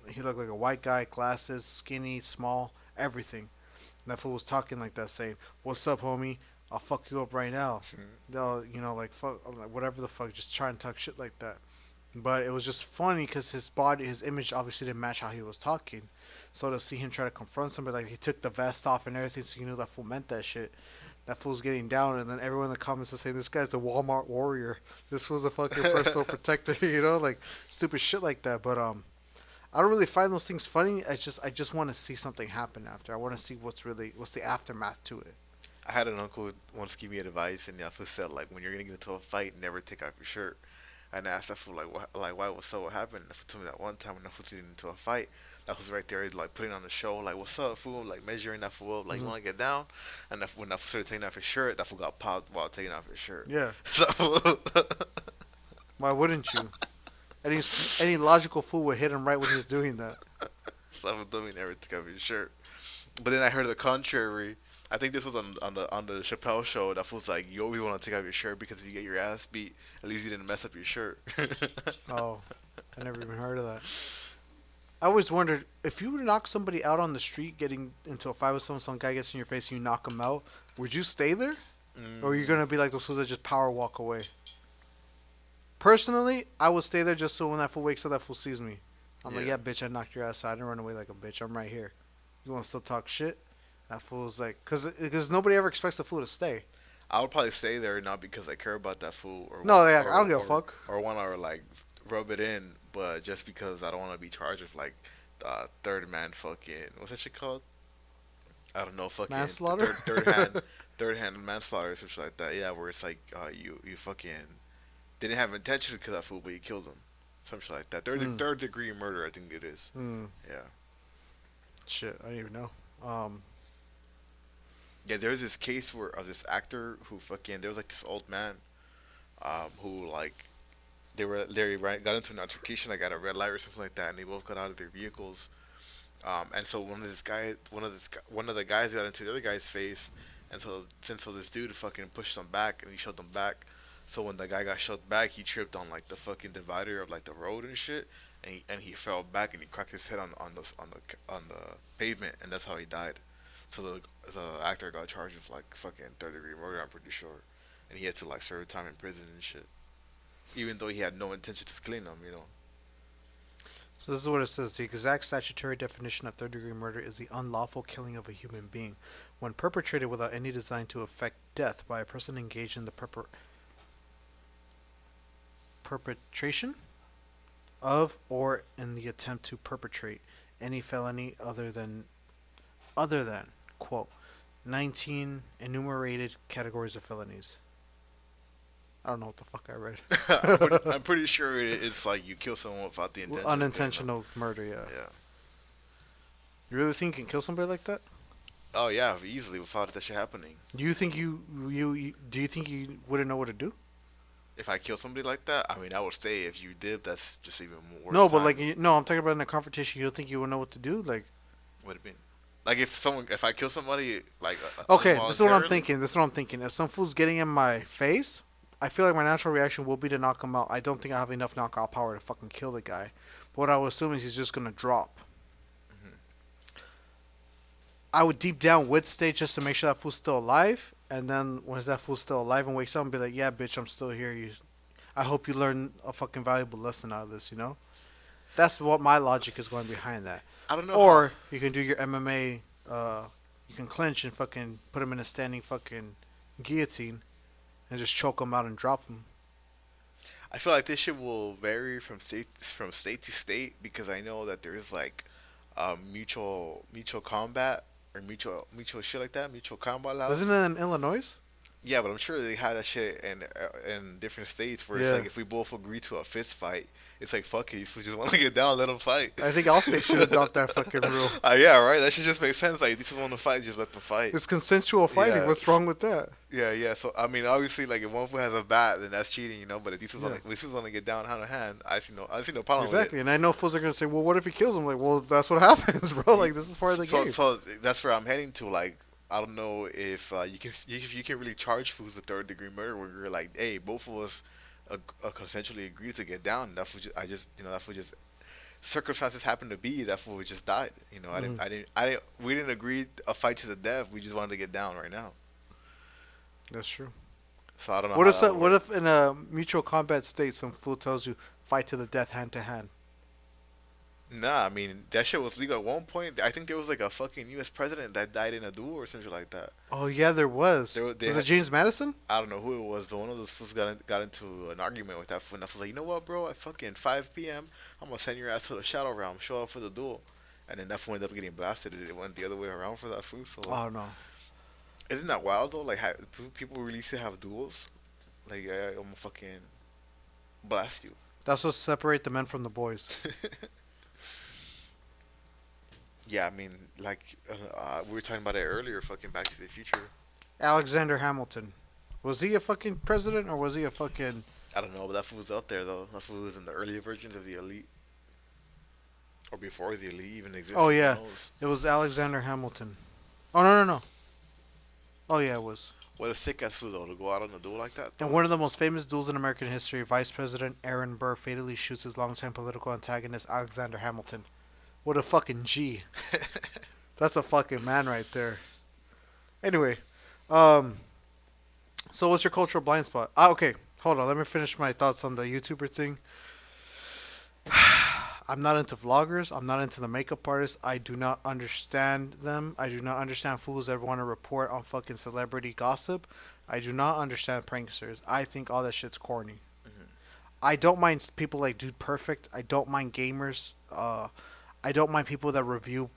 He looked like a white guy, glasses, skinny, small, everything. And that fool was talking like that, saying, "What's up, homie? I'll fuck you up right now." No, like fuck, like, whatever the fuck, just try and talk shit like that. But it was just funny because his body, his image obviously didn't match how he was talking. So to see him try to confront somebody, like he took the vest off and everything, so you knew that fool meant that shit. That fool's getting down, and then everyone in the comments is saying, "This guy's the Walmart warrior. This was a fucking personal protector," like stupid shit like that. But I don't really find those things funny. I just want to see something happen after. I want to see what's the aftermath to it. I had an uncle once give me advice, and the said like when you're gonna get into a fight, never take off your shirt. And I asked that fool like why was so what happened? And that fool told me that one time when that fool was getting into a fight, that was right there like putting on the show like what's up fool, like measuring that fool up, like you Hmm. want to get down. And that when that fool started taking off his shirt, that fool got popped while taking off his shirt. Yeah, So why wouldn't you? Any logical fool would hit him right when he's doing that. someone told me never take off his shirt. But then I heard the contrary. I think this was on the Chappelle show. That fool's like, you always want to take off your shirt because if you get your ass beat, at least you didn't mess up your shirt. Oh, I never even heard of that. I always wondered if you were to knock somebody out on the street, getting into a fight with someone, some guy gets in your face, and you knock him out. Would you stay there, or are you gonna be like those fools that just power walk away? Personally, I would stay there just so when that fool wakes up, that fool sees me. I'm like, Yeah. yeah, bitch, I knocked your ass out. I didn't run away like a bitch. I'm right here. You want to still talk shit? That fool's like, cause nobody ever expects the fool to stay. I would probably stay there not because I care about that fool or No, want yeah, or, I don't give a or, fuck. or want to like rub it in, but just because I don't want to be charged with like third man fucking what's that shit called? I don't know, fucking Manslaughter. third hand manslaughter or something like that. Yeah, where it's like you fucking didn't have intention to kill that fool, but you killed him, something like that. Mm. Third degree murder, I think it is. Hmm. Yeah. Shit, I don't even know. Um. Yeah, there was this case where of this actor who fucking there was like this old man, who like got into an altercation like at a red light or something like that, and they both got out of their vehicles. And so one of the guys got into the other guy's face, and so this dude fucking pushed him back and he shoved him back. So when the guy got shoved back, he tripped on like the fucking divider of like the road and shit, and he fell back and he cracked his head on the pavement, and that's how he died. So the actor got charged with like fucking third degree murder, I'm pretty sure, and he had to like serve time in prison and shit, even though he had no intention of killing him. So this is what it says. The exact statutory definition of third degree murder is the unlawful killing of a human being when perpetrated without any design to effect death by a person engaged in the perpetration of or in the attempt to perpetrate any felony other than quote 19 enumerated categories of felonies. I don't know what the fuck I read. I'm pretty sure it's like you kill someone without the intention. Unintentional murder, yeah. Yeah. You really think you can kill somebody like that? Oh yeah, easily without that shit happening. Do you think you do you think you wouldn't know what to do? If I kill somebody like that, I mean, I would stay. If you did, that's just even more. No, but like no, I'm talking about in a confrontation. You don't think you would know what to do? Like, What do you mean? Like if I kill somebody, like okay, this is what I'm involuntarily? thinking. This is what I'm thinking. If some fool's getting in my face, I feel like my natural reaction will be to knock him out. I don't think I have enough knockout power to fucking kill the guy. But what I would assume is he's just gonna drop. Mhm. I would deep down would stay just to make sure that fool's still alive. And then once that fool's still alive and wakes up and be like, yeah, bitch, I'm still here. I hope you learn a fucking valuable lesson out of this, you know? That's what my logic is going behind that. I don't know. Or you can do your MMA, you can clinch and fucking put him in a standing fucking guillotine and just choke him out and drop him. I feel like this shit will vary from state to state because I know that there is like mutual combat or mutual shit like that, mutual combat laws. Wasn't it in Illinois? Yeah, but I'm sure they had that shit in different states where it's Yeah. like if we both agree to a fist fight, it's like fuck it, if we just want to get down, let them fight. I think all states should adopt that fucking rule. Yeah, right. That should just make sense. Like these people want to fight, just let them fight. It's consensual fighting. Yeah. What's wrong with that? Yeah, yeah. So I mean, obviously, like if one foot has a bat, then that's cheating, But if Yeah. these people want to get down hand to hand, I see no problem Exactly. with And I know fools are going to say, well, what if he kills him? Like, well, that's what happens, bro. Like, this is part of the it. So, game. so that's where I'm heading to. Like, I don't know if you can really charge fools with third degree murder when you're like, hey, both of us consensually agreed to get down. That fool just, I just that fool just circumstances happened to be that fool just died. You know, Mhm. we didn't agree a fight to the death. We just wanted to get down right now. That's true. So I don't know What how if that would what work. if in a mutual combat state some fool tells you fight to the death hand to hand? Nah, I mean that shit was legal at one point. I think there was like a fucking U.S. president that died in a duel or something like that. Oh yeah, there was. They Was it had, James Madison? I don't know who it was, but one of those fools got into an argument with that fool. And that fool was like, you know what, bro? At fucking 5 p.m., I'm gonna send your ass to the shadow realm, show up for the duel. And then that fool ended up getting blasted. It went the other way around for that fool. So like, Oh no. isn't that wild though? Like, people really used to have duels. Like, I'm gonna fucking blast you. That's what separate the men from the boys. Yeah, I mean, like we were talking about it earlier. Fucking Back to the Future. Alexander Hamilton. Was he a fucking president or was he a fucking I don't know, but that fool was up there though. That fool was in the earlier versions of the Elite, or before the Elite even Oh existed. Who yeah. knows? It was Alexander Hamilton. Oh no no no. Oh yeah, it was. What a sick ass fool though to go out on a duel like that In though. one of the most famous duels in American history, Vice President Aaron Burr fatally shoots his longtime political antagonist Alexander Hamilton. What a fucking G. That's a fucking man right there. Anyway, um, so what's your cultural blind spot? Okay, hold on. Let me finish my thoughts on the YouTuber thing. I'm not into vloggers. I'm not into the makeup artists. I do not understand them. I do not understand fools that want to report on fucking celebrity gossip. I do not understand pranksters. I think all that shit's corny. Hmm. I don't mind people like Dude Perfect. I don't mind gamers. I don't mind people that review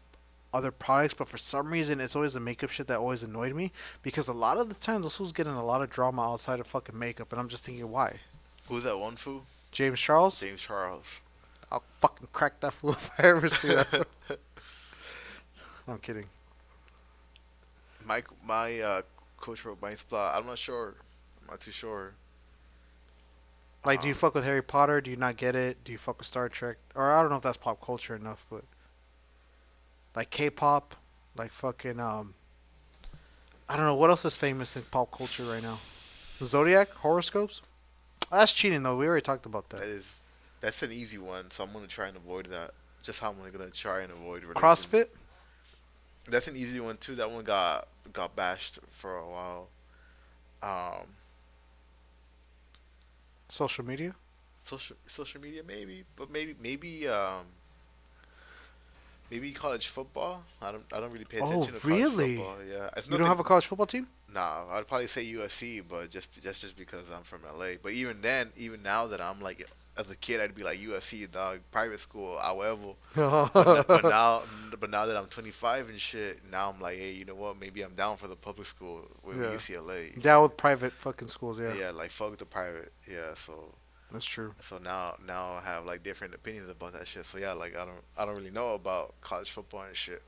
other products, but for some reason, it's always the makeup shit that always annoyed me because a lot of the time, those fools get in a lot of drama outside of fucking makeup, and I'm just thinking, why? Who's that one fool? James Charles? James Charles. I'll fucking crack that fool if I ever see that. I'm kidding. My cultural blind spot. I'm not sure. I'm not too sure. Like, do you fuck with Harry Potter? Do you not get it? Do you fuck with Star Trek? Or I don't know if that's pop culture enough, but like K-pop, like fucking I don't know what else is famous in pop culture right now. Zodiac horoscopes. That's cheating though. We already talked about that. That is, that's an easy one. So I'm gonna try and avoid that. Just how I'm gonna try and avoid religion. CrossFit, That's an easy one too. That one got bashed for a while. Um, social media. social media maybe, but maybe college football. I don't really pay Oh, attention to college really? football. Yeah, it's You don't nothing. have a college football team? Nah, I'd probably say USC, but just because I'm from LA. But even then, even now that I'm like as a kid, I'd be like USC, dog, private school, however. But n- but now but now that I'm 25 and shit, now I'm like, hey, you know what? Maybe I'm down for the public school with Yeah. UCLA. You Down feel with private fucking schools, me? yeah. Yeah, like fuck the private. Yeah, so That's true. now I have like different opinions about that shit. So yeah, like I don't really know about college football and shit.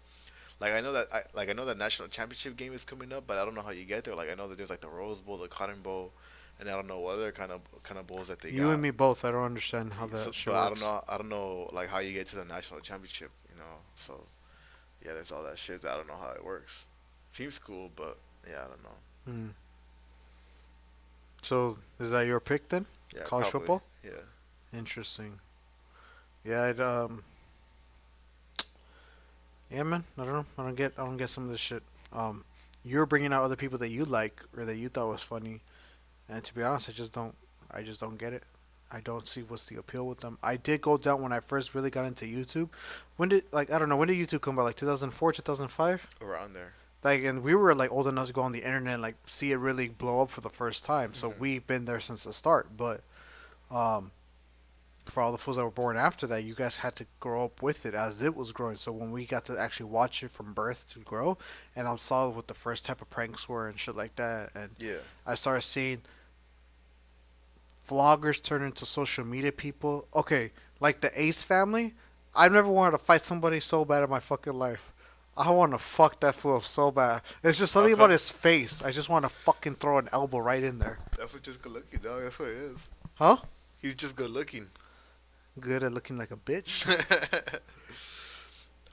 Like I know that national championship game is coming up, but I don't know how you get there. Like I know that there's like the Rose Bowl, the Cotton Bowl, and I don't know what other kind of bowls that they You and got. me both. I don't understand how So, that shit but works. I don't know like how you get to the national championship. You know, so yeah, there's all that shit. That I don't know how it works. Seems cool, but yeah, I don't know. Hmm. So, is that your pick then? Yeah, College probably. football? Yeah. Interesting. Yeah, yeah, man. I don't know. I don't get some of this shit. Um, you're bringing out other people that you like or that you thought was funny, and to be honest, I just don't get it. I don't see what's the appeal with them. I did go down when I first really got into YouTube. I don't know, when did YouTube come out? Like 2004, 2005? Around there. Like, and we were like old enough to go on the internet and like see it really blow up for the first time. So Hmm. we've been there since the start. But um, for all the fools that were born after that, you guys had to grow up with it as it was growing. So when we got to actually watch it from birth to grow, and I'm saw what the first type of pranks were and shit like that, and Yeah. I started seeing vloggers turn into social media people. Okay, like the Ace family. I've never wanted to fight somebody so bad in my fucking life. I want to fuck that fool up so bad. It's just How something about come? his face. I just want to fucking throw an elbow right in there. That's what just good looking, dog. That's what it is. Huh? He's just good looking. Good at looking like a bitch.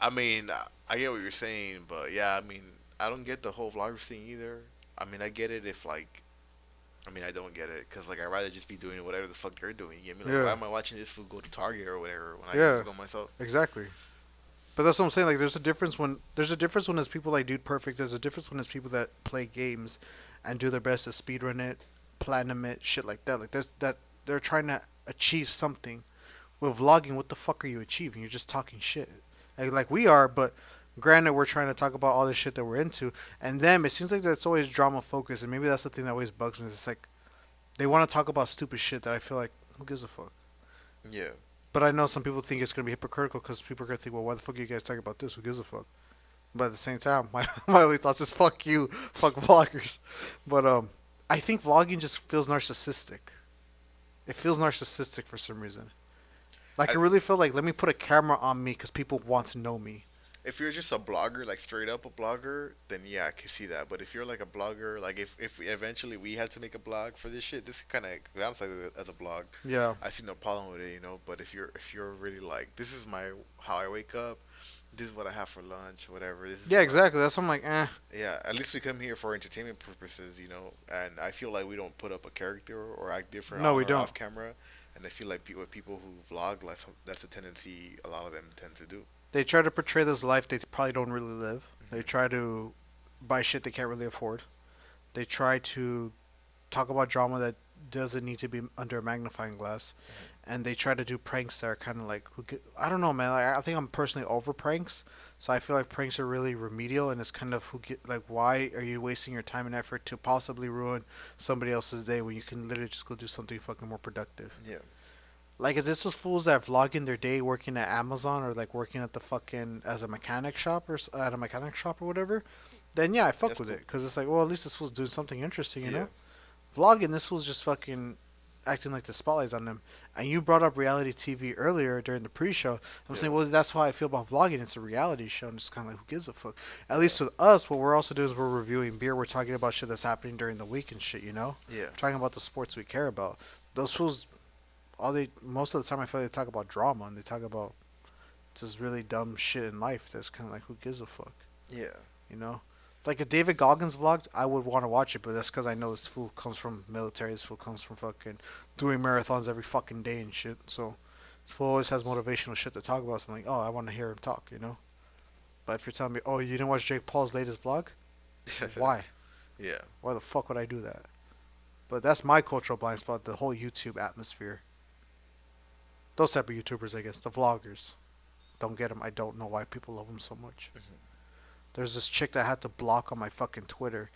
I mean, I get what you're saying, but yeah, I mean, I don't get the whole vlogger thing either. I mean, I get it if like I mean, I don't get it because like I'd rather just be doing whatever the fuck they're doing. You get me? Like, why Yeah, am I watching this fool go to Target or whatever when I can yeah, just go myself? exactly. But that's what I'm saying. Like, there's a difference when there's people like Dude Perfect. There's a difference when there's people that play games and do their best to speedrun it, platinum it, shit like that. Like, there's that they're trying to achieve something. With vlogging, what the fuck are you achieving? You're just talking shit. Like we are, but granted, we're trying to talk about all this shit that we're into. And them, it seems like that's always drama focused, and maybe that's the thing that always bugs me. It's like they want to talk about stupid shit that I feel like who gives a fuck. Yeah, But I know some people think it's gonna be hypocritical because people are gonna think, well, why the fuck are you guys talking about this? Who gives a fuck? But at the same time, my only thoughts is fuck you, fuck vloggers. But I think vlogging just feels narcissistic. It feels narcissistic for some reason. Like I, I really feel like let me put a camera on me because people want to know me. if you're just a blogger, like straight up a blogger, then yeah, I can see that. But if you're like a blogger, like if eventually we had to make a blog for this shit, this kind of sounds like as a blog. Yeah. I see no problem with it, you know. But if you're really like, this is my how I wake up, this is what I have for lunch, whatever. This is Yeah, what, exactly. That's what I'm like, eh. yeah. At least we come here for entertainment purposes, you know. And I feel like we don't put up a character or act different No, on we or don't. off camera. And I feel like with people who vlog, like that's a tendency a lot of them tend to do. They try to portray this life they probably don't really live. They Hmm. try to buy shit they can't really afford. They try to talk about drama that doesn't need to be under a magnifying glass, Hmm. and they try to do pranks that are kind of like I don't know, man. Like, I think I'm personally over pranks, so I feel like pranks are really remedial, and it's kind of who get like why are you wasting your time and effort to possibly ruin somebody else's day when you can literally just go do something fucking more productive. Yeah. Like if this was fools that vlogging their day working at Amazon or like working at the fucking as a mechanic shop or at a mechanic shop or whatever, then yeah, I fuck That's with it cool. because it's like, well, at least this fool's doing something interesting, you Yeah. know. Vlogging, this fool's just fucking acting like the spotlight's on them. And you brought up reality TV earlier during the pre-show. I'm Yeah. saying, well, that's how I feel about vlogging. It's a reality show, and it's kind of like, who gives a fuck? At Yeah. least with us, what we're also doing is we're reviewing beer. We're talking about shit that's happening during the week and shit, you know. Yeah. We're talking about the sports we care about. Those fools, all they most of the time, I feel like they talk about drama and they talk about just really dumb shit in life. That's kind of like, who gives a fuck, Yeah. you know? Like if David Goggins vlogged, I would want to watch it, but that's because I know this fool comes from military. This fool comes from fucking doing marathons every fucking day and shit. So this fool always has motivational shit to talk about. So I'm like, oh, I want to hear him talk, you know? But if you're telling me, oh, you didn't watch Jake Paul's latest vlog, why? Yeah. Why the fuck would I do that? But that's my cultural blind spot, the whole YouTube atmosphere. Those type of YouTubers, I guess, the vloggers. Don't get them. I don't know why people love them so much. Hmm. There's this chick that I had to block on my fucking Twitter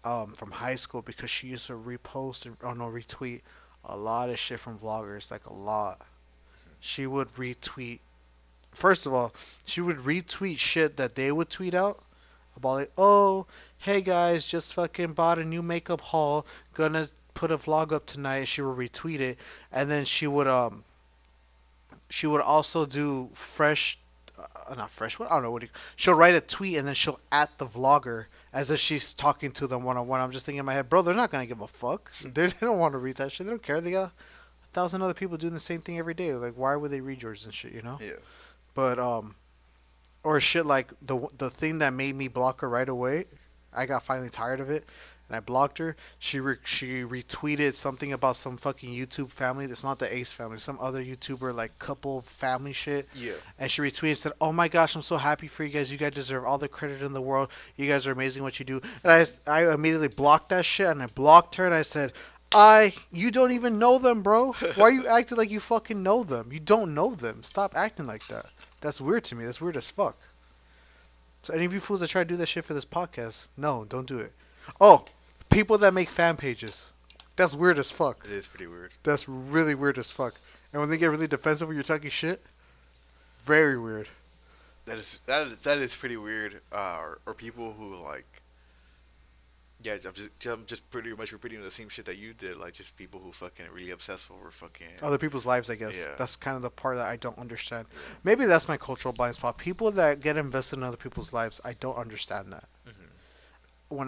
from high school because she used to repost and oh no retweet a lot of shit from vloggers, like a lot. She would retweet. First of all, she would retweet shit that they would tweet out about like, oh, hey guys, just fucking bought a new makeup haul, gonna put a vlog up tonight. She would retweet it, and then she would also do fresh, not fresh. What I don't know what she'll write a tweet and then she'll at the vlogger as if she's talking to them one on one. I'm just thinking in my head, bro, they're not gonna give a fuck. They don't want to read that shit. They don't care. They got 1,000 other people doing the same thing every day. Like, why would they read yours and shit? You know? Yeah. But or shit like the thing that made me block her right away. I got finally tired of it, and I blocked her. She retweeted something about some fucking YouTube family that's not the Ace family, some other YouTuber like couple family shit. Yeah. And she retweeted and said, "Oh my gosh, I'm so happy for you guys. You guys deserve all the credit in the world. You guys are amazing what you do." And I immediately blocked that shit and I blocked her and I said, you don't even know them, bro. Why are you acting like you fucking know them? You don't know them. Stop acting like that. That's weird to me. That's weird as fuck. So any of you fools that try to do that shit for this podcast, no, don't do it. Oh, people that make fan pages. That's weird as fuck. It is pretty weird. That's really weird as fuck. And when they get really defensive when you're talking shit, very weird. That is pretty weird. Or people who like, yeah, I'm just pretty much repeating the same shit that you did. Like just people who fucking really obsess over fucking. Other people's lives, I guess. Yeah. That's kind of the part that I don't understand. Yeah. Maybe that's my cultural blind spot. People that get invested in other people's lives, I don't understand that. Hmm. When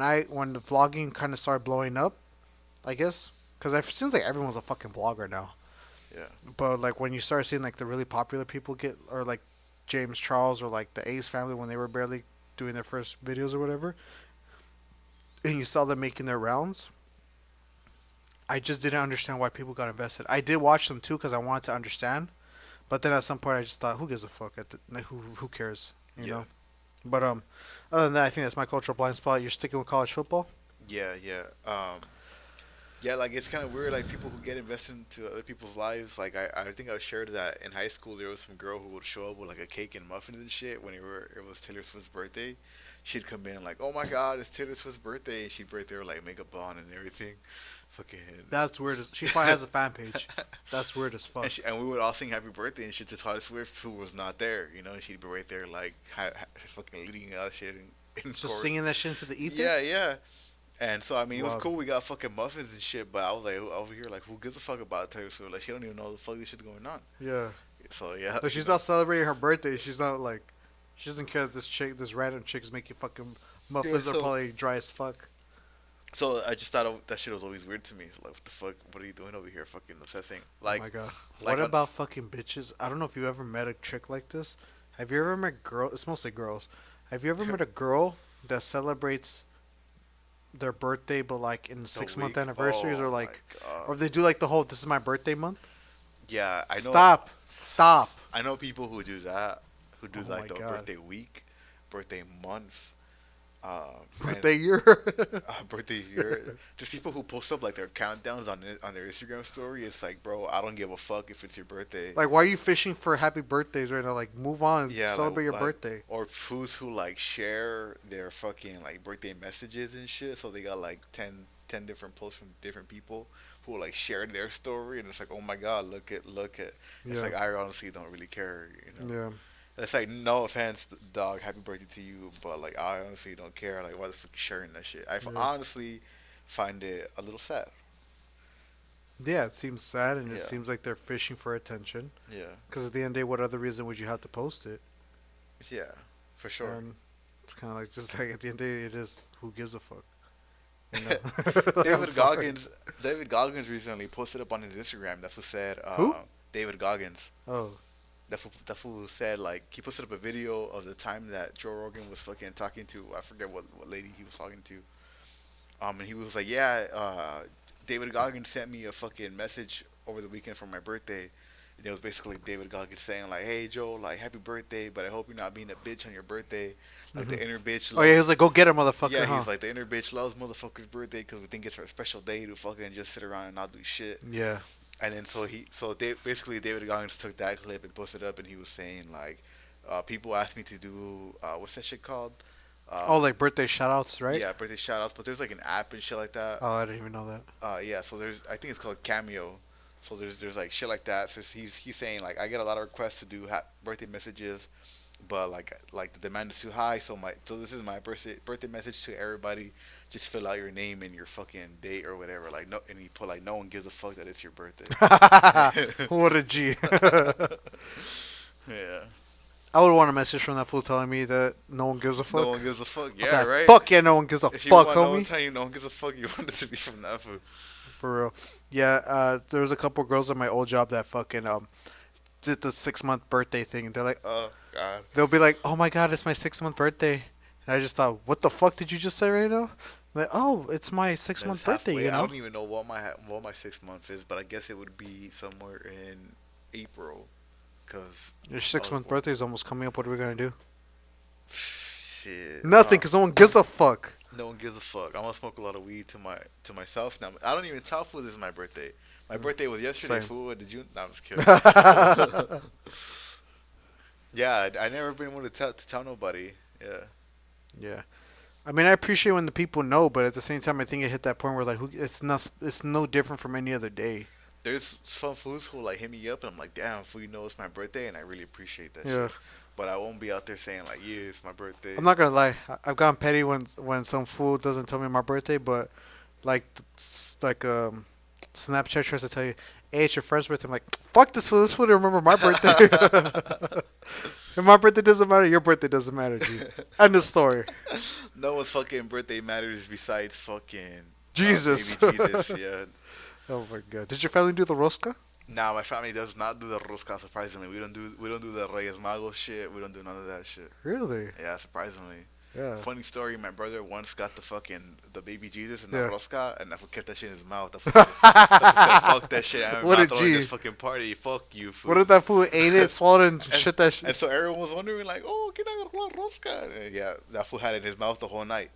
the vlogging kind of started blowing up, I guess, because it seems like everyone's a fucking vlogger now. Yeah. But like when you start seeing like the really popular people get, or like James Charles or like the Ace family when they were barely doing their first videos or whatever, and you saw them making their rounds, I just didn't understand why people got invested. I did watch them too because I wanted to understand, but then at some point I just thought, who gives a fuck? Like, who cares? You Yeah. know. But other than that, I think that's my cultural blind spot. You're sticking with college football. Yeah, yeah. Yeah, like it's kind of weird, like people who get invested into other people's lives. Like I think I shared that in high school there was some girl who would show up with like a cake and muffins and shit when it was Taylor Swift's birthday. She'd come in like, oh my god, it's Taylor Swift's birthday, and she'd break there like makeup on and everything, fucking. That's weird. She probably has a fan page. That's weird as fuck. And we would all sing happy birthday and shit to Taylor Swift, who was not there. You know, she'd be right there like fucking leading us shit in Just chorus. singing that shit into the ether. Yeah, yeah. And so I mean, it was Wow. cool. We got fucking muffins and shit, but I was like over here, like, who gives a fuck about Taylor Swift? Like, she don't even know the fuck this shit's going on. Yeah. So yeah, But she's not celebrating her birthday. She's not like, she doesn't care that this random chick's making fucking muffins Yeah, are probably dry as fuck. so I just thought that shit was always weird to me. Like, what the fuck? What are you doing over here, fucking obsessing? Like, Oh my god. like What on- about fucking bitches? I don't know if you ever met a chick like this. Have you ever met girls? It's mostly girls. Have you ever met a girl that celebrates their birthday, but like in the 6 month week? anniversaries, Oh or my like, God. or they do like the whole "this is my birthday month." Yeah, I know. Stop. I know people who do that, who do Oh like my the God. birthday week, birthday month, Birthday year. birthday year. Just people who post up like their countdowns on their Instagram story. It's like, bro, I don't give a fuck if it's your birthday. Like, why are you fishing for happy birthdays right now? Like, move on. Yeah, Celebrate your like, birthday. or fools who like share their fucking like birthday messages and shit. So they got like 10 different posts from different people who like shared their story, and it's like, oh my god, look at. It's Yeah. like I honestly don't really care, you know. Yeah. It's like no offense, dog. Happy birthday to you, but like I honestly don't care. Like why the fuck you sharing that shit? Yeah. Honestly find it a little sad. Yeah, it seems sad, and it Yeah. seems like they're fishing for attention. Yeah, Because at the end of the day, what other reason would you have to post it? yeah, for sure. And it's kind of like, just like at the end of the day, it is who gives a fuck. You know? Like, I'm David sorry. Goggins. David Goggins recently posted up on his Instagram. That fool said, Who? David Goggins. Oh, That fool said like he posted up a video of the time that Joe Rogan was fucking talking to, I forget what lady he was talking to. And he was like, yeah, David Goggins sent me a fucking message over the weekend for my birthday. And it was basically David Goggins saying like, hey Joe, like happy birthday, but I hope you're not being a bitch on your birthday. Like the inner bitch. oh yeah, he's like, go get her, motherfucker. Yeah, huh? he's like the inner bitch loves motherfucker's birthday because we think it's her special day to fucking just sit around and not do shit. Yeah. And then basically David Goggins took that clip and posted it up, and he was saying like, people asked me to do what's that shit called? Oh, like birthday shout-outs, right? Yeah, birthday shout outs, but there's like an app and shit like that. Oh, I didn't even know that. Yeah, so I think it's called Cameo. So there's like shit like that. So he's saying like I get a lot of requests to do birthday messages, but like the demand is too high. So this is my birthday message to everybody. Just fill out your name and your fucking date or whatever. Like no, and he put like no one gives a fuck that it's your birthday. What a G. Yeah, I would want a message from that fool telling me that no one gives a fuck. no one gives a fuck. Yeah, Okay, right. fuck yeah, no one gives a If you fuck, want no one homie. tell you no one gives a fuck, you want it to be from that food. For real. Yeah, there was a couple girls at my old job that fucking did the 6 month birthday thing, and they're like, Oh God. they'll be like, oh my god, it's my 6 month birthday, and I just thought, what the fuck did you just say right now? Like, oh, it's my 6 month That's birthday, halfway. you I know. don't even know what my 6 month is, but I guess it would be somewhere in April, cause Your 6 month birthday is almost coming up. What are we gonna do? shit. Nothing, cause no one gives a fuck. No one gives a fuck. I'm gonna smoke a lot of weed to myself now. I don't even tell fool this is my birthday. My birthday was yesterday. Same. Fool. Did you? No, I'm just kidding. Yeah, I never been able to tell nobody. Yeah. Yeah, I mean, I appreciate when the people know, but at the same time, I think it hit that point where like, it's no different from any other day. There's some fools who like hit me up and I'm like, damn, fool, you know it's my birthday, and I really appreciate that Yeah. shit. But I won't be out there saying like, yeah, it's my birthday. I'm not gonna lie. I've gotten petty when some fool doesn't tell me my birthday, but like Snapchat tries to tell you, hey, it's your first birthday. I'm like, fuck this fool. This fool didn't remember my birthday. If my birthday doesn't matter, your birthday doesn't matter, G. End of story. No one's fucking birthday matters besides fucking Jesus. baby Jesus. Yeah. Oh my god. Did your family do the rosca? Nah, my family does not do the rosca. Surprisingly, we don't do the Reyes Magos shit. We don't do none of that shit. Really? Yeah, surprisingly. Yeah. Funny story. My brother once got the baby Jesus and the Yeah. rosca, and that fool kept that shit in his mouth. That fool said, "Fuck that shit. I'm What a not throwing this G. fucking party. Fuck you, What fool." if that fool ate it, swallowed it, and and, shit that and shit? so everyone was wondering, like, "Oh, can I go rosca?" And yeah, that fool had it in his mouth the whole night.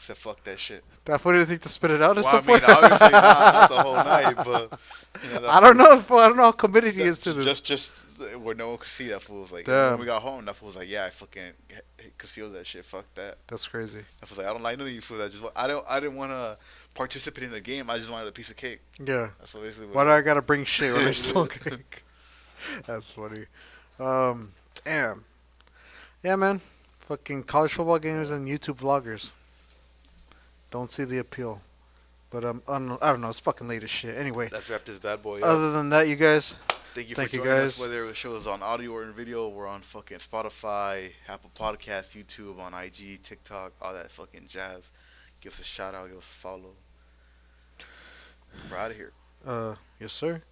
Said, "Fuck that shit." That fool didn't think to spit it out at Well, I some mean, point? obviously not the whole night, but that I don't fool, know if I don't know how committed he that, is to this. just where no one could see that fool was like. And then when we Damn, got home, that fool was like, "Yeah, I fucking concealed that shit. Fuck that." that's crazy. That fool was like, "I don't like none of you fools. I didn't want to participate in the game. I just wanted a piece of cake." Yeah. That's what basically Why what do it I is. gotta bring shit when I stole cake? That's funny. Um, damn. Yeah, man. Fucking college football games and YouTube vloggers. Don't see the appeal. But I don't know. It's fucking late as shit. Anyway, Let's wrap this bad boy up. other than that, you guys, Thank you for thank you joining us, guys. whether it shows on audio or in video. We're on fucking Spotify, Apple Podcasts, YouTube, on IG, TikTok, all that fucking jazz. Give us a shout out, give us a follow. We're out of here. Yes, sir.